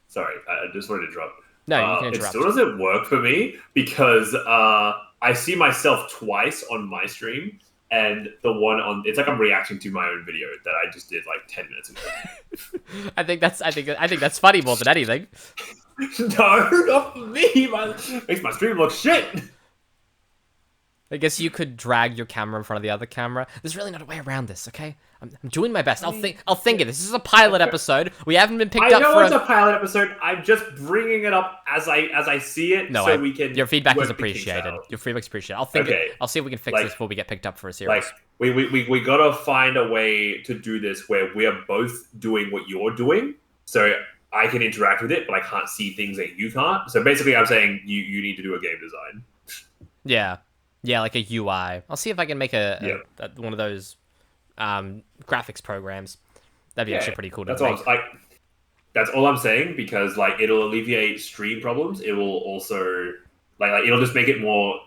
[SPEAKER 4] Sorry, I just wanted to drop.
[SPEAKER 2] No, you can interrupt.
[SPEAKER 4] It still doesn't work for me because I see myself twice on my stream, and the one on it's like I'm reacting to my own video that I just did like 10 minutes ago.
[SPEAKER 2] I think that's funny more than anything.
[SPEAKER 4] No, not for me. Makes my stream look shit.
[SPEAKER 2] I guess you could drag your camera in front of the other camera. There's really not a way around this, okay? I'm doing my best. I'll think of this. This is a pilot episode. We haven't been picked up for.
[SPEAKER 4] I know it's a pilot episode. I'm just bringing it up as I see it, we can.
[SPEAKER 2] Your feedback is appreciated. Your feedback's appreciated. I'll see if we can fix this before we get picked up for a series.
[SPEAKER 4] We gotta find a way to do this where we are both doing what you're doing, so I can interact with it, but I can't see things that you can't. So basically, I'm saying you need to do a game design.
[SPEAKER 2] Yeah, like a UI. I'll see if I can make one of those graphics programs. That'd be actually pretty cool to make.
[SPEAKER 4] That's all I'm saying, because it'll alleviate stream problems. It will also it'll just make it more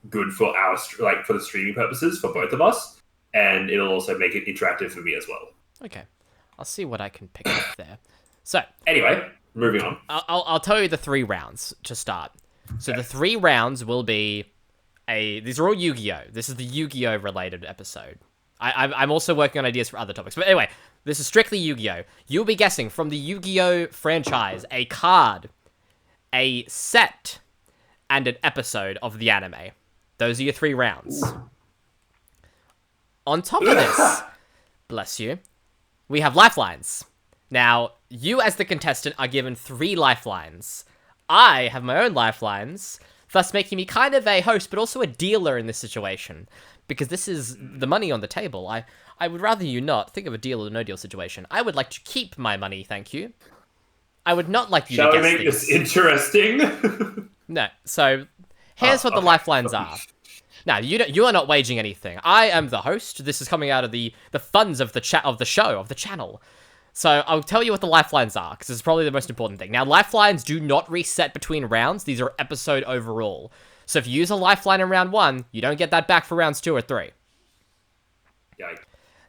[SPEAKER 4] good for our for the streaming purposes for both of us, and it'll also make it interactive for me as well.
[SPEAKER 2] Okay, I'll see what I can pick up there. So
[SPEAKER 4] anyway, moving on.
[SPEAKER 2] I'll tell you the 3 rounds to start. So the 3 rounds will be these are all Yu-Gi-Oh! This is the Yu-Gi-Oh! Related episode. I'm also working on ideas for other topics. But anyway, this is strictly Yu-Gi-Oh! You'll be guessing from the Yu-Gi-Oh! Franchise a card, a set, and an episode of the anime. Those are your 3 rounds. On top of this, bless you, we have lifelines. Now, you as the contestant are given 3 lifelines. I have my own lifelines, thus making me kind of a host, but also a dealer in this situation. Because this is the money on the table. I would rather you not think of a deal or no deal situation. I would like to keep my money, thank you. I would not like you to guess
[SPEAKER 4] these. Shall we make this interesting?
[SPEAKER 2] No, so here's what the lifelines are. Now, you are not waging anything. I am the host. This is coming out of the funds of the channel. So I'll tell you what the lifelines are, because this is probably the most important thing. Now, lifelines do not reset between rounds. These are episode overall. So if you use a lifeline in round 1, you don't get that back for rounds 2 or 3.
[SPEAKER 4] Yikes.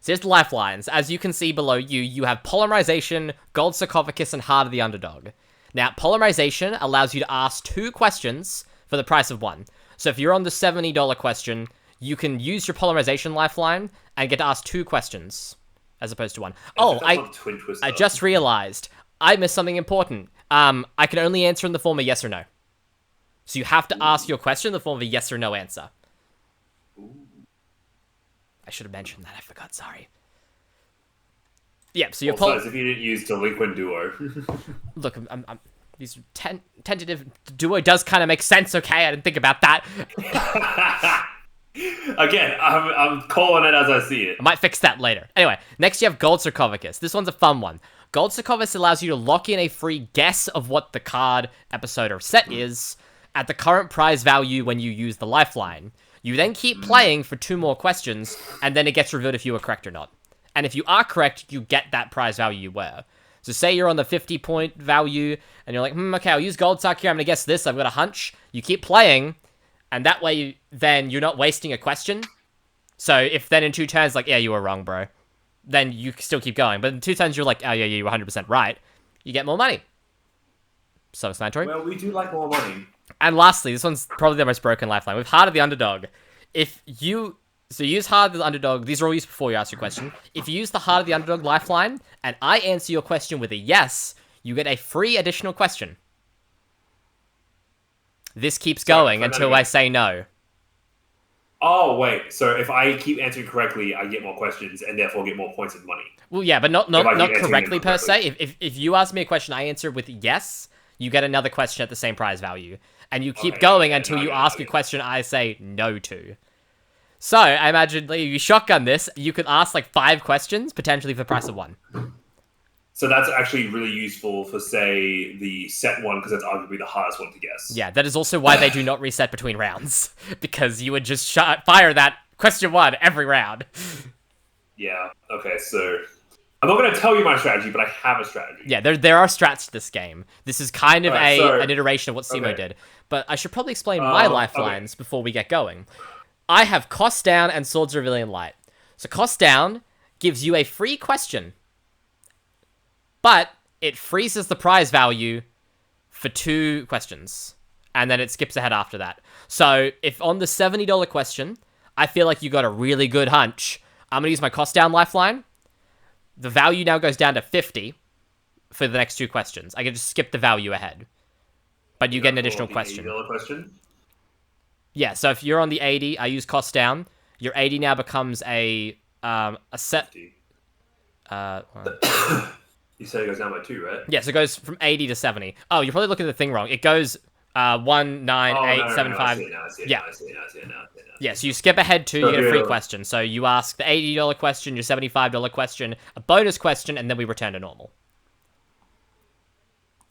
[SPEAKER 2] So here's the lifelines. As you can see below you have Polymerization, Gold Sarcophagus, and Heart of the Underdog. Now, Polymerization allows you to ask 2 questions for the price of 1. So if you're on the $70 question, you can use your Polymerization lifeline and get to ask 2 questions as opposed to 1. Oh, I just realized I missed something important. I can only answer in the form of yes or no. So you have to ask your question in the form of a yes or no answer. I should have mentioned that. I forgot. Sorry. Yeah, so you're
[SPEAKER 4] as if you didn't use Delinquent Duo.
[SPEAKER 2] Look, I'm these tentative duo does kind of make sense. Okay, I didn't think about that.
[SPEAKER 4] Again, I'm calling it as I see it.
[SPEAKER 2] I might fix that later. Anyway, next you have Gold Sarcophagus. This one's a fun one. Gold Sarcophagus allows you to lock in a free guess of what the card, episode, or set is at the current prize value when you use the lifeline. You then keep playing for 2 more questions, and then it gets revealed if you were correct or not. And if you are correct, you get that prize value you were. So say you're on the 50-point value, and you're like, okay, I'll use Gold Sarc here, I'm gonna guess this, I've got a hunch. You keep playing, and that way, then you're not wasting a question. So if then in 2 turns, like, yeah, you were wrong, bro, then you still keep going. But in 2 turns, you're like, oh, yeah, you were 100% right. You get more money. Self-explanatory.
[SPEAKER 4] Well, we do like more money.
[SPEAKER 2] And lastly, this one's probably the most broken lifeline. With Heart of the Underdog, you use Heart of the Underdog. These are all used before you ask your question. If you use the Heart of the Underdog lifeline, and I answer your question with a yes, you get a free additional question. This keeps going until I say no.
[SPEAKER 4] Oh, wait. So if I keep answering correctly, I get more questions and therefore get more points of money.
[SPEAKER 2] Well, yeah, but not correctly per se. If you ask me a question, I answer with yes, you get another question at the same prize value. And you keep going until you ask a question I say no to. So, I imagine like, you shotgun this, you could ask like 5 questions, potentially for the price of 1.
[SPEAKER 4] So that's actually really useful for, say, the set one, because that's arguably the hardest one to guess.
[SPEAKER 2] Yeah, that is also why they do not reset between rounds. Because you would just fire that question 1 every round.
[SPEAKER 4] Yeah, okay, so... I'm not going to tell you my strategy, but I have a strategy.
[SPEAKER 2] Yeah, there are strats to this game. This is kind of
[SPEAKER 4] Alright, so-
[SPEAKER 2] an iteration of what Simo
[SPEAKER 4] okay.
[SPEAKER 2] did. But I should probably explain my lifelines before we get going. I have Cost Down and Swords of Rebellion Light. So Cost Down gives you a free question, but it freezes the prize value for 2 questions, and then it skips ahead after that. So if on the $70 question, I feel like you got a really good hunch, I'm going to use my Cost Down lifeline. The value now goes down to 50 for the next 2 questions. I can just skip the value ahead, but you get an additional question.
[SPEAKER 4] question?
[SPEAKER 2] Yeah, so if you're on the 80, I use Cost Down. Your 80 now becomes a set...
[SPEAKER 4] You said it goes down by 2, right?
[SPEAKER 2] Yeah, so it goes from 80 to 70. Oh, you're probably looking at the thing wrong. It goes 1, 9, 8, 7, 5. Yeah. Yeah, so you skip ahead 2, you get a free question. So you ask the $80 question, your $75 question, a bonus question, and then we return to normal.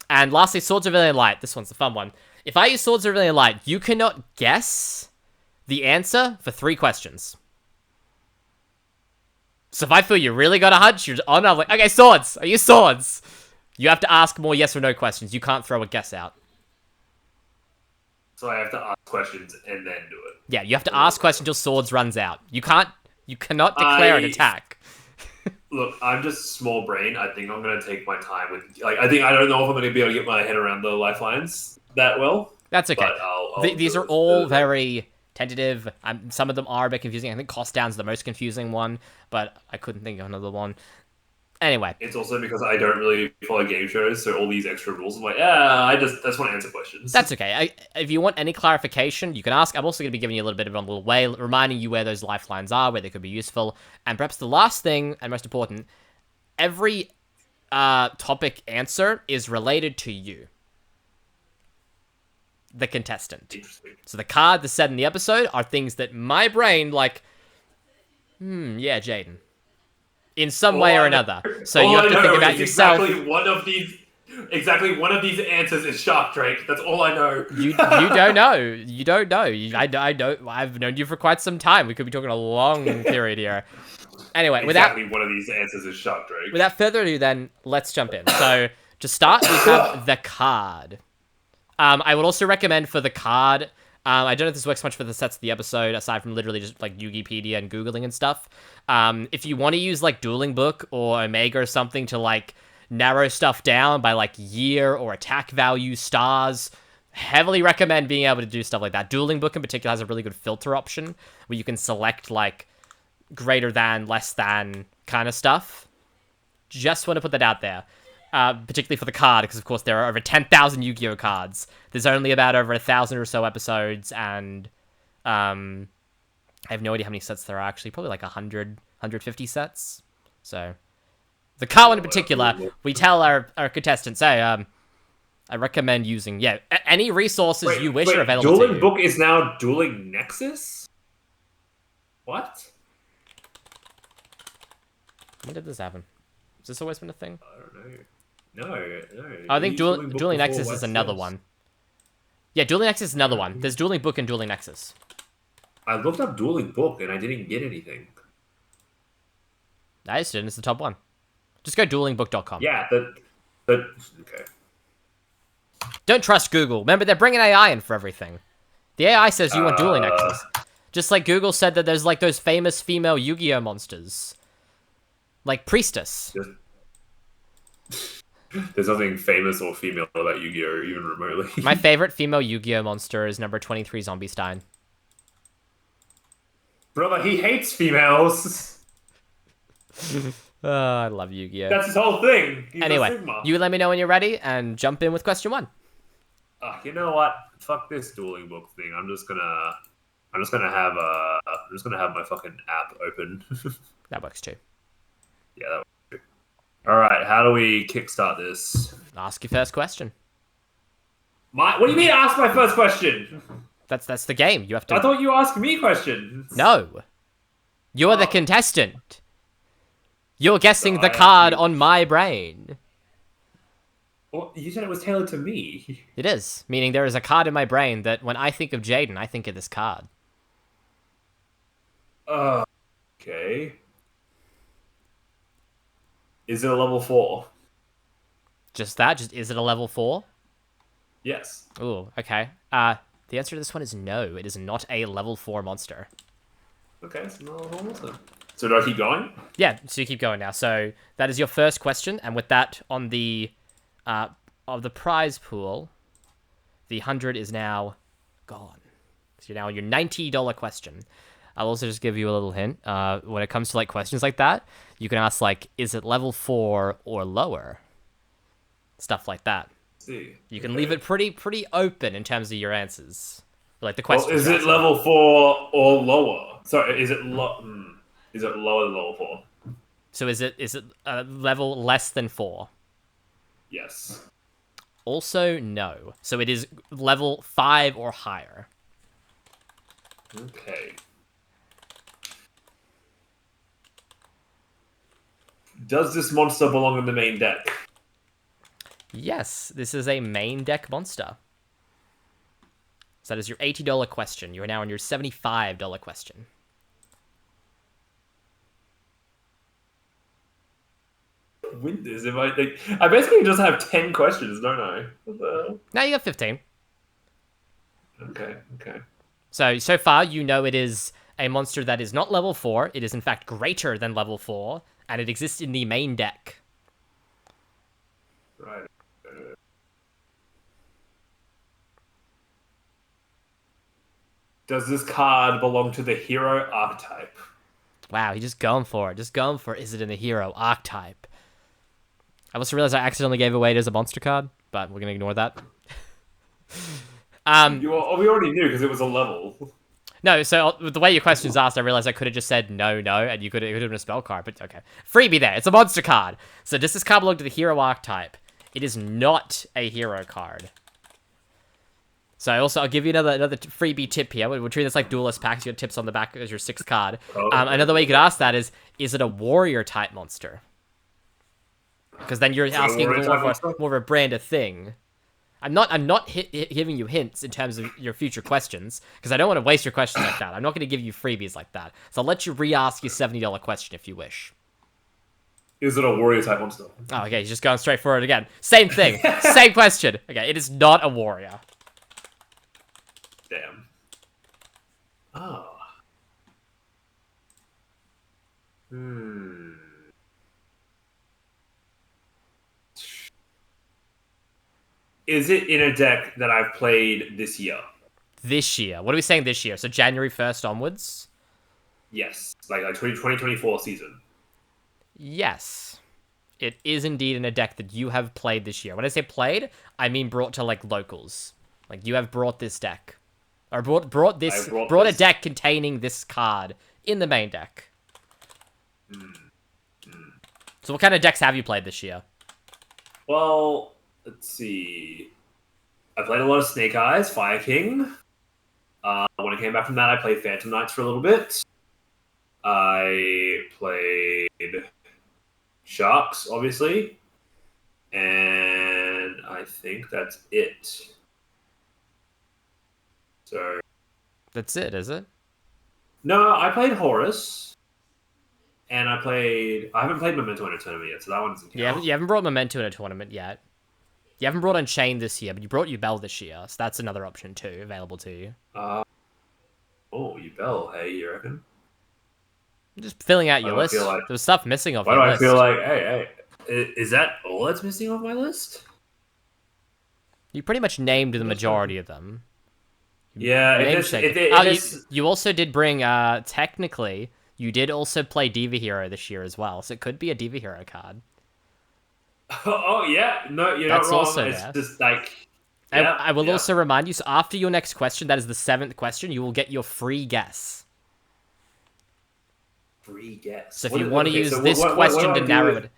[SPEAKER 2] And lastly, Swords of Rebellion Light. This one's the fun one. If I use Swords of Rebellion Light, you cannot guess the answer for 3 questions. So if I feel you really got a hunch, you're on, I'm like, okay, swords! I use swords! You have to ask more yes or no questions. You can't throw a guess out.
[SPEAKER 4] So I have to ask questions and then do it.
[SPEAKER 2] Yeah, you have to ask questions until swords runs out. You cannot declare an attack.
[SPEAKER 4] Look, I'm just small brain. I think I'm gonna take my time with. I don't know if I'm gonna be able to get my head around the lifelines that well.
[SPEAKER 2] That's okay.
[SPEAKER 4] But I'll
[SPEAKER 2] These are all very tentative. Some of them are a bit confusing. I think Cost Down's the most confusing one, but I couldn't think of another one. Anyway.
[SPEAKER 4] It's also because I don't really follow game shows, so all these extra rules, I'm like, I just want to answer questions.
[SPEAKER 2] That's okay. If you want any clarification, you can ask. I'm also going to be giving you a little bit of a little way, reminding you where those lifelines are, where they could be useful. And perhaps the last thing, and most important, every topic answer is related to you, the contestant. So the card that's said in the episode are things that my brain, like, yeah, Jaden. In some way or another. So you have to think about yourself.
[SPEAKER 4] Exactly one of these answers is Shark Drake. That's all I know.
[SPEAKER 2] You don't know. You don't know. I don't. I've known you for quite some time. We could be talking a long period here. Anyway,
[SPEAKER 4] exactly one of these answers is Shark Drake.
[SPEAKER 2] Without further ado, then let's jump in. So to start, we have the card. I would also recommend for the card. I don't know if this works much for the sets of the episode, aside from literally just like Yugipedia and Googling and stuff. If you want to use like Dueling Book or Omega or something to like narrow stuff down by like year or attack value, stars, heavily recommend being able to do stuff like that. Dueling Book in particular has a really good filter option where you can select like greater than, less than kind of stuff. Just want to put that out there. Particularly for the card, because of course there are over 10,000 Yu-Gi-Oh cards. There's only about over 1,000 or so episodes, and I have no idea how many sets there are actually. Probably like 100, 150 sets. So the card one in particular, we tell our contestants, hey, I recommend using any resources you wish are available to you.
[SPEAKER 4] Dueling Book is now Dueling Nexus? What?
[SPEAKER 2] When did this happen? Has this always been a thing?
[SPEAKER 4] I don't know. No.
[SPEAKER 2] I think Dueling Nexus is another one. Yeah, Dueling Nexus is another one. There's Dueling Book and Dueling Nexus.
[SPEAKER 4] I looked up Dueling Book and I didn't get anything.
[SPEAKER 2] I just didn't. It's the top one. Just go duelingbook.com.
[SPEAKER 4] Yeah, okay.
[SPEAKER 2] Don't trust Google. Remember, they're bringing AI in for everything. The AI says you want Dueling Nexus. Just like Google said that there's like those famous female Yu-Gi-Oh monsters. Like Priestess.
[SPEAKER 4] There's nothing famous or female about Yu-Gi-Oh! Even remotely.
[SPEAKER 2] My favorite female Yu-Gi-Oh! Monster is number 23, Zombie Stein.
[SPEAKER 4] Brother, he hates females!
[SPEAKER 2] Oh, I love Yu-Gi-Oh!
[SPEAKER 4] That's his whole thing!
[SPEAKER 2] Anyway, you let me know when you're ready, and jump in with question 1.
[SPEAKER 4] You know what? Fuck this Dueling Book thing. I'm just gonna have my fucking app open.
[SPEAKER 2] That works too.
[SPEAKER 4] Yeah, that works too. Alright, how do we kickstart this?
[SPEAKER 2] Ask your first question.
[SPEAKER 4] What do you mean ask my first question?
[SPEAKER 2] That's the game. You have to.
[SPEAKER 4] I thought you asked me questions.
[SPEAKER 2] No. You're the contestant. You're guessing
[SPEAKER 4] So
[SPEAKER 2] the
[SPEAKER 4] I
[SPEAKER 2] card
[SPEAKER 4] actually-
[SPEAKER 2] on my brain.
[SPEAKER 4] Well, you said it was tailored to me.
[SPEAKER 2] It is, meaning there is a card in my brain that when I think of Jaden, I think of this card.
[SPEAKER 4] Okay. Is it a level 4?
[SPEAKER 2] Just that? Just is it a level 4?
[SPEAKER 4] Yes.
[SPEAKER 2] Ooh, okay. The answer to this one is no. It is not a level 4 monster.
[SPEAKER 4] Okay, so no level 4 monster. So do I keep going?
[SPEAKER 2] Yeah, so you keep going now. So that is your first question, and with that on the of the prize pool, the 100 is now gone. So you're now on your $90 question. I'll also just give you a little hint. When it comes to like questions like that, you can ask like, is it level 4 or lower? Stuff like that.
[SPEAKER 4] See.
[SPEAKER 2] You can leave it pretty open in terms of your answers. Like the question.
[SPEAKER 4] Well, is it level 4 or lower? Sorry, is it lower than level 4?
[SPEAKER 2] So is it a level less than 4?
[SPEAKER 4] Yes.
[SPEAKER 2] Also, no. So it is level 5 or higher.
[SPEAKER 4] Okay. Does this monster belong in the main deck?
[SPEAKER 2] Yes, this is a main deck monster. So that is your $80 question. You are now on your $75 question.
[SPEAKER 4] Win this if I basically just have 10 questions, don't I? What the hell?
[SPEAKER 2] Now you got 15.
[SPEAKER 4] Okay.
[SPEAKER 2] So far, you know it is a monster that is not level 4. It is, in fact, greater than level 4. And it exists in the main deck.
[SPEAKER 4] Right. Does this card belong to the hero archetype?
[SPEAKER 2] Wow, he's just going for it. Just going for it. Is it in the hero archetype? I also realized I accidentally gave away it as a monster card, but we're going to ignore that.
[SPEAKER 4] We already knew because it was a level.
[SPEAKER 2] No, so the way your question's asked, I realized I could have just said no, and it could have been a spell card, but okay. Freebie there. It's a monster card. So does this card belong to the hero archetype? It is not a hero card. So I'll give you another freebie tip here. We're treating this like duelist packs. You got tips on the back as your 6th card. Another way you could ask that is it a warrior type monster? Because then you're asking more of a brand of thing. I'm not giving you hints in terms of your future questions, because I don't want to waste your questions like that. I'm not going to give you freebies like that. So I'll let you re-ask your $70 question if you wish.
[SPEAKER 4] Is it a warrior type monster?
[SPEAKER 2] Oh, okay, he's just going straight for it again. Same thing. Same question. Okay, it is not a warrior.
[SPEAKER 4] Damn. Oh. Is it in a deck that I've played this year?
[SPEAKER 2] This year. What are we saying this year? So January 1st onwards?
[SPEAKER 4] Yes. Like 2024 season.
[SPEAKER 2] Yes. It is indeed in a deck that you have played this year. When I say played, I mean brought to like locals. Like you have brought this deck. Or brought a deck containing this card in the main deck. So what kind of decks have you played this year?
[SPEAKER 4] Well, let's see. I played a lot of Snake Eyes, Fire King. When I came back from that, I played Phantom Knights for a little bit. I played Sharks, obviously. And I think that's it. So...
[SPEAKER 2] That's it, is it?
[SPEAKER 4] No, I played Horus. And I haven't played Memento in a tournament yet, so that one doesn't count.
[SPEAKER 2] You haven't brought Memento in a tournament yet. You haven't brought Unchained this year, but you brought Yubel this year, so that's another option too, available to you.
[SPEAKER 4] Yubel, hey, you reckon?
[SPEAKER 2] I'm just filling out your list.
[SPEAKER 4] Like,
[SPEAKER 2] There's stuff missing off
[SPEAKER 4] why
[SPEAKER 2] your
[SPEAKER 4] do I
[SPEAKER 2] list.
[SPEAKER 4] feel like, hey, is that all that's missing off my list?
[SPEAKER 2] You pretty much named the majority of them.
[SPEAKER 4] Yeah,
[SPEAKER 2] you also did bring, technically, you did also play Diva Hero this year as well, so it could be a Diva Hero card.
[SPEAKER 4] Oh, yeah. No, you're
[SPEAKER 2] That's
[SPEAKER 4] not wrong.
[SPEAKER 2] also
[SPEAKER 4] It's
[SPEAKER 2] there.
[SPEAKER 4] just like...
[SPEAKER 2] I will also remind you, so after your next question, that is the 7th question, you will get your free guess.
[SPEAKER 4] Free guess.
[SPEAKER 2] So if you want to use this question to narrow it...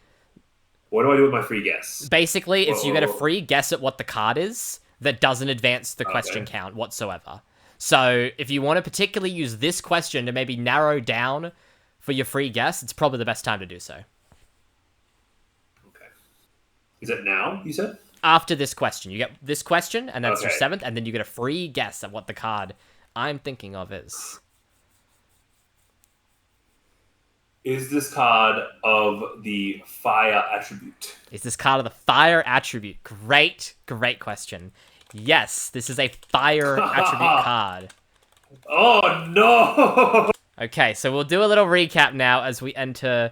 [SPEAKER 4] What do I do with my free guess?
[SPEAKER 2] Basically, it's you get a free guess at what the card is that doesn't advance the question count whatsoever. So if you want to particularly use this question to maybe narrow down for your free guess, it's probably the best time to do so.
[SPEAKER 4] Okay. Is it now, you said?
[SPEAKER 2] After this question. You get this question, and that's your
[SPEAKER 4] Okay.
[SPEAKER 2] 7th, and then you get a free guess at what the card I'm thinking of is.
[SPEAKER 4] Is this card of the fire attribute?
[SPEAKER 2] Is this card of the fire attribute? Great question. Yes, this is a fire attribute card.
[SPEAKER 4] Oh, no!
[SPEAKER 2] Okay, so we'll do a little recap now as we enter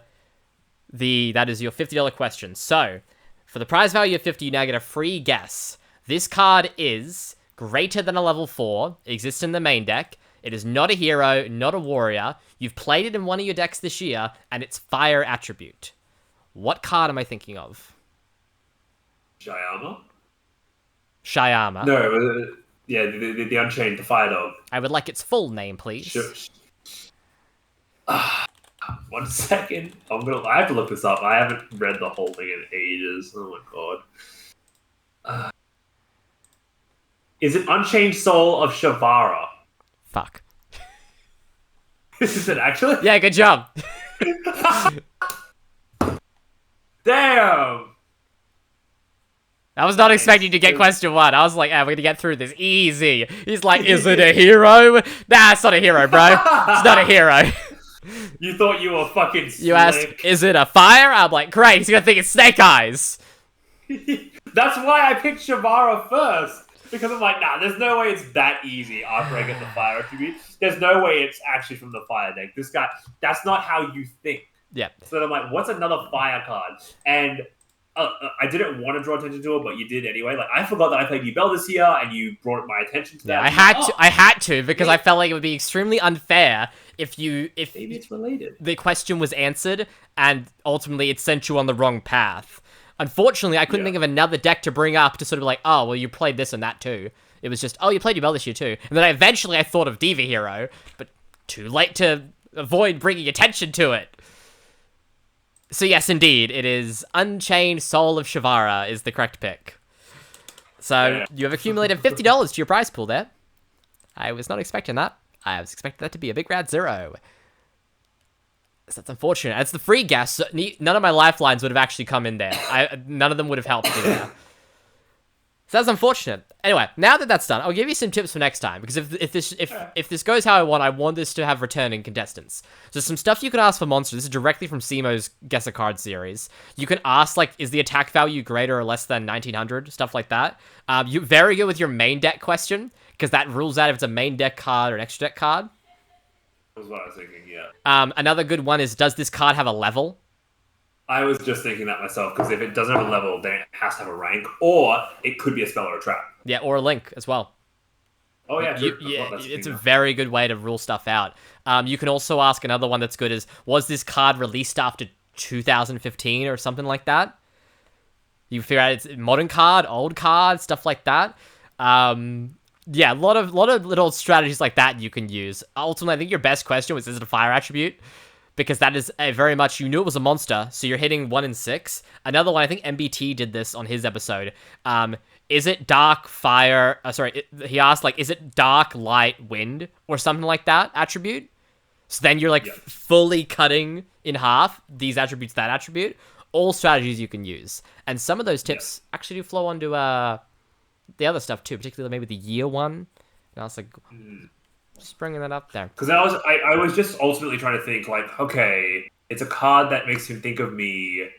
[SPEAKER 2] that is your $50 question. So, for the prize value of 50, you now get a free guess. This card is greater than a level 4, exists in the main deck. It is not a hero, not a warrior. You've played it in one of your decks this year, and it's fire attribute. What card am I thinking of?
[SPEAKER 4] Shyama?
[SPEAKER 2] Shyama.
[SPEAKER 4] No, yeah, the Unchained, the Fire Dog.
[SPEAKER 2] I would like its full name, please.
[SPEAKER 4] Sure. 1 second. I have to look this up. I haven't read the whole thing in ages. Oh my god. Is it Unchained Soul of Shavara?
[SPEAKER 2] Fuck.
[SPEAKER 4] Is it actually?
[SPEAKER 2] Yeah, good job.
[SPEAKER 4] Damn!
[SPEAKER 2] I was not expecting to get question 1. I was like, we're gonna get through this easy. He's like, is it a hero? Nah, it's not a hero, bro. It's not a hero.
[SPEAKER 4] You thought you were fucking slick.
[SPEAKER 2] You asked, is it a fire? I'm like, great, he's gonna think it's Snake Eyes.
[SPEAKER 4] That's why I picked Shavara first. Because I'm like, nah, there's no way it's that easy after I get the fire attribute. There's no way it's actually from the fire deck. This guy, that's not how you think.
[SPEAKER 2] Yeah.
[SPEAKER 4] So then I'm like, what's another fire card? And I didn't want to draw attention to it, but you did anyway. Like, I forgot that I played Yubel this year, and you brought my attention to that.
[SPEAKER 2] Yeah, I had to because I felt like it would be extremely unfair if
[SPEAKER 4] maybe it's related.
[SPEAKER 2] the question was answered and ultimately it sent you on the wrong path. Unfortunately, I couldn't think of another deck to bring up to sort of like, oh, well, you played this and that too. It was just, oh, you played Yubel this year too. And then eventually I thought of Diva Hero, but too late to avoid bringing attention to it. So yes, indeed, it is Unchained Soul of Shavara is the correct pick. So you have accumulated $50 to your prize pool there. I was not expecting that. I was expecting that to be a big rad 0. So that's unfortunate. It's the free guess. So none of my lifelines would have actually come in there. None of them would have helped me there. So that's unfortunate. Anyway, now that that's done, I'll give you some tips for next time, because if this goes how I want this to have returning contestants. So some stuff you can ask for monsters. This is directly from Simo's Guess a Card series. You can ask, like, is the attack value greater or less than 1900? Stuff like that. You're very good with your main deck question, because that rules out if it's a main deck card or an extra deck card.
[SPEAKER 4] That's what I was thinking, yeah.
[SPEAKER 2] Another good one is, does this card have a level?
[SPEAKER 4] I was just thinking that myself, because if it doesn't have a level, then it has to have a rank, or it could be a spell or a trap.
[SPEAKER 2] Yeah, or a link as well.
[SPEAKER 4] Oh, yeah, true.
[SPEAKER 2] It's a very good way to rule stuff out. You can also ask another one that's good is, was this card released after 2015 or something like that? You figure out it's a modern card, old card, stuff like that. Yeah, a lot of little strategies like that you can use. Ultimately, I think your best question was, is it a fire attribute? Because that is a very much, you knew it was a monster, so you're hitting 1 in 6. Another one, I think MBT did this on his episode. Is it dark, fire, he asked, like, is it dark, light, wind, or something like that attribute? So then you're, like, fully cutting in half these attributes, that attribute. All strategies you can use. And some of those tips actually do flow onto the other stuff, too, particularly maybe the year one. And I was like... Just bringing that up there.
[SPEAKER 4] Because I was just ultimately trying to think, like, okay, it's a card that makes him think of me.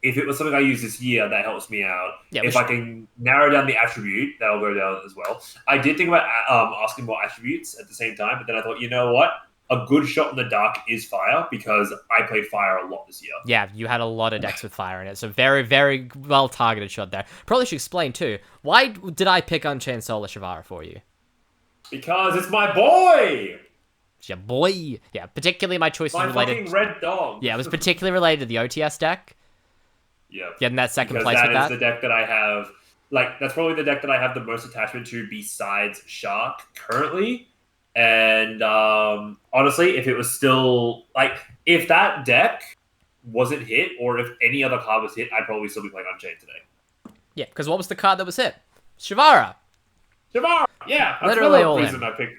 [SPEAKER 4] If it was something I use this year, that helps me out. Yeah, if I can narrow down the attribute, that'll go down as well. I did think about asking more attributes at the same time, but then I thought, you know what? A good shot in the dark is fire, because I played fire a lot this year.
[SPEAKER 2] Yeah, you had a lot of decks with fire in it, so very, very well targeted shot there. Probably should explain, too, why did I pick Unchained Soul of Shavara for you?
[SPEAKER 4] Because it's my boy!
[SPEAKER 2] It's your boy! Yeah, particularly my choice was related...
[SPEAKER 4] fucking red dog!
[SPEAKER 2] Yeah, it was particularly related to the OTS deck.
[SPEAKER 4] Yeah.
[SPEAKER 2] Getting that second
[SPEAKER 4] because
[SPEAKER 2] place with that.
[SPEAKER 4] That is the deck that I have... Like, that's probably the deck that I have the most attachment to besides Shark currently. And, honestly, if it was still... Like, if that deck wasn't hit, or if any other card was hit, I'd probably still be playing Unchained today.
[SPEAKER 2] Yeah, because what was the card that was hit? Shavara!
[SPEAKER 4] Shavara! Yeah, that's
[SPEAKER 2] literally
[SPEAKER 4] the
[SPEAKER 2] all
[SPEAKER 4] reason
[SPEAKER 2] in.
[SPEAKER 4] I picked.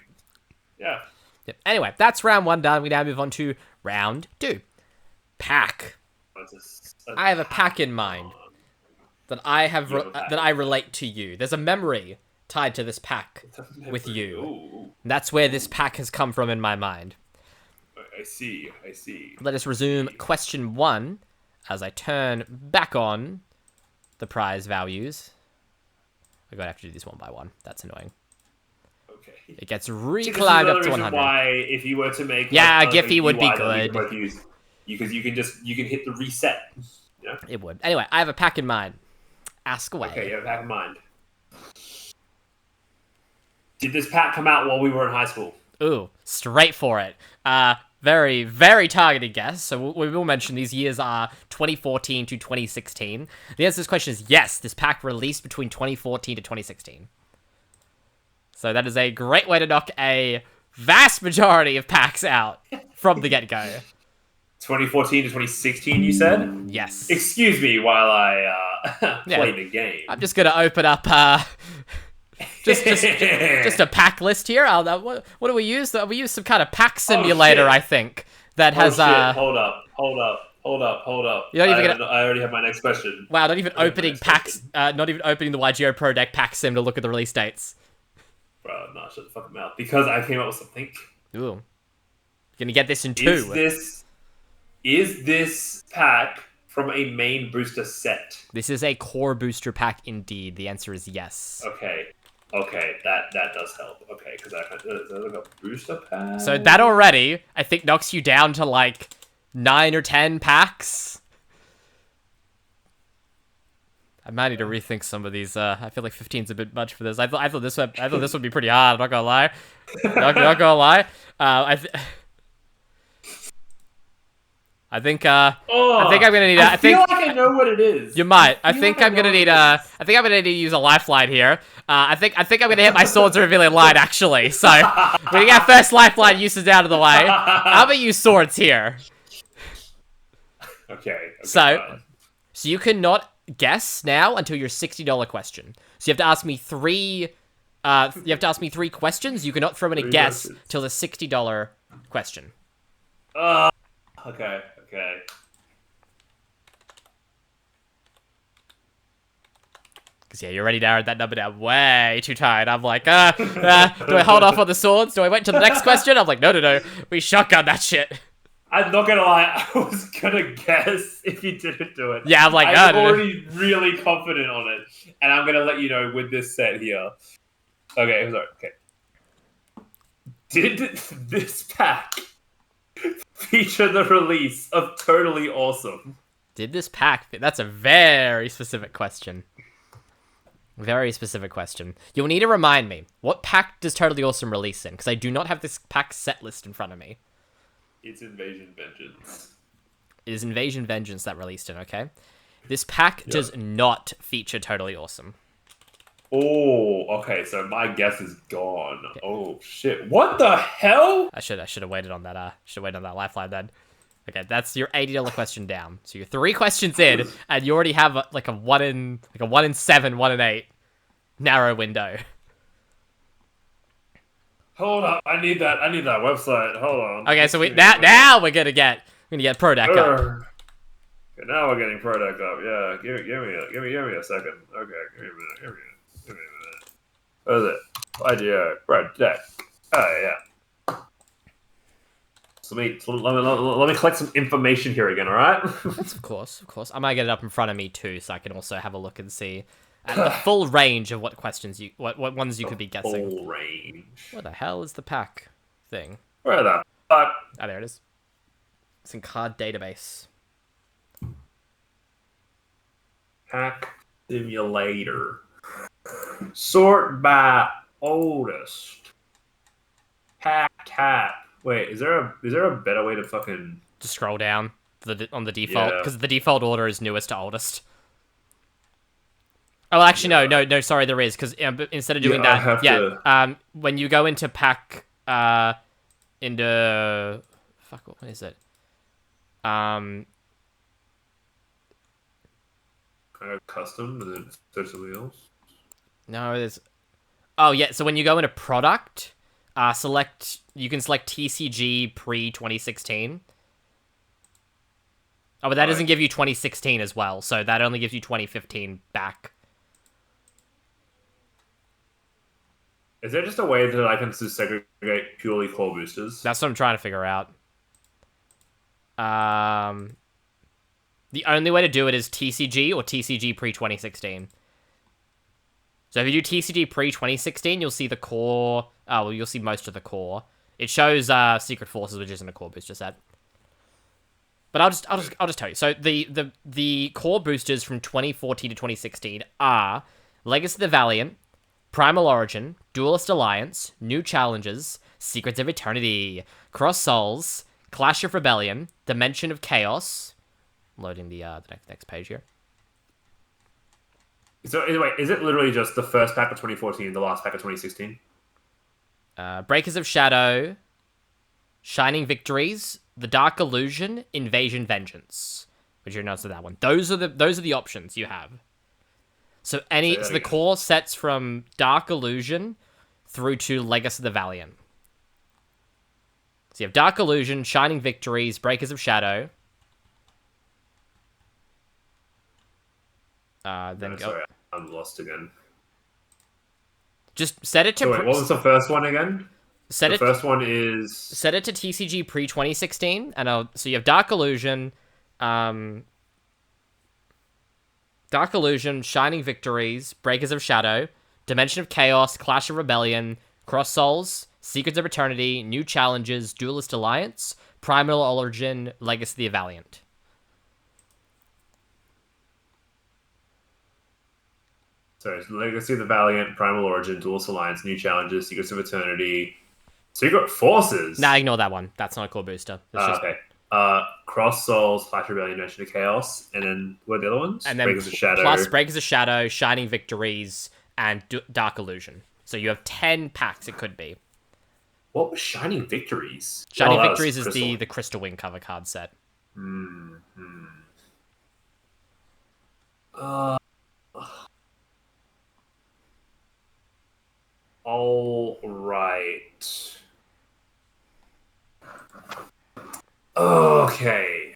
[SPEAKER 4] Yeah.
[SPEAKER 2] Yep. Anyway, that's round 1 done. We now move on to round 2. Pack. I have a pack in mind that I have that I relate to you. There's a memory tied to this pack with you.
[SPEAKER 4] Ooh.
[SPEAKER 2] And that's where this pack has come from in my mind.
[SPEAKER 4] I see.
[SPEAKER 2] Let us resume question 1 as I turn back on the prize values. I'm going to have to do this one by one. That's annoying.
[SPEAKER 4] Okay.
[SPEAKER 2] It gets reclimbed up to 100.
[SPEAKER 4] Why, if you were to make
[SPEAKER 2] a Giphy would be good.
[SPEAKER 4] Because you can hit the reset. Yeah.
[SPEAKER 2] It would. Anyway, I have a pack in mind. Ask away.
[SPEAKER 4] Okay, you have a pack in mind. Did this pack come out while we were in high school?
[SPEAKER 2] Ooh, straight for it. Very, very targeted guess. So we will mention these years are 2014 to 2016. The answer to this question is yes, this pack released between 2014 to 2016. So that is a great way to knock a vast majority of packs out from the get-go.
[SPEAKER 4] 2014 to 2016, you said?
[SPEAKER 2] Yes.
[SPEAKER 4] Excuse me while I play the game.
[SPEAKER 2] I'm just going to open up just a pack list here. What do we use? We use some kind of pack simulator, I think, that has...
[SPEAKER 4] Hold up.
[SPEAKER 2] You don't even
[SPEAKER 4] I already have my next question.
[SPEAKER 2] Wow, not even opening packs, not even opening the YGO Pro Deck pack sim to look at the release dates.
[SPEAKER 4] Bro, no, shut the fucking mouth. Because I came up with something.
[SPEAKER 2] Ooh. Gonna get this in 2.
[SPEAKER 4] Is this pack from a main booster set?
[SPEAKER 2] This is a core booster pack indeed. The answer is yes.
[SPEAKER 4] Okay, that does help. Okay, because is that like a booster pack?
[SPEAKER 2] So that already, I think, knocks you down to like 9 or 10 packs. I might need to rethink some of these. I feel like 15's a bit much for this. I thought this would be pretty hard. I'm not gonna lie. Not gonna lie. I think I'm gonna need. I feel
[SPEAKER 4] like I know what it is.
[SPEAKER 2] You might. I think I'm gonna need. I think I'm gonna need to use a lifeline here. I think I'm gonna hit my swords revealing line actually. So we get first lifeline uses out of the way. I'm gonna use swords here.
[SPEAKER 4] Okay.
[SPEAKER 2] So you cannot guess now until your $60 question. So you have to ask me 3. You have to ask me 3 questions. You cannot throw in a guess till the $60 question.
[SPEAKER 4] Okay.
[SPEAKER 2] Because, yeah, you already narrowed that number down way too tight. I'm like, do I hold off on the swords? Do I wait till the next question? I'm like, no. We shotgun that shit.
[SPEAKER 4] I'm not gonna lie, I was gonna guess if you didn't do it.
[SPEAKER 2] Yeah, I'm like,
[SPEAKER 4] I'm already really confident on it. And I'm gonna let you know with this set here. Okay, sorry. Okay. Did this pack feature the release of Totally Awesome?
[SPEAKER 2] Did this pack... That's a very specific question. Very specific question. You'll need to remind me. What pack does Totally Awesome release in? Because I do not have this pack set list in front of me.
[SPEAKER 4] It's Invasion Vengeance.
[SPEAKER 2] It is Invasion Vengeance that released it, okay? This pack does not feature Totally Awesome.
[SPEAKER 4] Oh, okay, so my guess is gone. Okay. Oh, shit. What the hell?
[SPEAKER 2] I should have waited on that, lifeline then. Okay, that's your $80 question down. So you're 3 questions in, and you already have a 1 in 7, 1 in 8 narrow window.
[SPEAKER 4] Hold up, I need that website. Hold on.
[SPEAKER 2] Okay, so now we're gonna get Pro Deck up.
[SPEAKER 4] Okay, now we're getting Pro Deck up. Yeah, give me a second. Okay, give me a minute. What is it? IGO Pro Deck. Oh yeah. So let me collect some information here again, all right?
[SPEAKER 2] That's of course. I might get it up in front of me too, so I can also have a look and see the full range of what ones you could be guessing.
[SPEAKER 4] Full range.
[SPEAKER 2] What the hell is the pack thing?
[SPEAKER 4] Where the fuck?
[SPEAKER 2] Oh, there it is. It's in card database.
[SPEAKER 4] Pack simulator. Sort by oldest. Pack tap. Wait, is there a better way to fucking
[SPEAKER 2] just scroll down on the default? Because the default order is newest to oldest. Oh, actually, no. Sorry, there is, because instead of doing that, when you go into pack, into fuck, what is it?
[SPEAKER 4] Kind of custom, and then search something else.
[SPEAKER 2] No, there's. Oh yeah, so when you go into product, You can select TCG pre-2016. Oh, but that doesn't give you 2016 as well, so that only gives you 2015 back.
[SPEAKER 4] Is there just a way that I can just segregate purely core boosters?
[SPEAKER 2] That's what I'm trying to figure out. The only way to do it is TCG or TCG pre-2016. So if you do TCG pre-2016, you'll see the core. Well, you'll see most of the core. It shows Secret Forces, which isn't a core booster set. But I'll just tell you. So the core boosters from 2014 to 2016 are Legacy of the Valiant, Primal Origin, Duelist Alliance, New Challenges, Secrets of Eternity, Cross Souls, Clash of Rebellion, Dimension of Chaos. I'm loading the next page here.
[SPEAKER 4] So anyway, is it literally just the first pack of 2014 and the last pack of 2016?
[SPEAKER 2] Breakers of Shadow, Shining Victories, The Dark Illusion, Invasion Vengeance. Which you're not to that one. Those are the options you have. So the core sets from Dark Illusion through to Legacy of the Valiant. So you have Dark Illusion, Shining Victories, Breakers of Shadow.
[SPEAKER 4] Sorry, I'm lost again.
[SPEAKER 2] Just set it to.
[SPEAKER 4] So wait, what was the first one again? First one is
[SPEAKER 2] set it to TCG pre 2016, and so you have Dark Illusion, Shining Victories, Breakers of Shadow, Dimension of Chaos, Clash of Rebellion, Cross Souls, Secrets of Eternity, New Challenges, Duelist Alliance, Primal Origin, Legacy of the Valiant.
[SPEAKER 4] So it's Legacy of the Valiant, Primal Origin, Duelist Alliance, New Challenges, Secrets of Eternity, Secret Forces.
[SPEAKER 2] Nah, ignore that one. That's not a core booster.
[SPEAKER 4] Okay. Cross Souls, Clash of Rebellion, Dimension of Chaos, and then what are the other ones?
[SPEAKER 2] And then
[SPEAKER 4] Breakers of Shadow.
[SPEAKER 2] Plus Breakers of Shadow, Shining Victories, and Dark Illusion. So you have 10 packs it could be.
[SPEAKER 4] What was Shining Victories?
[SPEAKER 2] Shining Victories is the Crystal Wing cover card set.
[SPEAKER 4] All right. Okay.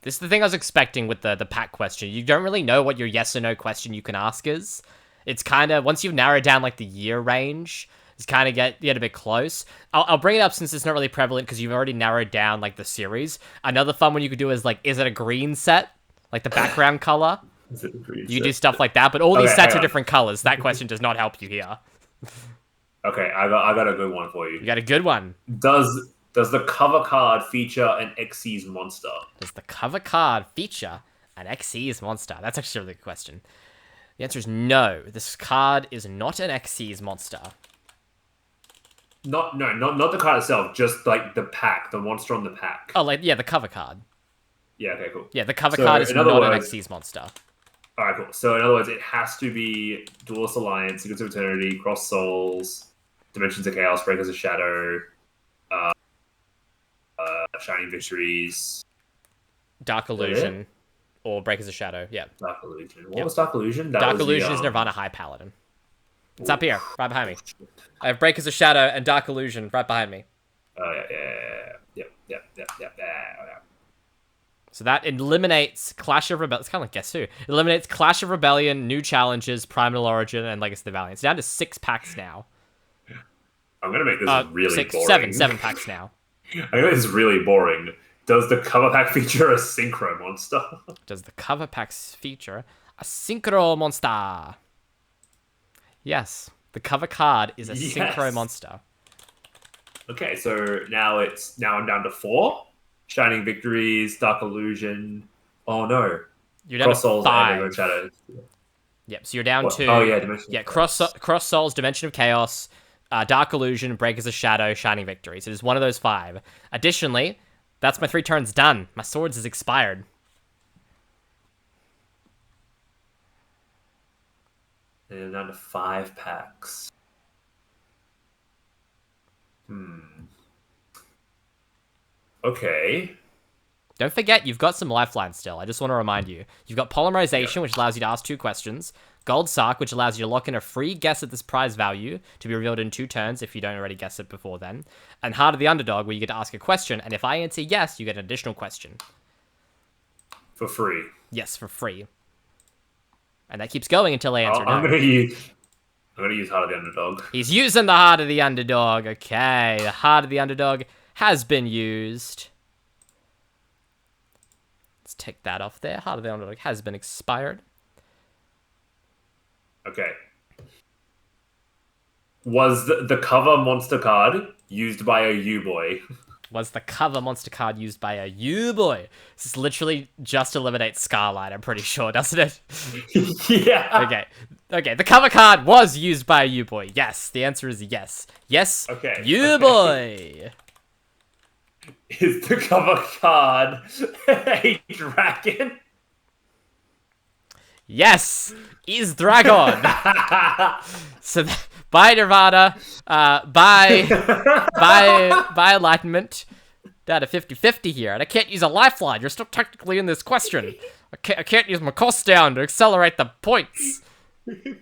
[SPEAKER 2] This is the thing I was expecting with the pack question. You don't really know what your yes or no question you can ask is. It's kind of, once you've narrowed down like the year range, it's kind of get a bit close. I'll bring it up since it's not really prevalent because you've already narrowed down like the series. Another fun one you could do is like, is it a green set? Like the background color? You do stuff like that, but all these sets are different colors. That question does not help you here.
[SPEAKER 4] Okay, I got a good one for you.
[SPEAKER 2] You got a good one.
[SPEAKER 4] Does the cover card feature an Xyz monster?
[SPEAKER 2] Does the cover card feature an Xyz monster? That's actually a really good question. The answer is no. This card is not an Xyz monster.
[SPEAKER 4] Not the card itself, just like the pack, the monster on the pack.
[SPEAKER 2] Oh, like, yeah, the cover card.
[SPEAKER 4] Yeah, okay, cool.
[SPEAKER 2] Yeah, the cover card is not an Xyz monster.
[SPEAKER 4] Alright, cool. So, in other words, it has to be Duelist Alliance, Secrets of Eternity, Cross Souls, Dimensions of Chaos, Breakers of Shadow, Shining Victories,
[SPEAKER 2] Dark Illusion, or Breakers of Shadow, yeah.
[SPEAKER 4] Dark Illusion. What was Dark Illusion?
[SPEAKER 2] Dark Illusion is Nirvana High Paladin. It's up here, right behind me. I have Breakers of Shadow and Dark Illusion right behind me.
[SPEAKER 4] Oh, yeah.
[SPEAKER 2] So that eliminates Clash of Rebellion. It's kind of like Guess Who. It eliminates Clash of Rebellion, New Challenges, Primal Origin, and Legacy of the Valiant. It's down to 6 packs now.
[SPEAKER 4] I'm going to make this really boring.
[SPEAKER 2] Seven packs now.
[SPEAKER 4] I'm going to make this really boring. Does the cover pack feature a Synchro monster?
[SPEAKER 2] Does the cover packs feature a Synchro monster? Yes. The cover card is a Synchro monster.
[SPEAKER 4] Okay, so now I'm down to 4. Shining Victories, Dark Illusion. Oh no.
[SPEAKER 2] You're down
[SPEAKER 4] Cross Souls,
[SPEAKER 2] to 5.
[SPEAKER 4] and Shadows.
[SPEAKER 2] Yep, so you're down to...
[SPEAKER 4] Oh yeah, Dimension.
[SPEAKER 2] Yeah, Cross Souls, Dimension of Chaos, Dark Illusion, Breakers of Shadow, Shining Victories. It is one of those 5. Additionally, that's my 3 turns done. My swords is expired.
[SPEAKER 4] And down to 5 packs. Okay.
[SPEAKER 2] Don't forget, you've got some lifelines still. I just want to remind you. You've got Polymerization, which allows you to ask 2 questions. Gold Sark, which allows you to lock in a free guess at this prize value to be revealed in 2 turns if you don't already guess it before then. And Heart of the Underdog, where you get to ask a question, and if I answer yes, you get an additional question.
[SPEAKER 4] For free.
[SPEAKER 2] Yes, for free. And that keeps going until I answer no.
[SPEAKER 4] I'm gonna use Heart of the Underdog.
[SPEAKER 2] He's using the Heart of the Underdog. Okay, the Heart of the Underdog has been used. Let's take that off there. Heart of the Underdog has been expired.
[SPEAKER 4] Okay. Was the cover monster card used by a U-boy?
[SPEAKER 2] Was the cover monster card used by a U-boy? This is literally just eliminates Scarlight, I'm pretty sure, doesn't it?
[SPEAKER 4] Yeah.
[SPEAKER 2] Okay, the cover card was used by a U-boy. Yes, the answer is yes. Yes,
[SPEAKER 4] okay.
[SPEAKER 2] U-boy.
[SPEAKER 4] Is the cover card a dragon?
[SPEAKER 2] Yes, is Dragon. So, bye Nirvana, bye Enlightenment. Down to 50-50 here, and I can't use a lifeline. You're still technically in this question. I can't use my cost down to accelerate the points.
[SPEAKER 4] Is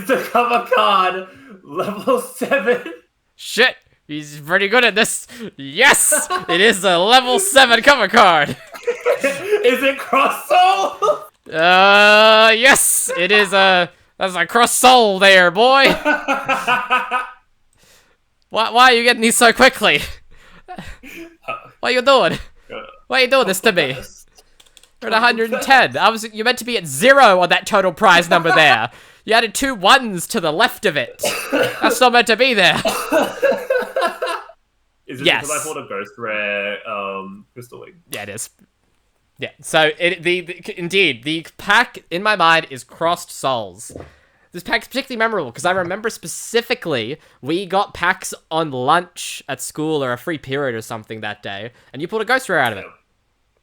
[SPEAKER 4] the cover card level 7?
[SPEAKER 2] Shit, he's pretty good at this. Yes, it is a level 7 cover card.
[SPEAKER 4] Is it Cross Soul?
[SPEAKER 2] Yes, it is that's a cross soul there, boy. Why are you getting these so quickly? What are you doing? Why are you doing this to me? You're at 110. You meant to be at 0 on that total prize number there. You added 2 1s to the left of it. That's not meant to be there.
[SPEAKER 4] Is it
[SPEAKER 2] yes.
[SPEAKER 4] because I thought a ghost rare crystal wing?
[SPEAKER 2] Yeah, it is. Yeah, so indeed, the pack in my mind is Crossed Souls. This pack's particularly memorable because I remember specifically we got packs on lunch at school or a free period or something that day, and you pulled a ghost rare out of it.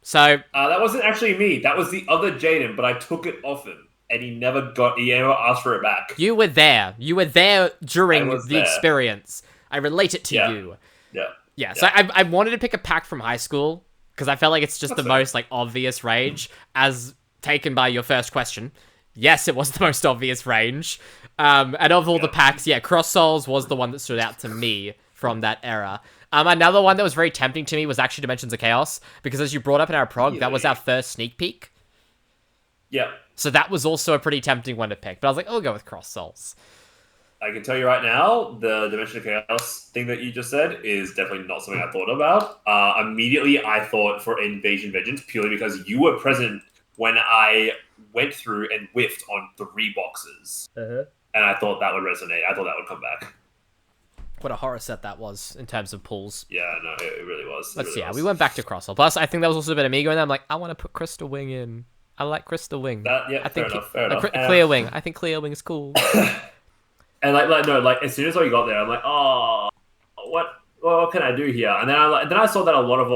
[SPEAKER 2] So
[SPEAKER 4] that wasn't actually me. That was the other Jaden, but I took it off him, and he never asked for it back.
[SPEAKER 2] You were there. You were there during the experience. I relate it to you. Yeah. So I wanted to pick a pack from high school because I felt like it's just the most like obvious range as taken by your first question. Yes, it was the most obvious range. And of all the packs, Cross Souls was the one that stood out to me from that era. Another one that was very tempting to me was actually Dimensions of Chaos, because as you brought up in our prog, that was our first sneak peek.
[SPEAKER 4] Yeah.
[SPEAKER 2] So that was also a pretty tempting one to pick, but I was like, I'll go with Cross Souls.
[SPEAKER 4] I can tell you right now, the Dimension of Chaos thing that you just said is definitely not something I thought about. Immediately, I thought for Invasion Vengeance, purely because you were present when I went through and whiffed on 3 boxes. And I thought that would resonate. I thought that would come back.
[SPEAKER 2] What a horror set that was in terms of pulls.
[SPEAKER 4] Yeah, no, it really was.
[SPEAKER 2] Let's see. We went back to Cross Soul. Plus, I think that was also a bit of me going there. I'm like, I want to put Crystal Wing in. I like Crystal Wing.
[SPEAKER 4] I think fair enough.
[SPEAKER 2] Clear Wing. I think Clear Wing is cool.
[SPEAKER 4] And as soon as I got there, I'm like, oh, what can I do here? And then I saw that a lot of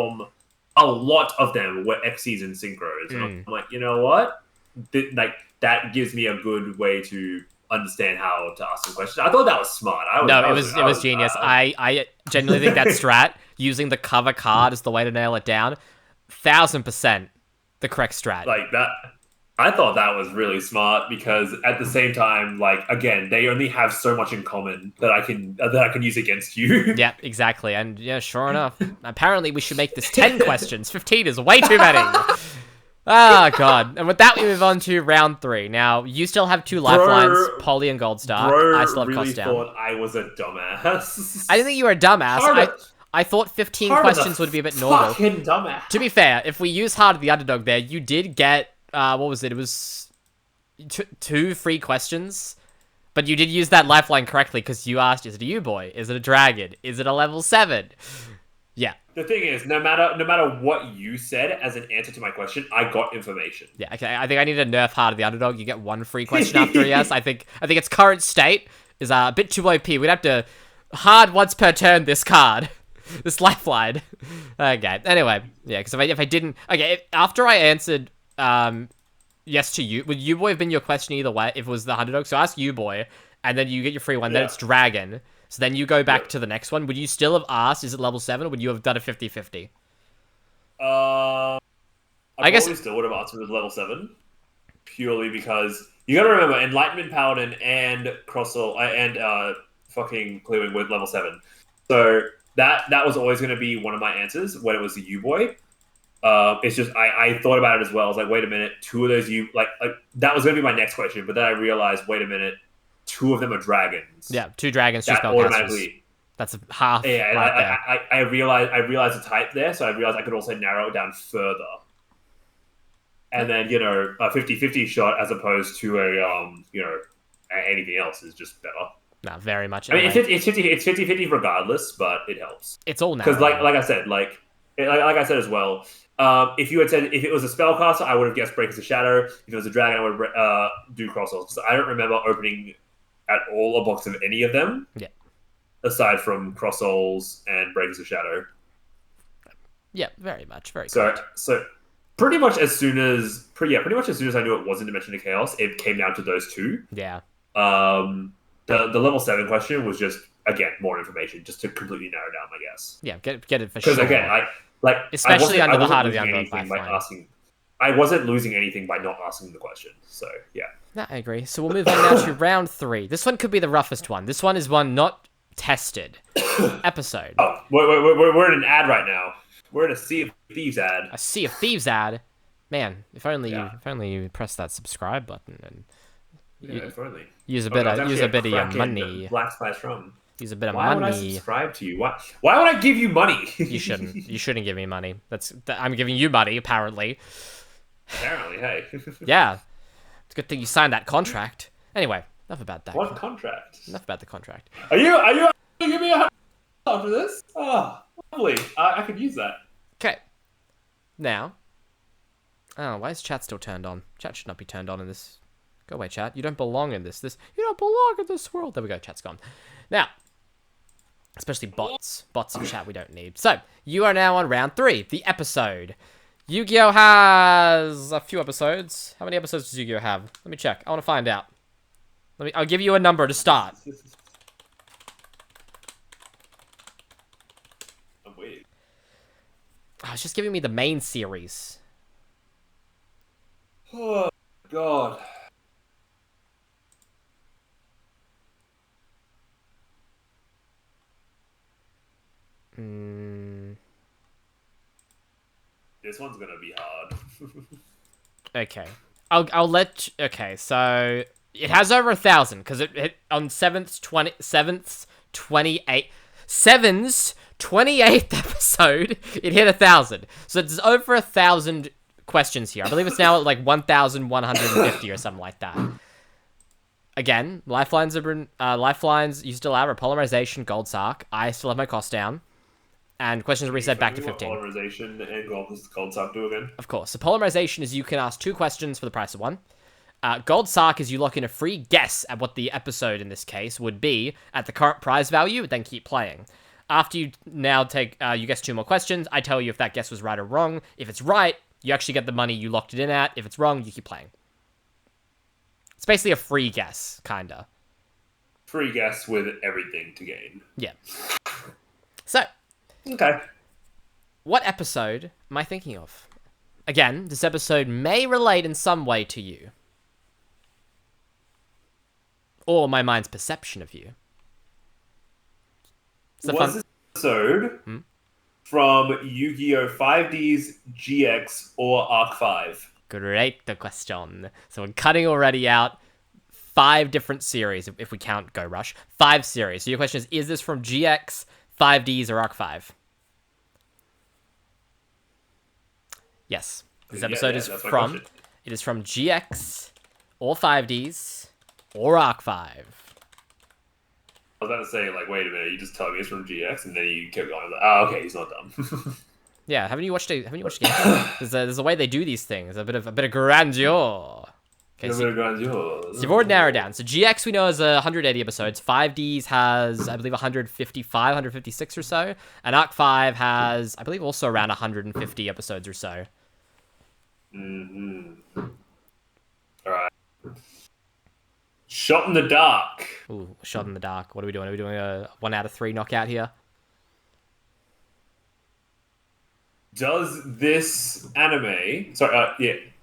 [SPEAKER 4] them were XCs and synchros, and I'm like, you know what? That gives me a good way to understand how to ask the question. I thought that was smart.
[SPEAKER 2] It was genius. I genuinely think that strat, using the cover card is the way to nail it down. 1000% the correct strat.
[SPEAKER 4] Like that. I thought that was really smart because at the same time, again, they only have so much in common that I can use against you.
[SPEAKER 2] Yeah, exactly. And yeah, sure enough. Apparently we should make this 10 questions. 15 is way too many. Oh, God. And with that, we move on to round 3. Now, you still have 2 lifelines, Polly and Goldstar. I still have
[SPEAKER 4] really
[SPEAKER 2] cost down.
[SPEAKER 4] thought I was a dumbass.
[SPEAKER 2] I didn't think you were a dumbass. I thought 15 questions would be a bit normal.
[SPEAKER 4] Fucking dumbass.
[SPEAKER 2] To be fair, if we use Heart of the Underdog there, you did get, what was it? It was 2 free questions. But you did use that lifeline correctly because you asked, is it a U-boy? Is it a dragon? Is it a level 7? Yeah.
[SPEAKER 4] The thing is, no matter what you said as an answer to my question, I got information.
[SPEAKER 2] Yeah, okay. I think I need to nerf Heart of the Underdog. You get 1 free question after a yes. I think its current state is a bit too OP. We'd have to hard once per turn this card. This lifeline. Okay. Anyway, yeah, because if I didn't... Okay, after I answered yes to you, would U-boy have been your question either way if it was the Underdog? So ask U-boy, and then you get your free one. Then it's dragon. So then you go back to the next one. Would you still have asked, is it level 7, or would you have done a 50-50?
[SPEAKER 4] I guess still would have answered with level 7. purely because you got to remember Enlightenment Paladin and Crossel and fucking Clearwing with level 7. So that was always going to be one of my answers when it was the U-Boy. It's just I thought about it as well. I was like, wait a minute, two of those like that was going to be my next question, but then I realized, wait a minute, two of them are dragons.
[SPEAKER 2] Yeah, 2 dragons, 2
[SPEAKER 4] that
[SPEAKER 2] spellcasters.
[SPEAKER 4] automatically.
[SPEAKER 2] That's half.
[SPEAKER 4] Yeah, and
[SPEAKER 2] right there.
[SPEAKER 4] I realized the type there, so I realized I could also narrow it down further. And then, you know, a 50-50 shot as opposed to a you know, anything else is just better.
[SPEAKER 2] No, very much.
[SPEAKER 4] I mean, it's 50-50 regardless, but it helps.
[SPEAKER 2] It's all now.
[SPEAKER 4] Because like I said, like I said as well, if you had said if it was a spellcaster, I would have guessed Breakers of Shadow. If it was a dragon, I would do Crossroads. Because I don't remember opening at all a box of any of them.
[SPEAKER 2] Yeah.
[SPEAKER 4] Aside from Cross Souls and Breakers of Shadow.
[SPEAKER 2] Yeah, very much. Very
[SPEAKER 4] so
[SPEAKER 2] good.
[SPEAKER 4] So pretty much as soon as I knew it wasn't Dimension of Chaos, it came down to those two.
[SPEAKER 2] Yeah.
[SPEAKER 4] The level 7 question was just again more information, just to completely narrow down, I guess.
[SPEAKER 2] Yeah, get it for
[SPEAKER 4] Because
[SPEAKER 2] sure.
[SPEAKER 4] again,
[SPEAKER 2] especially under the heart of the
[SPEAKER 4] underworld
[SPEAKER 2] lifeline.
[SPEAKER 4] I wasn't losing anything by not asking the question. So yeah.
[SPEAKER 2] No, I agree. So we'll move on now to round 3. This one could be the roughest one. This one is one not tested episode.
[SPEAKER 4] Oh, we're in an ad right now. We're in a Sea of Thieves ad.
[SPEAKER 2] A Sea of Thieves ad. Man, if only you press that subscribe button and
[SPEAKER 4] if only.
[SPEAKER 2] use a bit of your money.
[SPEAKER 4] Black Spice rum.
[SPEAKER 2] Use a bit of
[SPEAKER 4] Why
[SPEAKER 2] money.
[SPEAKER 4] would I subscribe to you? Why would I give you money?
[SPEAKER 2] You shouldn't. You shouldn't give me money. I'm giving you money, apparently.
[SPEAKER 4] Apparently, hey.
[SPEAKER 2] Yeah. It's a good thing you signed that contract. Anyway, enough about that.
[SPEAKER 4] What contract?
[SPEAKER 2] Enough about the contract.
[SPEAKER 4] Are you going to give me $100 after this? Oh, lovely. I could use that.
[SPEAKER 2] Okay. Now. Oh, why is chat still turned on? Chat should not be turned on in this. Go away, chat. You don't belong in this. You don't belong in this world. There we go. Chat's gone. Now. Especially bots. Bots in chat we don't need. So, you are now on round 3. The episode. Yu-Gi-Oh! Has a few episodes. How many episodes does Yu-Gi-Oh! Have? Let me check. I want to find out. I'll give you a number to start.
[SPEAKER 4] I'm waiting.
[SPEAKER 2] Oh, it's just giving me the main series.
[SPEAKER 4] Oh, God. This one's gonna be hard.
[SPEAKER 2] Okay. I'll let you, okay, so it has over 1,000 because it hit on 7th's 28th episode. It hit 1,000, so it's over 1,000 questions here. I believe it's now at like 1,150 or something like that. Again, lifelines you still have are Polymerization, Gold Sark. I still have my cost down. And questions are reset back to 15.
[SPEAKER 4] Polymerization and Gold Sark do again?
[SPEAKER 2] Of course. So Polymerization is you can ask 2 questions for the price of 1. Gold Sark is you lock in a free guess at what the episode in this case would be at the current prize value, then keep playing. After you now take, you guess 2 more questions, I tell you if that guess was right or wrong. If it's right, you actually get the money you locked it in at. If it's wrong, you keep playing. It's basically a free guess, kinda.
[SPEAKER 4] Free guess with everything to gain.
[SPEAKER 2] Yeah. So.
[SPEAKER 4] Okay.
[SPEAKER 2] What episode am I thinking of? Again, this episode may relate in some way to you. Or my mind's perception of you.
[SPEAKER 4] Was this episode from Yu-Gi-Oh! 5Ds, GX, or Arc 5?
[SPEAKER 2] Great the question. So we're cutting already out 5 different series, if we count Go Rush. 5 series. So your question is this from GX, 5Ds, or Arc 5? Yes. This episode is from... It is from GX, or 5Ds, or Arc 5.
[SPEAKER 4] I was about to say, like, wait a minute, you just told me it's from GX, and then you kept going. Like, oh, okay, he's not dumb.
[SPEAKER 2] Yeah, haven't you watched Game? There's a way they do these things. A bit of grandeur. Okay, so you've already narrowed down. So GX we know has 180 episodes. 5Ds has, I believe, 155, 156 or so. And Arc 5 has, I believe, also around 150 episodes or so.
[SPEAKER 4] Mm-hmm. Alright. Shot in the dark.
[SPEAKER 2] Ooh, shot in the dark. What are we doing? Are we doing a 1 out of 3 knockout here?
[SPEAKER 4] Does this anime,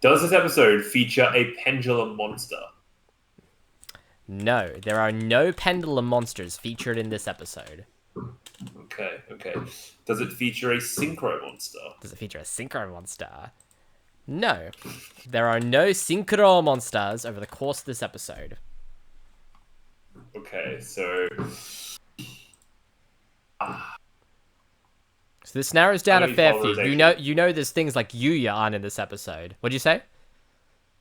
[SPEAKER 4] does this episode feature a pendulum monster?
[SPEAKER 2] No, there are no pendulum monsters featured in this episode.
[SPEAKER 4] Okay. Does it feature a synchro monster?
[SPEAKER 2] Does it feature a synchro monster? No. There are no synchro monsters over the course of this episode.
[SPEAKER 4] Okay, so...
[SPEAKER 2] So this narrows down a fair few.
[SPEAKER 4] Polarization.
[SPEAKER 2] You know there's things like Yuya aren't in this episode. What'd you say?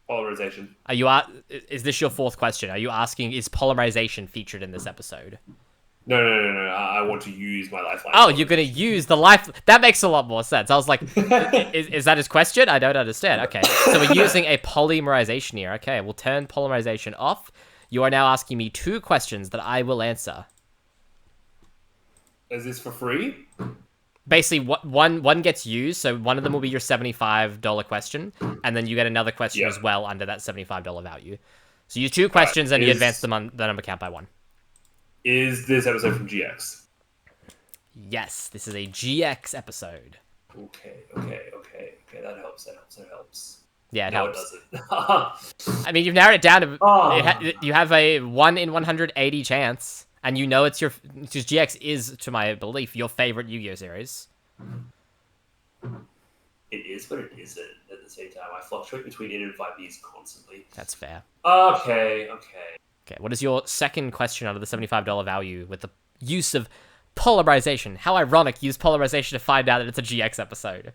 [SPEAKER 4] Polarization.
[SPEAKER 2] Is this your fourth question? Are you asking, is polarization featured in this episode?
[SPEAKER 4] No. I want to use my lifeline.
[SPEAKER 2] Oh, you're gonna use the life... That makes a lot more sense. I was like, is that his question? I don't understand. Okay, so we're using a polymerization here. Okay, we'll turn polymerization off. You are now asking me 2 questions that I will answer.
[SPEAKER 4] Is this for free?
[SPEAKER 2] Basically, one gets used, so one of them will be your $75 question, and then you get another question as well under that $75 value. So use 2 questions, and you advance the number count by 1.
[SPEAKER 4] Is this episode from GX?
[SPEAKER 2] Yes, this is a GX episode.
[SPEAKER 4] Okay. That helps.
[SPEAKER 2] Yeah, it
[SPEAKER 4] No,
[SPEAKER 2] helps.
[SPEAKER 4] it doesn't.
[SPEAKER 2] I mean, you've narrowed it down to...
[SPEAKER 4] Oh.
[SPEAKER 2] You have a 1 in 180 chance, and you know it's your... Because GX is, to my belief, your favorite Yu-Gi-Oh! Series.
[SPEAKER 4] It is, but it isn't at the same time. I fluctuate between it and 5Ds constantly.
[SPEAKER 2] That's fair.
[SPEAKER 4] Okay.
[SPEAKER 2] Okay, what is your second question out of the $75 value with the use of polarization? How ironic, use polarization to find out that it's a GX episode.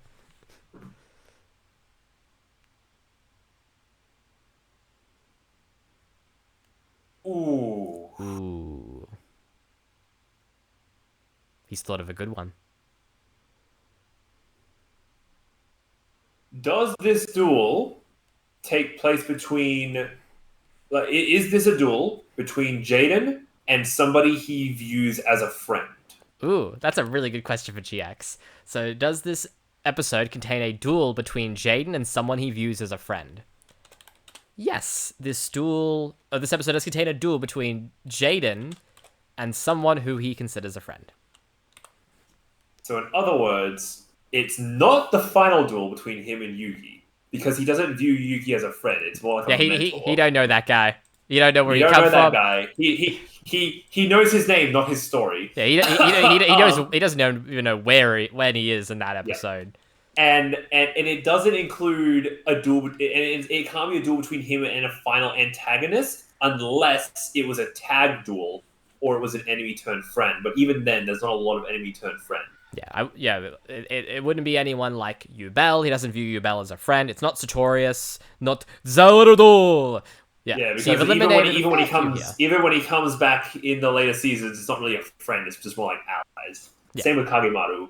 [SPEAKER 2] Ooh. He's thought of a good one.
[SPEAKER 4] Does this duel take place between... Like, is this a duel between Jaden and somebody he views as a friend?
[SPEAKER 2] Ooh, that's a really good question for GX. So, does this episode contain a duel between Jaden and someone he views as a friend? Yes, this episode does contain a duel between Jaden and someone who he considers a friend.
[SPEAKER 4] So, in other words, it's not the final duel between him and Yugi, because he doesn't view Yugi as a friend. It's more like a mentor.
[SPEAKER 2] He don't know that guy. You don't know where he
[SPEAKER 4] don't
[SPEAKER 2] come
[SPEAKER 4] know
[SPEAKER 2] from.
[SPEAKER 4] that guy. He knows his name, not his story.
[SPEAKER 2] Yeah, he knows. He doesn't even know when he is in that episode.
[SPEAKER 4] And it doesn't include a duel. It can't be a duel between him and a final antagonist unless it was a tag duel or it was an enemy turned friend. But even then, there's not a lot of enemy turned friend.
[SPEAKER 2] It wouldn't be anyone like Yubel. He doesn't view Yubel as a friend. It's not Sartorius, not Zarudo.
[SPEAKER 4] Yeah, because
[SPEAKER 2] so
[SPEAKER 4] even when he comes back in the later seasons, it's not really a friend. It's just more like allies.
[SPEAKER 2] Yeah.
[SPEAKER 4] Same with Kagemaru.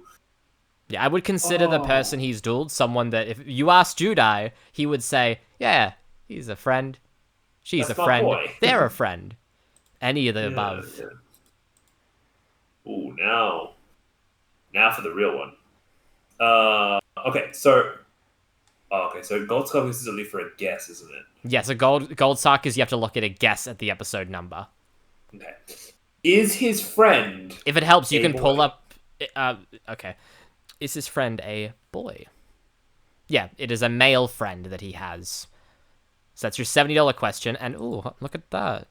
[SPEAKER 2] Yeah, I would consider the person he's dueled someone that if you asked Judai, he would say, yeah, he's a friend. She's
[SPEAKER 4] That's
[SPEAKER 2] a
[SPEAKER 4] my
[SPEAKER 2] friend.
[SPEAKER 4] boy.
[SPEAKER 2] They're a friend. Any of the above.
[SPEAKER 4] Yeah. Ooh, now for the real one. Okay, so Gold Skull is only for a guess, isn't it?
[SPEAKER 2] Yeah, so gold sock is you have to look at a guess at the episode number.
[SPEAKER 4] Okay. Is his friend...
[SPEAKER 2] If it helps, you
[SPEAKER 4] a
[SPEAKER 2] can
[SPEAKER 4] boy?
[SPEAKER 2] pull up... okay. Is his friend a boy? Yeah, it is a male friend that he has. So that's your $70 question, and ooh, look at that.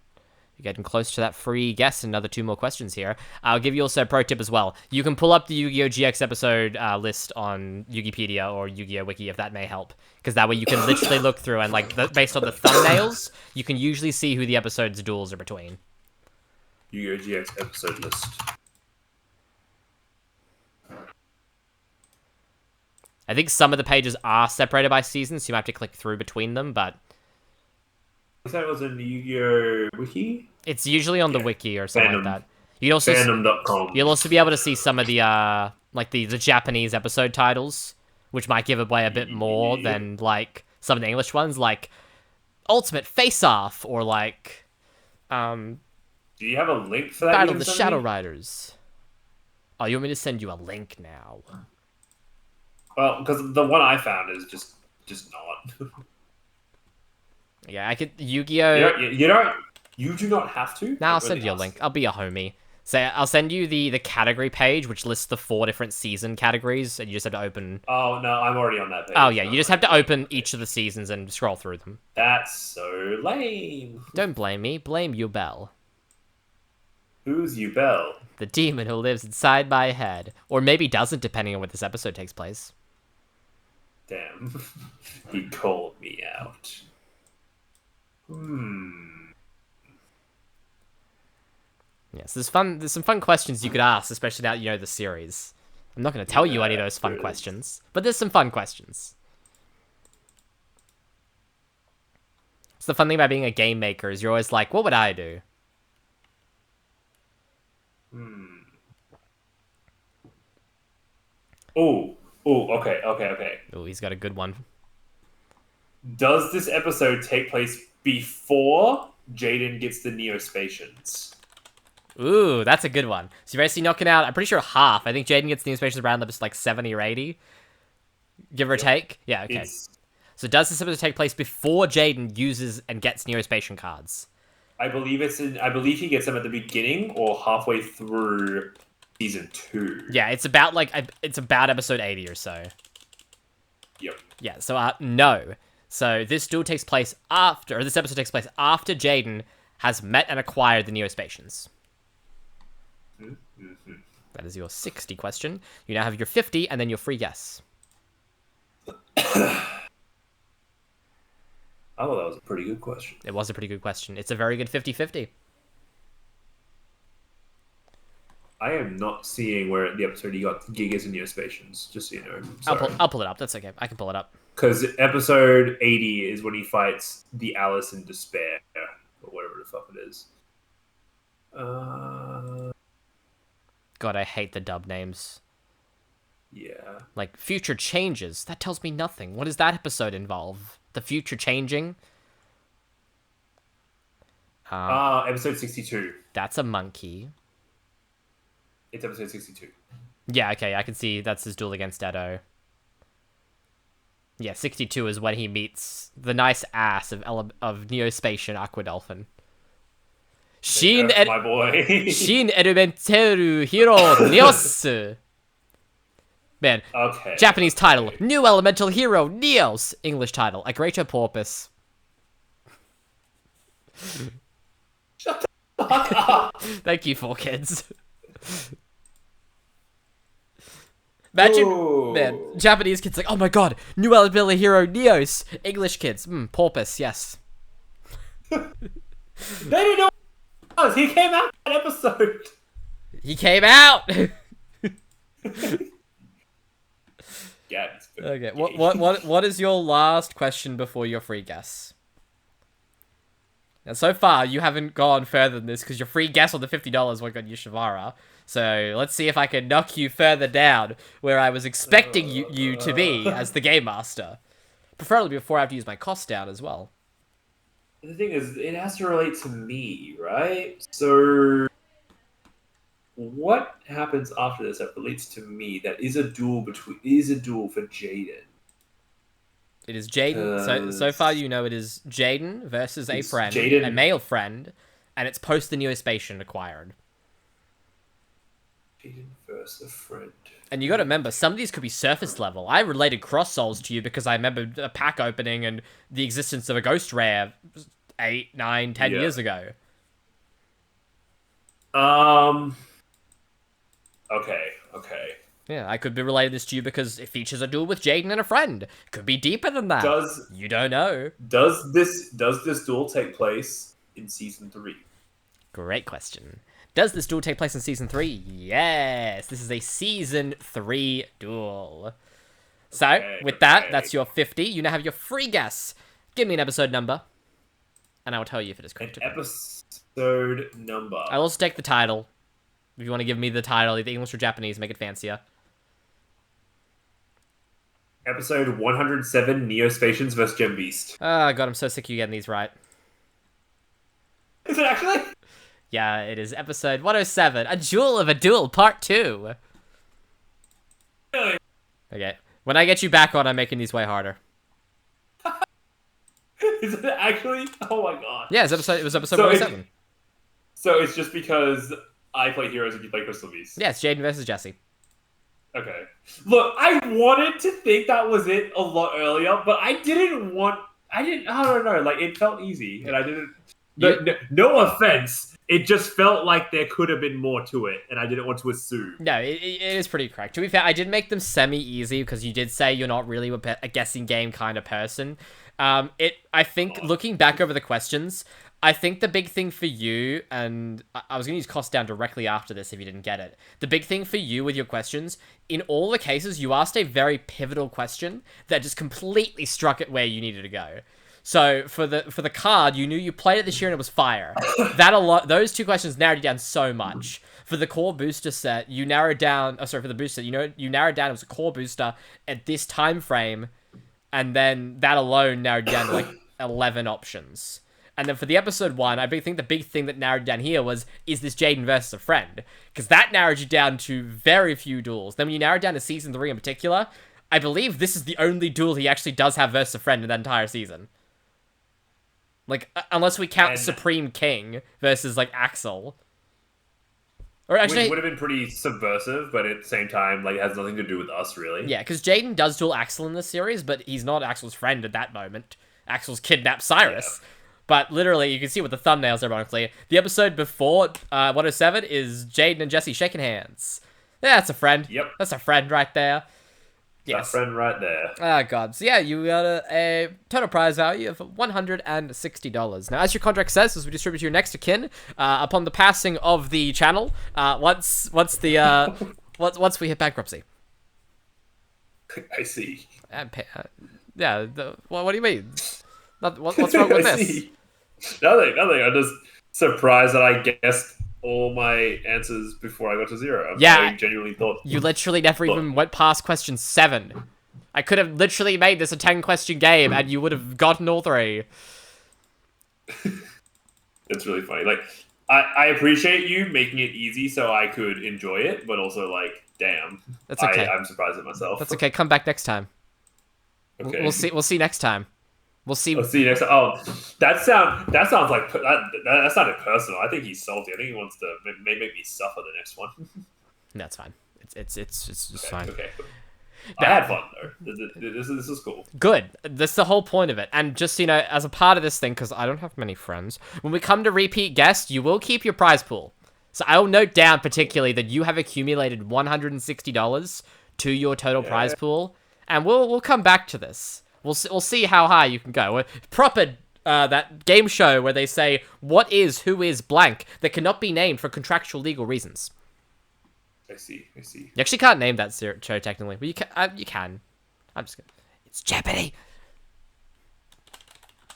[SPEAKER 2] You're getting close to that free guess. Another 2 more questions here. I'll give you also a pro tip as well. You can pull up the Yu-Gi-Oh! GX episode list on Yugipedia or Yu-Gi-Oh! Wiki if that may help. Because that way you can literally look through and, like, based on the thumbnails, you can usually see who the episode's duels are between.
[SPEAKER 4] Yu-Gi-Oh! GX episode list.
[SPEAKER 2] I think some of the pages are separated by seasons, so you might have to click through between them, but...
[SPEAKER 4] You said it was in the Yu-Gi-Oh! Wiki?
[SPEAKER 2] It's usually on the wiki or something like that. You'd also
[SPEAKER 4] Fandom.com.
[SPEAKER 2] You'll also be able to see some of the like the Japanese episode titles, which might give away a bit more than like some of the English ones, like Ultimate Face Off or like
[SPEAKER 4] Do you have a link for that?
[SPEAKER 2] Battle of the Shadow Riders. Oh, you want me to send you a link now?
[SPEAKER 4] Well, because the one I found is just not.
[SPEAKER 2] Yeah, I could Yu-Gi-Oh.
[SPEAKER 4] You do not have to.
[SPEAKER 2] Nah, I'll send you a link. I'll be a homie. So I'll send you the category page, which lists the 4 different season categories, and you just have to open...
[SPEAKER 4] Oh, no, I'm already on that page.
[SPEAKER 2] Oh, yeah, you just have to open each of the seasons and scroll through them.
[SPEAKER 4] That's so lame.
[SPEAKER 2] Don't blame me. Blame Yubel.
[SPEAKER 4] Who's Yubel?
[SPEAKER 2] The demon who lives inside my head. Or maybe doesn't, depending on when this episode takes place.
[SPEAKER 4] Damn. He called me out.
[SPEAKER 2] Yes, there's some fun questions you could ask, especially now that you know the series. I'm not going to tell you any of those fun questions, but there's some fun questions. It's the fun thing about being a game maker is you're always like, what would I do?
[SPEAKER 4] Oh, okay.
[SPEAKER 2] Oh, he's got a good one.
[SPEAKER 4] Does this episode take place before Jaden gets the Neospatians?
[SPEAKER 2] Ooh, that's a good one. So you're basically knocking out, I'm pretty sure half. I think Jaden gets the Neospatians around like 70 or 80. Give or take? Yeah, okay. So does this episode take place before Jaden uses and gets Neospatian cards?
[SPEAKER 4] I believe he gets them at the beginning or halfway through season 2.
[SPEAKER 2] Yeah, it's about episode 80 or so.
[SPEAKER 4] Yep.
[SPEAKER 2] Yeah, so no. So this episode takes place after Jaden has met and acquired the Neospatians. That is your 60 question. You now have your 50 and then your free guess.
[SPEAKER 4] Oh, that was a pretty good question.
[SPEAKER 2] It was a pretty good question. It's a very good 50-50.
[SPEAKER 4] I am not seeing where the episode you got Gigas and Neospatians, just so you know.
[SPEAKER 2] I'll pull it up. That's okay. I can pull it up.
[SPEAKER 4] Because episode 80 is when he fights the Alice in Despair, or whatever the fuck it is.
[SPEAKER 2] God, I hate the dub names.
[SPEAKER 4] Yeah.
[SPEAKER 2] Like, Future Changes. That tells me nothing. What does that episode involve? The future changing?
[SPEAKER 4] Episode 62.
[SPEAKER 2] That's a monkey.
[SPEAKER 4] It's episode 62.
[SPEAKER 2] Yeah, okay, I can see that's his duel against Edo. Yeah, 62 is when he meets the nice ass of Neospatian Aquadolphin.
[SPEAKER 4] My boy.
[SPEAKER 2] Shin Elementeru Hero Neos. Man,
[SPEAKER 4] Okay.
[SPEAKER 2] Japanese title, New Elemental Hero Neos. English title, A Greater Porpoise.
[SPEAKER 4] Shut the fuck up.
[SPEAKER 2] Thank you, 4Kids. Imagine, man, Japanese kids like, oh my god, New Elemental Hero Neos. English kids, porpoise, yes.
[SPEAKER 4] They didn't know what it was. He came out that episode.
[SPEAKER 2] He came out.
[SPEAKER 4] Yeah.
[SPEAKER 2] Okay. What is your last question before your free guess? Now, so far you haven't gone further than this because your free guess on the $50 went on Yushavara. So let's see if I can knock you further down where I was expecting you to be as the game master. Preferably before I have to use my cost down as well.
[SPEAKER 4] The thing is, it has to relate to me, right? So, what happens after this that relates to me that is a duel for Jaden?
[SPEAKER 2] It is Jaden. So far you know it is Jaden versus a friend,
[SPEAKER 4] Jaden.
[SPEAKER 2] a male friend, and it's post the Neospatian acquired.
[SPEAKER 4] Jaden versus a friend.
[SPEAKER 2] And you got to remember, some of these could be surface level. I related Cross Souls to you because I remember a pack opening and the existence of a Ghost Rare 8, 9, 10 years ago.
[SPEAKER 4] Okay.
[SPEAKER 2] Yeah, I could be related this to you because it features a duel with Jaden and a friend. Could be deeper than that. You don't know.
[SPEAKER 4] Does this duel take place in season 3?
[SPEAKER 2] Great question. Does this duel take place in season 3? Yes, this is a season 3 duel. So, with that, that's your 50. You now have your free guess. Give me an episode number, and I will tell you if it is correct.
[SPEAKER 4] An episode number.
[SPEAKER 2] I'll also take the title. If you want to give me the title, either English or Japanese, make it fancier.
[SPEAKER 4] Episode 107, Neospatians vs. Gem Beast.
[SPEAKER 2] Oh, God, I'm so sick of you getting these right.
[SPEAKER 4] Is it actually?
[SPEAKER 2] Yeah, it is episode 107, A Jewel of a Duel, Part 2.
[SPEAKER 4] Really?
[SPEAKER 2] Okay. When I get you back on, I'm making these way harder.
[SPEAKER 4] Is it actually? Oh my god.
[SPEAKER 2] Yeah, it was episode 107.
[SPEAKER 4] So it's just because I play heroes and you play Crystal Beast.
[SPEAKER 2] Yeah, it's Jaden versus Jesse.
[SPEAKER 4] Okay. Look, I wanted to think that was it a lot earlier, but I don't know. Like, it felt easy, and I didn't. No offense. It just felt like there could have been more to it, and I didn't want to assume.
[SPEAKER 2] No, it is pretty correct. To be fair, I did make them semi-easy because you did say you're not really a guessing game kind of person. I think, looking back over the questions, I think the big thing for you, and I was going to use cost down directly after this if you didn't get it. The big thing for you with your questions, in all the cases, you asked a very pivotal question that just completely struck it where you needed to go. So for the card, you knew you played it this year and it was fire. Those two questions narrowed you down so much. For the core booster set, you narrowed down. Oh, sorry, for the booster, you narrowed down. It was a core booster at this time frame, and then that alone narrowed down to like 11 options. And then for the episode 1, I think the big thing that narrowed down here was, is this Jaden versus a friend? Because that narrowed you down to very few duels. Then when you narrowed down to season 3 in particular, I believe this is the only duel he actually does have versus a friend in that entire season. Like, unless we count Supreme King versus, like, Axel. Or actually,
[SPEAKER 4] which would have been pretty subversive, but at the same time, like, it has nothing to do with us, really.
[SPEAKER 2] Yeah, because Jaden does duel Axel in this series, but he's not Axel's friend at that moment. Axel's kidnapped Cyrus. Yeah. But literally, you can see with the thumbnails, ironically, the episode before 107 is Jaden and Jesse shaking hands. Yeah, that's a friend.
[SPEAKER 4] Yep.
[SPEAKER 2] That's a friend right there. Yes.
[SPEAKER 4] A friend right there.
[SPEAKER 2] Oh, God. So, yeah, you got a total prize value of $160. Now, as your contract says, as we distribute to your next of kin, upon the passing of the channel, once we hit bankruptcy.
[SPEAKER 4] I see.
[SPEAKER 2] Yeah, what do you mean? What's wrong with this?
[SPEAKER 4] Nothing. I'm just surprised that I guessed all my answers before I got to 0. I genuinely thought...
[SPEAKER 2] You literally never even went past question 7. I could have literally made this a 10-question game, and you would have gotten all 3.
[SPEAKER 4] It's really funny. Like, I appreciate you making it easy so I could enjoy it, but also, like, damn.
[SPEAKER 2] That's okay.
[SPEAKER 4] I'm surprised at myself.
[SPEAKER 2] That's okay. Come back next time.
[SPEAKER 4] Okay.
[SPEAKER 2] We'll see next time. We'll see
[SPEAKER 4] you next time. Oh, that sounds like that sounded personal. I think he's salty. I think he wants to make me suffer the next one.
[SPEAKER 2] That's fine. It's just fine.
[SPEAKER 4] Okay. I had fun though. This is cool.
[SPEAKER 2] Good. That's the whole point of it. And just, you know, as a part of this thing, because I don't have many friends, when we come to repeat guests, you will keep your prize pool. So I will note down particularly that you have accumulated $160 to your total prize pool, and we'll come back to this. We'll see how high you can go. Proper that game show where they say who is blank that cannot be named for contractual legal reasons.
[SPEAKER 4] I see.
[SPEAKER 2] You actually can't name that show technically, but you can. I'm just gonna. It's Jeopardy.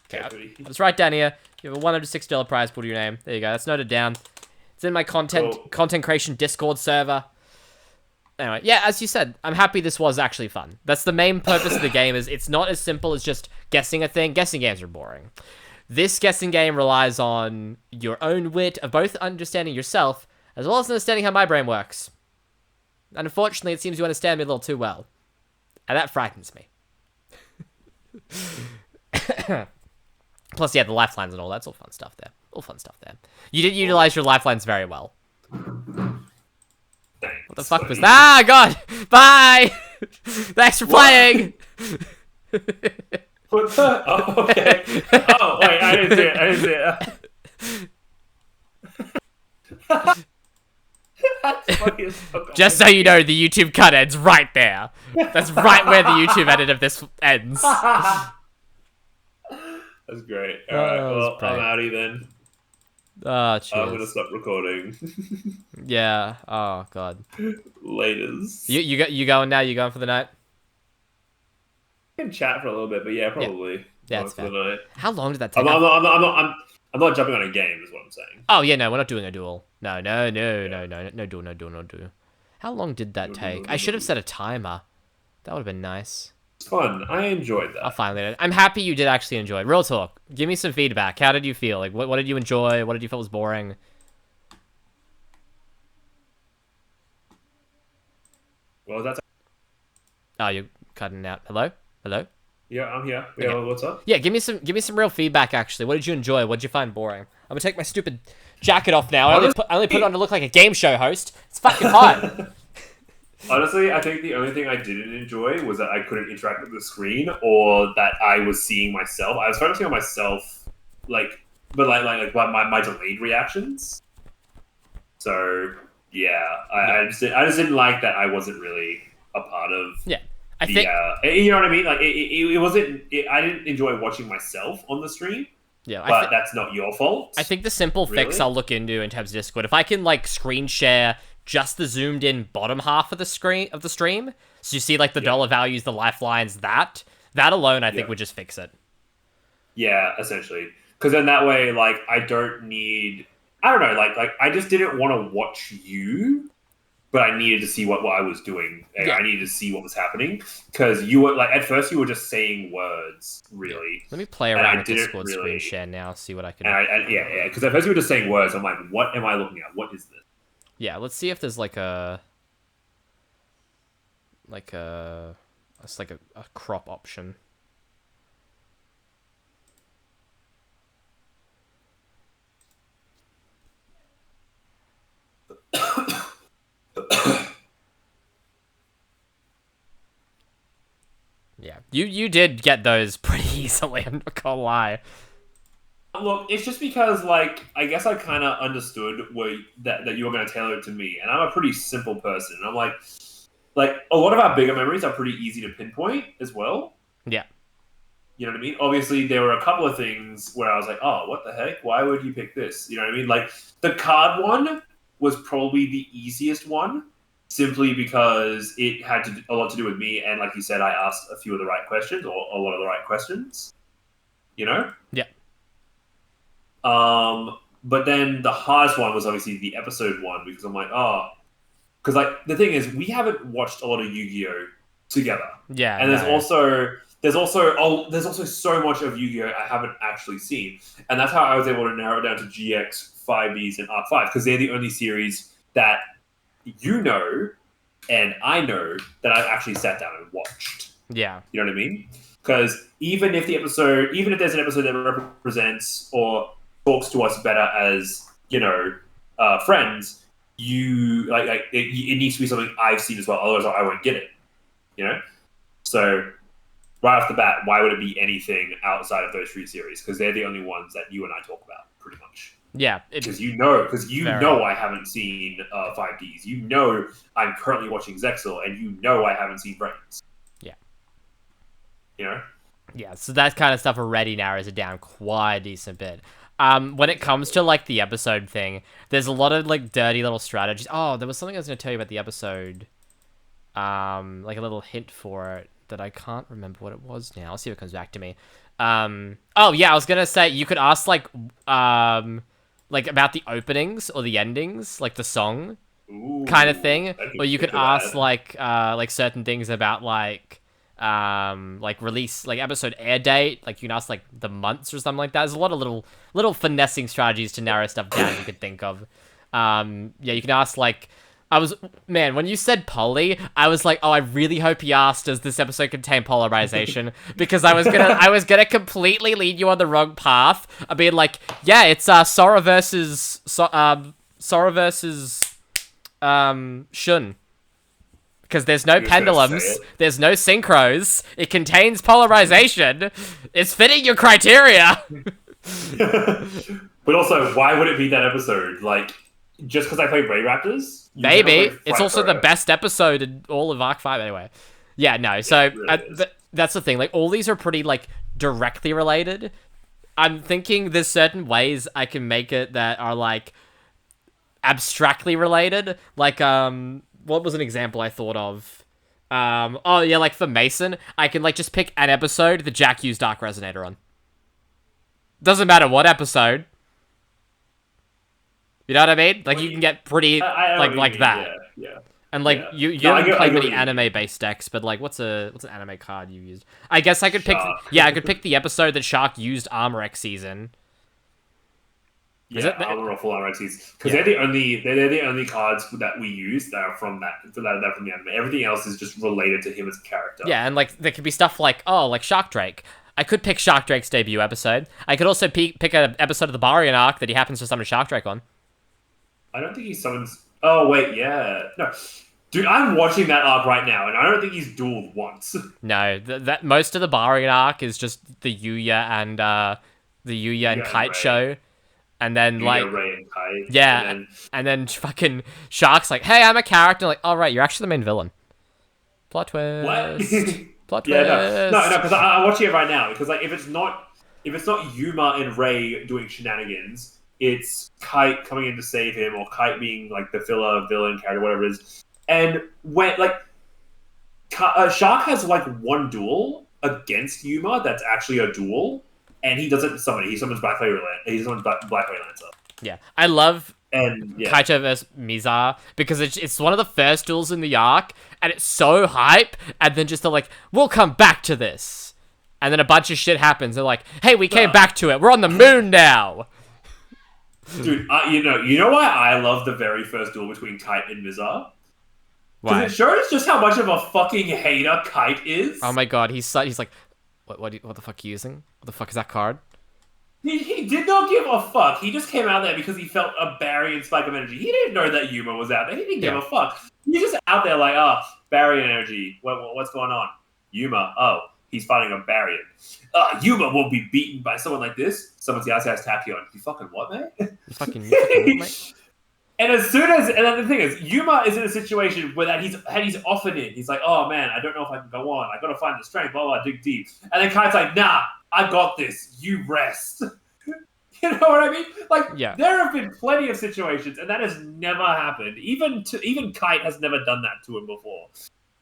[SPEAKER 2] Okay, I'll just write down here. You have a $160 prize pool to your name. There you go. That's noted down. It's in my content creation Discord server. Anyway, yeah, as you said, I'm happy this was actually fun. That's the main purpose of the game, is it's not as simple as just guessing a thing. Guessing games are boring. This guessing game relies on your own wit of both understanding yourself, as well as understanding how my brain works. And unfortunately, it seems you understand me a little too well. And that frightens me. Plus, yeah, the lifelines and all, that's all fun stuff there. You did utilize your lifelines very well.
[SPEAKER 4] Thanks,
[SPEAKER 2] what the fuck was that? Ah, God! Bye! Thanks for playing!
[SPEAKER 4] What the? Oh, okay. Oh, wait, I didn't see it. That's funny as fuck.
[SPEAKER 2] Just so you know, the YouTube cut ends right there. That's right where the YouTube edit of this ends.
[SPEAKER 4] That's great. Alright, well, I'm outie then.
[SPEAKER 2] Oh, cheers.
[SPEAKER 4] I'm gonna stop recording.
[SPEAKER 2] Yeah. Oh, God.
[SPEAKER 4] Laters.
[SPEAKER 2] You going now? You going for the night?
[SPEAKER 4] I can chat for a little bit, but yeah, probably.
[SPEAKER 2] Yeah, that's fair.
[SPEAKER 4] The night.
[SPEAKER 2] How long did that take?
[SPEAKER 4] I'm not jumping on a game, is what I'm saying.
[SPEAKER 2] Oh yeah, no, we're not doing a duel. No duel. How long did that take? I should have set a timer. That would have been nice.
[SPEAKER 4] It's fun. I enjoyed that.
[SPEAKER 2] I'll finally. I'm happy you did actually enjoy it. Real talk. Give me some feedback. How did you feel? Like, what did you enjoy? What did you feel was boring?
[SPEAKER 4] Well, that's.
[SPEAKER 2] Oh, you're cutting out. Hello?
[SPEAKER 4] Yeah, I'm here. Yeah,
[SPEAKER 2] Okay.
[SPEAKER 4] what's up?
[SPEAKER 2] Yeah, give me some real feedback. Actually, what did you enjoy? What did you find boring? I'm gonna take my stupid jacket off now. I only put it on to look like a game show host. It's fucking hot.
[SPEAKER 4] Honestly, I think the only thing I didn't enjoy was that I couldn't interact with the screen, or that I was seeing myself. I was focusing on myself, my delayed reactions. So yeah, I just didn't like that. I wasn't really a part of.
[SPEAKER 2] Yeah,
[SPEAKER 4] I think you know what I mean. Like it wasn't. I didn't enjoy watching myself on the stream.
[SPEAKER 2] Yeah,
[SPEAKER 4] but that's not your fault.
[SPEAKER 2] I think the simple fix I'll look into in terms of Discord, if I can like screen share just the zoomed in bottom half of the stream, so you see like the dollar values, the lifelines, that alone I think would just fix it.
[SPEAKER 4] Yeah, essentially, because then that way, like, I don't need. I don't know, like I just didn't want to watch you, but I needed to see what I was doing. Yeah. I needed to see what was happening because you were like at first you were just saying words, really.
[SPEAKER 2] Let me play around with Discord screen share now, see what I can.
[SPEAKER 4] Because at first you were just saying words. I'm like, what am I looking at? What is this?
[SPEAKER 2] Yeah, let's see if there's like a crop option. Yeah, you did get those pretty easily, I'm not gonna lie.
[SPEAKER 4] Look, it's just because, like, I guess I kind of understood that you were going to tailor it to me, and I'm a pretty simple person. And I'm like a lot of our bigger memories are pretty easy to pinpoint as well.
[SPEAKER 2] Yeah.
[SPEAKER 4] You know what I mean? Obviously, there were a couple of things where I was like, oh, what the heck? Why would you pick this? You know what I mean? Like, the card one was probably the easiest one, simply because it had a lot to do with me, and like you said, I asked a few of the right questions, or a lot of the right questions. You know?
[SPEAKER 2] Yeah.
[SPEAKER 4] But then the hardest one was obviously the episode one, because I'm like, because like the thing is, we haven't watched a lot of Yu-Gi-Oh together.
[SPEAKER 2] Yeah,
[SPEAKER 4] and there's also so much of Yu-Gi-Oh I haven't actually seen, and that's how I was able to narrow it down to GX, 5Bs, and Arc 5, because they're the only series that you know and I know that I've actually sat down and watched.
[SPEAKER 2] Yeah,
[SPEAKER 4] you know what I mean? Because even if there's an episode that represents or talks to us better as, you know, friends, it needs to be something I've seen as well, otherwise I won't get it, you know? So right off the bat, why would it be anything outside of those three series? Because they're the only ones that you and I talk about, pretty much.
[SPEAKER 2] Yeah.
[SPEAKER 4] Because you know I haven't seen 5Ds. You know I'm currently watching Zexal, and you know I haven't seen Brains.
[SPEAKER 2] Yeah.
[SPEAKER 4] You know?
[SPEAKER 2] Yeah, so that kind of stuff already narrows it down quite a decent bit. When it comes to, like, the episode thing, there's a lot of, like, dirty little strategies. Oh, there was something I was going to tell you about the episode. Like, a little hint for it that I can't remember what it was now. I'll see if it comes back to me. Oh, yeah, I was going to say, you could ask, like, about the openings or the endings, like, the song kind of thing. Or you could ask, like, certain things about, like release, like episode air date, like you can ask like the months or something like that. There's a lot of little finessing strategies to narrow stuff down you could think of. Yeah, you can ask like, when you said poly, I was like, oh, I really hope he asked, does this episode contain polarization? Because I was gonna completely lead you on the wrong path. I'd be like, yeah, it's Sora versus Shun. Because there's no pendulums, there's no synchros, it contains polarization, it's fitting your criteria!
[SPEAKER 4] But also, why would it be that episode? Like, just because I played Ray Raptors?
[SPEAKER 2] Maybe. It's also the best episode in all of Arc 5 anyway. Yeah, no, so really that's the thing. Like, all these are pretty, like, directly related. I'm thinking there's certain ways I can make it that are, like, abstractly related. Like, what was an example I thought of? Oh, yeah, like for Mason, I can, like, just pick an episode that Jack used Dark Resonator on. Doesn't matter what episode. You know what I mean? Like, you can get pretty, like that.
[SPEAKER 4] Yeah.
[SPEAKER 2] And, like, you haven't played many anime-based decks, but, like, what's an anime card you used? I guess I could pick... Yeah, I could pick the episode that Shark used Armor X season.
[SPEAKER 4] Yeah, Armor or Full Armor X season. Because they're the only cards that we use that are from from the anime. Everything else is just related to him as a character.
[SPEAKER 2] Yeah, and, like, there could be stuff like, oh, like Shark Drake. I could pick Shark Drake's debut episode. I could also pick an episode of the Barian arc that he happens to summon Shark Drake on.
[SPEAKER 4] I don't think he summons. Oh wait, yeah, no, dude, I'm watching that arc right now, and I don't think he's dueled once.
[SPEAKER 2] No, that most of the Barian arc is just the Yuya and
[SPEAKER 4] and
[SPEAKER 2] Kite
[SPEAKER 4] Ray.
[SPEAKER 2] show, and then like
[SPEAKER 4] Ray and Kite.
[SPEAKER 2] yeah, and then fucking Shark's like, hey, I'm a character. Like, all right, you're actually the main villain. Plot twist.
[SPEAKER 4] What?
[SPEAKER 2] Plot twist.
[SPEAKER 4] Yeah, no, because I'm watching it right now. Because like, if it's not Yuma and Ray doing shenanigans, it's Kite coming in to save him, or Kite being like the filler villain character, whatever it is. And when like Shark has like one duel against Yuma that's actually a duel, and he doesn't summon it. He summons Black Ray Lancer.
[SPEAKER 2] Yeah, I love
[SPEAKER 4] And yeah.
[SPEAKER 2] Kaito vs Mizar because it's one of the first duels in the arc, and it's so hype. And then just they're like, we'll come back to this, and then a bunch of shit happens. They're like, hey, we came back to it. We're on the moon now.
[SPEAKER 4] Dude, you know why I love the very first duel between Kite and Mizar?
[SPEAKER 2] Why?
[SPEAKER 4] Because it shows just how much of a fucking hater Kite is.
[SPEAKER 2] Oh my god, he's like, what the fuck are you using? What the fuck is that card?
[SPEAKER 4] He did not give a fuck. He just came out there because he felt a barrier and spike of energy. He didn't know that Yuma was out there. He didn't give a fuck. He's just out there like, barrier energy. What's going on? Yuma, he's fighting a barrier. Yuma won't be beaten by someone like this. Someone else has Tachyon. You fucking what, mate?
[SPEAKER 2] You fucking what, mate?
[SPEAKER 4] And then the thing is, Yuma is in a situation where that he's offered it. He's like, oh man, I don't know if I can go on. I gotta find the strength, blah, blah, dig deep. And then Kite's like, nah, I got this. You rest. You know what I mean? Like, there have been plenty of situations, and that has never happened. Even Kite has never done that to him before.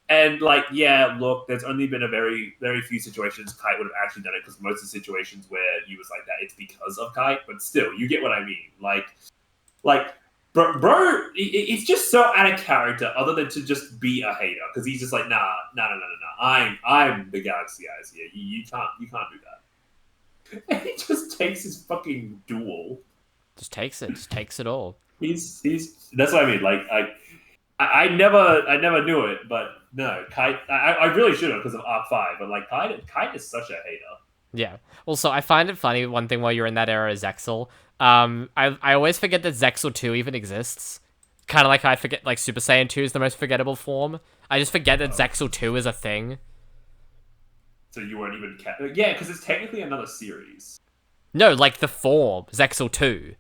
[SPEAKER 4] And like, yeah, look, there's only been a very, very few situations Kite would have actually done it, because most of the situations where he was like that, it's because of Kite. But still, you get what I mean. Like, bro, it's just so out of character, other than to just be a hater, because he's just like, nah. I'm the Galaxy Eyes here. You can't do that. And he just takes his fucking duel.
[SPEAKER 2] Just takes it all.
[SPEAKER 4] He's that's what I mean. Like I never knew it, but no, Kite. I really should have because of Arc 5. But like Kite is such a hater.
[SPEAKER 2] Yeah. Also, I find it funny. One thing while you're in that era is Zexal. I always forget that Zexal 2 even exists. Kind of like I forget like Super Saiyan 2 is the most forgettable form. I just forget that Zexal 2 is a thing.
[SPEAKER 4] So you weren't even yeah, because it's technically another series.
[SPEAKER 2] No, like the form Zexal 2,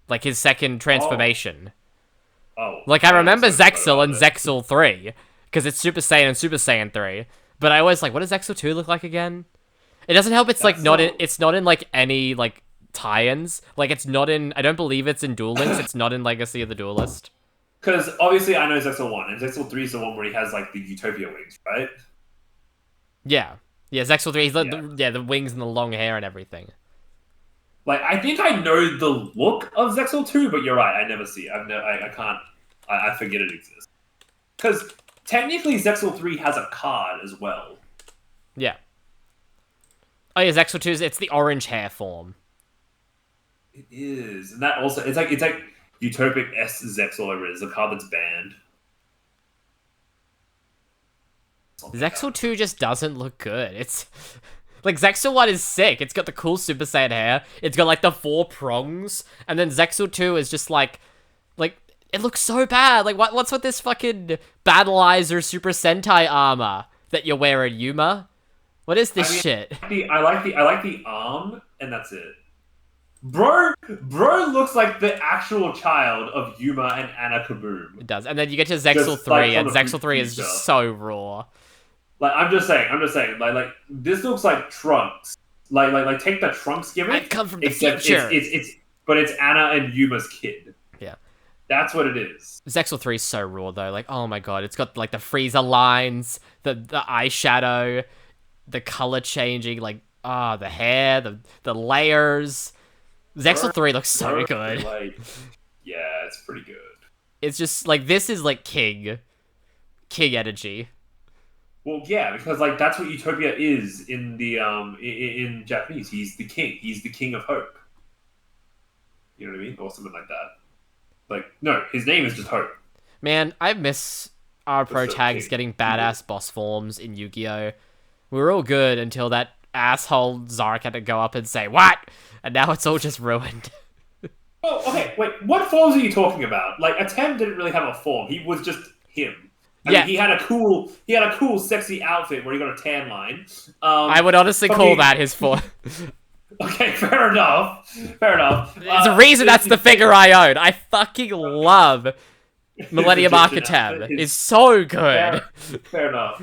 [SPEAKER 2] like his second transformation. Like I remember Zexal and Zexal 3 because it's Super Saiyan and Super Saiyan 3. But I always like, what does Zexal 2 look like again? It doesn't help. It's like it's not in like any like tie-ins. Like it's not in. I don't believe it's in Duel Links. It's not in Legacy of the Duelist.
[SPEAKER 4] Because obviously I know Zexal 1 and Zexal 3 is the one where he has like the Utopia wings, right?
[SPEAKER 2] Yeah. Yeah, Zexal 3, he's the wings and the long hair and everything.
[SPEAKER 4] Like, I think I know the look of Zexal 2, but you're right, I never see it. I forget it exists. Because technically Zexal 3 has a card as well.
[SPEAKER 2] Yeah. Oh yeah, Zexal 2, it's the orange hair form.
[SPEAKER 4] It is. And that also, it's like Utopic S Zexal, whatever it is, a card that's banned.
[SPEAKER 2] Zexal 2 just doesn't look good. It's like Zexal 1 is sick. It's got the cool Super Saiyan hair. It's got like the 4 prongs, and then Zexal 2 is just like it looks so bad. Like what's with this fucking Battleizer Super Sentai armor that you're wearing, Yuma? What is this shit?
[SPEAKER 4] I like the arm, and that's it. Bro looks like the actual child of Yuma and Anna Kaboom.
[SPEAKER 2] It does, and then you get to Zexal 3, and Zexal 3 is just so raw.
[SPEAKER 4] Like I'm just saying, like this looks like Trunks. Like take the Trunks gimmick.
[SPEAKER 2] I come from the future.
[SPEAKER 4] But it's Anna and Yuma's kid.
[SPEAKER 2] Yeah,
[SPEAKER 4] that's what it is.
[SPEAKER 2] Zexal 3 is so raw though. Like, oh my god, it's got like the Frieza lines, the eyeshadow, the color changing, like the hair, the layers. Zexal 3 looks so good.
[SPEAKER 4] Like, yeah, it's pretty good.
[SPEAKER 2] It's just like this is like King energy.
[SPEAKER 4] Well, yeah, because like that's what Utopia is in the in Japanese. He's the king. He's the king of hope. You know what I mean, or something like that. Like no, his name is just Hope.
[SPEAKER 2] Man, I miss our pro tags getting badass boss forms in Yu-Gi-Oh. We were all good until that asshole Zark had to go up and say, "What?" And now it's all just ruined.
[SPEAKER 4] Oh, okay. Wait, what forms are you talking about? Like, Atem didn't really have a form. He was just him. I mean, he had a cool, sexy outfit where he got a tan line.
[SPEAKER 2] I would honestly call that his form.
[SPEAKER 4] Okay, fair enough.
[SPEAKER 2] There's a reason that's the figure I own. I fucking love Millennium Archetem. It's so good.
[SPEAKER 4] Fair enough.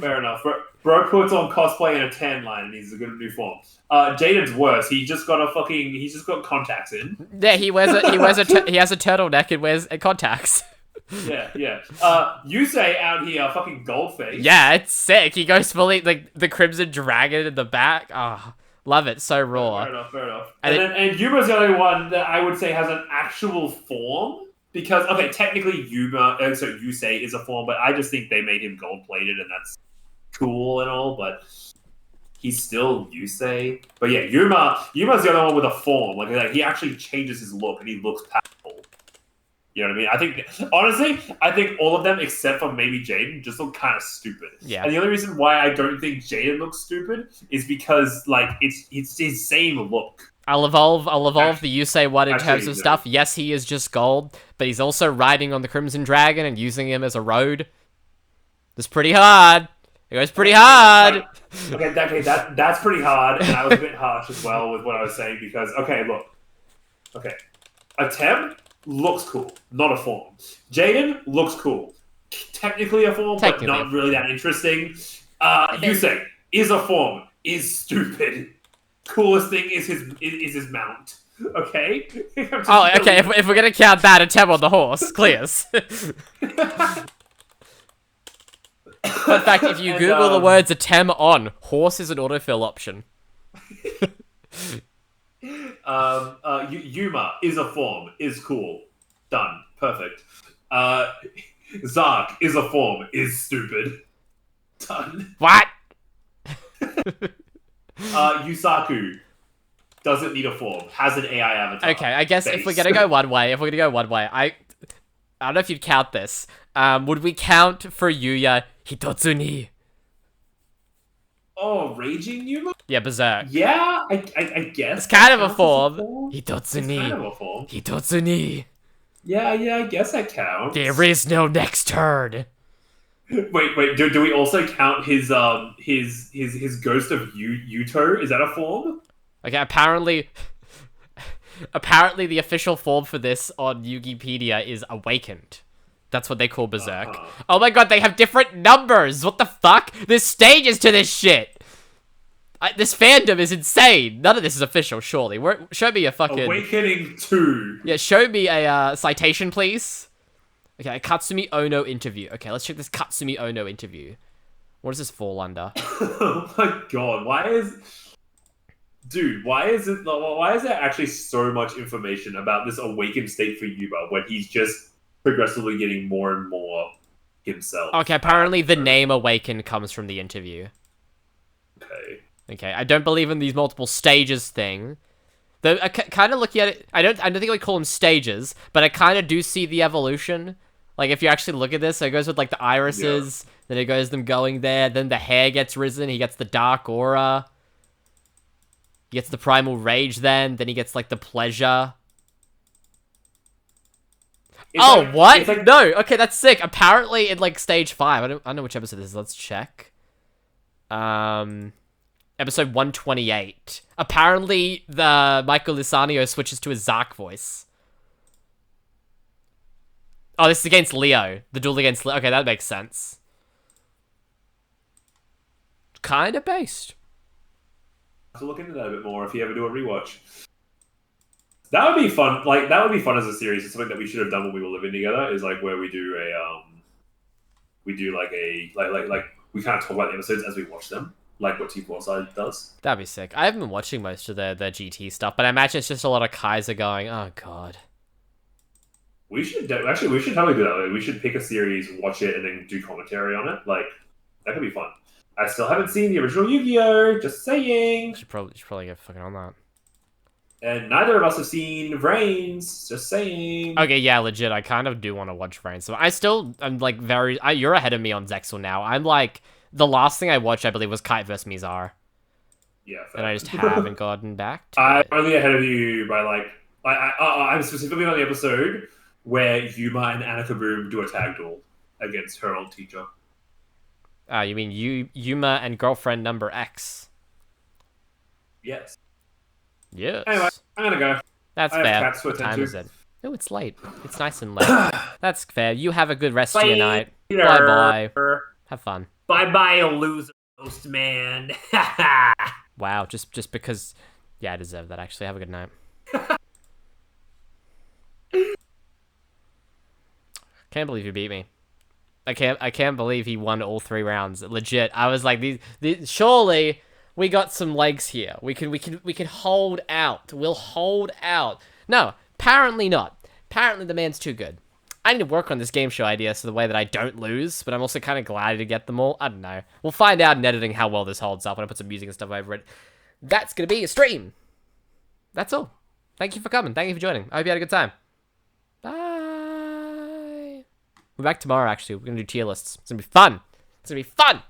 [SPEAKER 4] Bro puts on cosplay and a tan line, and he's a good new form. Jaden's worse. He just got contacts in.
[SPEAKER 2] Yeah, he has a turtleneck and wears contacts.
[SPEAKER 4] Yeah. Yusei out here, fucking goldface.
[SPEAKER 2] Yeah, it's sick. He goes fully like the Crimson Dragon in the back. Oh, love it. So raw.
[SPEAKER 4] Fair enough. And Yuma's the only one that I would say has an actual form. Because, okay, technically Yusei is a form, but I just think they made him gold-plated, and that's cool and all, but he's still Yusei. But yeah, Yuma's the only one with a form. Like he actually changes his look, and he looks powerful. You know what I mean? I think all of them, except for maybe Jaden, just look kind of stupid.
[SPEAKER 2] Yeah.
[SPEAKER 4] And the only reason why I don't think Jaden looks stupid is because, like, it's his same look.
[SPEAKER 2] I'll evolve the Yusei one in terms of stuff. Yes, he is just gold, but he's also riding on the Crimson Dragon and using him as a road. It's pretty hard. It goes pretty hard.
[SPEAKER 4] Okay, that's pretty hard, and I was a bit harsh as well with what I was saying because, Atem looks cool, not a form. Jaden looks cool, technically a form, but not really that interesting. Yusei is a form, is stupid. Coolest thing is his mount. Okay.
[SPEAKER 2] Okay. If we're gonna count that, Atem on the horse clears. Fun fact: if you Google the words "Atem on," horse is an autofill option.
[SPEAKER 4] Yuma is a form, is cool. Done. Perfect. Zark is a form, is stupid. Done.
[SPEAKER 2] What?
[SPEAKER 4] Yusaku doesn't need a form, has an AI avatar.
[SPEAKER 2] Okay, I guess if we're gonna go one way, I don't know if you'd count this. Would we count for Yuya Hitotsuni?
[SPEAKER 4] Oh, Raging Yuma?
[SPEAKER 2] Yeah, Berserk.
[SPEAKER 4] Yeah, I guess.
[SPEAKER 2] It's kind of a form.
[SPEAKER 4] Hitotsuni.
[SPEAKER 2] It's
[SPEAKER 4] kind of a form.
[SPEAKER 2] Hitotsuni.
[SPEAKER 4] Yeah, I guess that counts.
[SPEAKER 2] There is no next turn.
[SPEAKER 4] Wait. Do we also count his ghost of Yuto? Is that a form?
[SPEAKER 2] Okay, apparently the official form for this on Yugipedia is Awakened. That's what they call Berserk. Oh my god, they have different numbers! What the fuck? There's stages to this shit! This fandom is insane! None of this is official, surely. Show me a fucking...
[SPEAKER 4] Awakening 2.
[SPEAKER 2] Yeah, show me a citation, please. Okay, a Katsumi Ono interview. Okay, let's check this Katsumi Ono interview. What does this fall under?
[SPEAKER 4] Oh my god, why is there actually so much information about this awakened state for Yuba when he's just progressively getting more and more himself?
[SPEAKER 2] Okay, apparently the name Awakened comes from the interview. Okay, I don't believe in these multiple stages thing. Though, kind of looking at it, I don't think we call them stages, but I kind of do see the evolution. Like, if you actually look at this, so it goes with, like, the irises, then it goes them going there, then the hair gets risen, he gets the dark aura. He gets the primal rage then he gets, like, the pleasure. What? No, okay, that's sick. Apparently, in, like, stage 5, I don't know which episode this is, let's check. Episode 128. Apparently, the Michael Lisanio switches to his Zark voice. Oh, this is against Leo. The duel against Leo. Okay, that makes sense. Kind of based.
[SPEAKER 4] To look into that a bit more if you ever do a rewatch. That would be fun. Like, that would be fun as a series. It's something that we should have done when we were living together. Is like where we do we kind of talk about the episodes as we watch them, like what T4 Side does.
[SPEAKER 2] That'd be sick. I haven't been watching most of the GT stuff, but I imagine it's just a lot of Kaiser going, oh god.
[SPEAKER 4] We should totally do that. Like, we should pick a series, watch it, and then do commentary on it. Like, that could be fun. I still haven't seen the original Yu-Gi-Oh! Just saying.
[SPEAKER 2] Should probably get fucking on that.
[SPEAKER 4] And neither of us have seen Reigns. Just saying.
[SPEAKER 2] Okay, yeah, legit. I kind of do want to watch Reigns. So I'm like you're ahead of me on Zexel now. I'm like, the last thing I watched, I believe, was Kite vs. Mizar.
[SPEAKER 4] Yeah,
[SPEAKER 2] and I just haven't gotten back to
[SPEAKER 4] I'm
[SPEAKER 2] it.
[SPEAKER 4] only ahead of you by like I'm specifically on the episode where Yuma and Annika Boom do a tag duel against her old teacher.
[SPEAKER 2] You mean Yuma and girlfriend number X?
[SPEAKER 4] Yes.
[SPEAKER 2] Yes.
[SPEAKER 4] Anyway, I'm gonna go.
[SPEAKER 2] That's
[SPEAKER 4] I have
[SPEAKER 2] fair.
[SPEAKER 4] cats to
[SPEAKER 2] What
[SPEAKER 4] attend
[SPEAKER 2] time
[SPEAKER 4] to.
[SPEAKER 2] is it? Oh, it's late. It's nice and late. That's fair. You have a good rest of your night.
[SPEAKER 4] Later.
[SPEAKER 2] Bye-bye. Have fun.
[SPEAKER 4] Bye, loser, man.
[SPEAKER 2] Wow, just because... Yeah, I deserve that, actually. Have a good night. Can't believe you beat me. I can't believe he won all 3 rounds. Legit. I was like, these surely we got some legs here. We can hold out. We'll hold out. No, apparently not. Apparently the man's too good. I need to work on this game show idea so the way that I don't lose, but I'm also kind of glad to get them all. I don't know. We'll find out in editing how well this holds up when I put some music and stuff over it. That's going to be a stream. That's all. Thank you for coming. Thank you for joining. I hope you had a good time. Bye. We're back tomorrow, actually. We're going to do tier lists. It's going to be fun. It's going to be fun.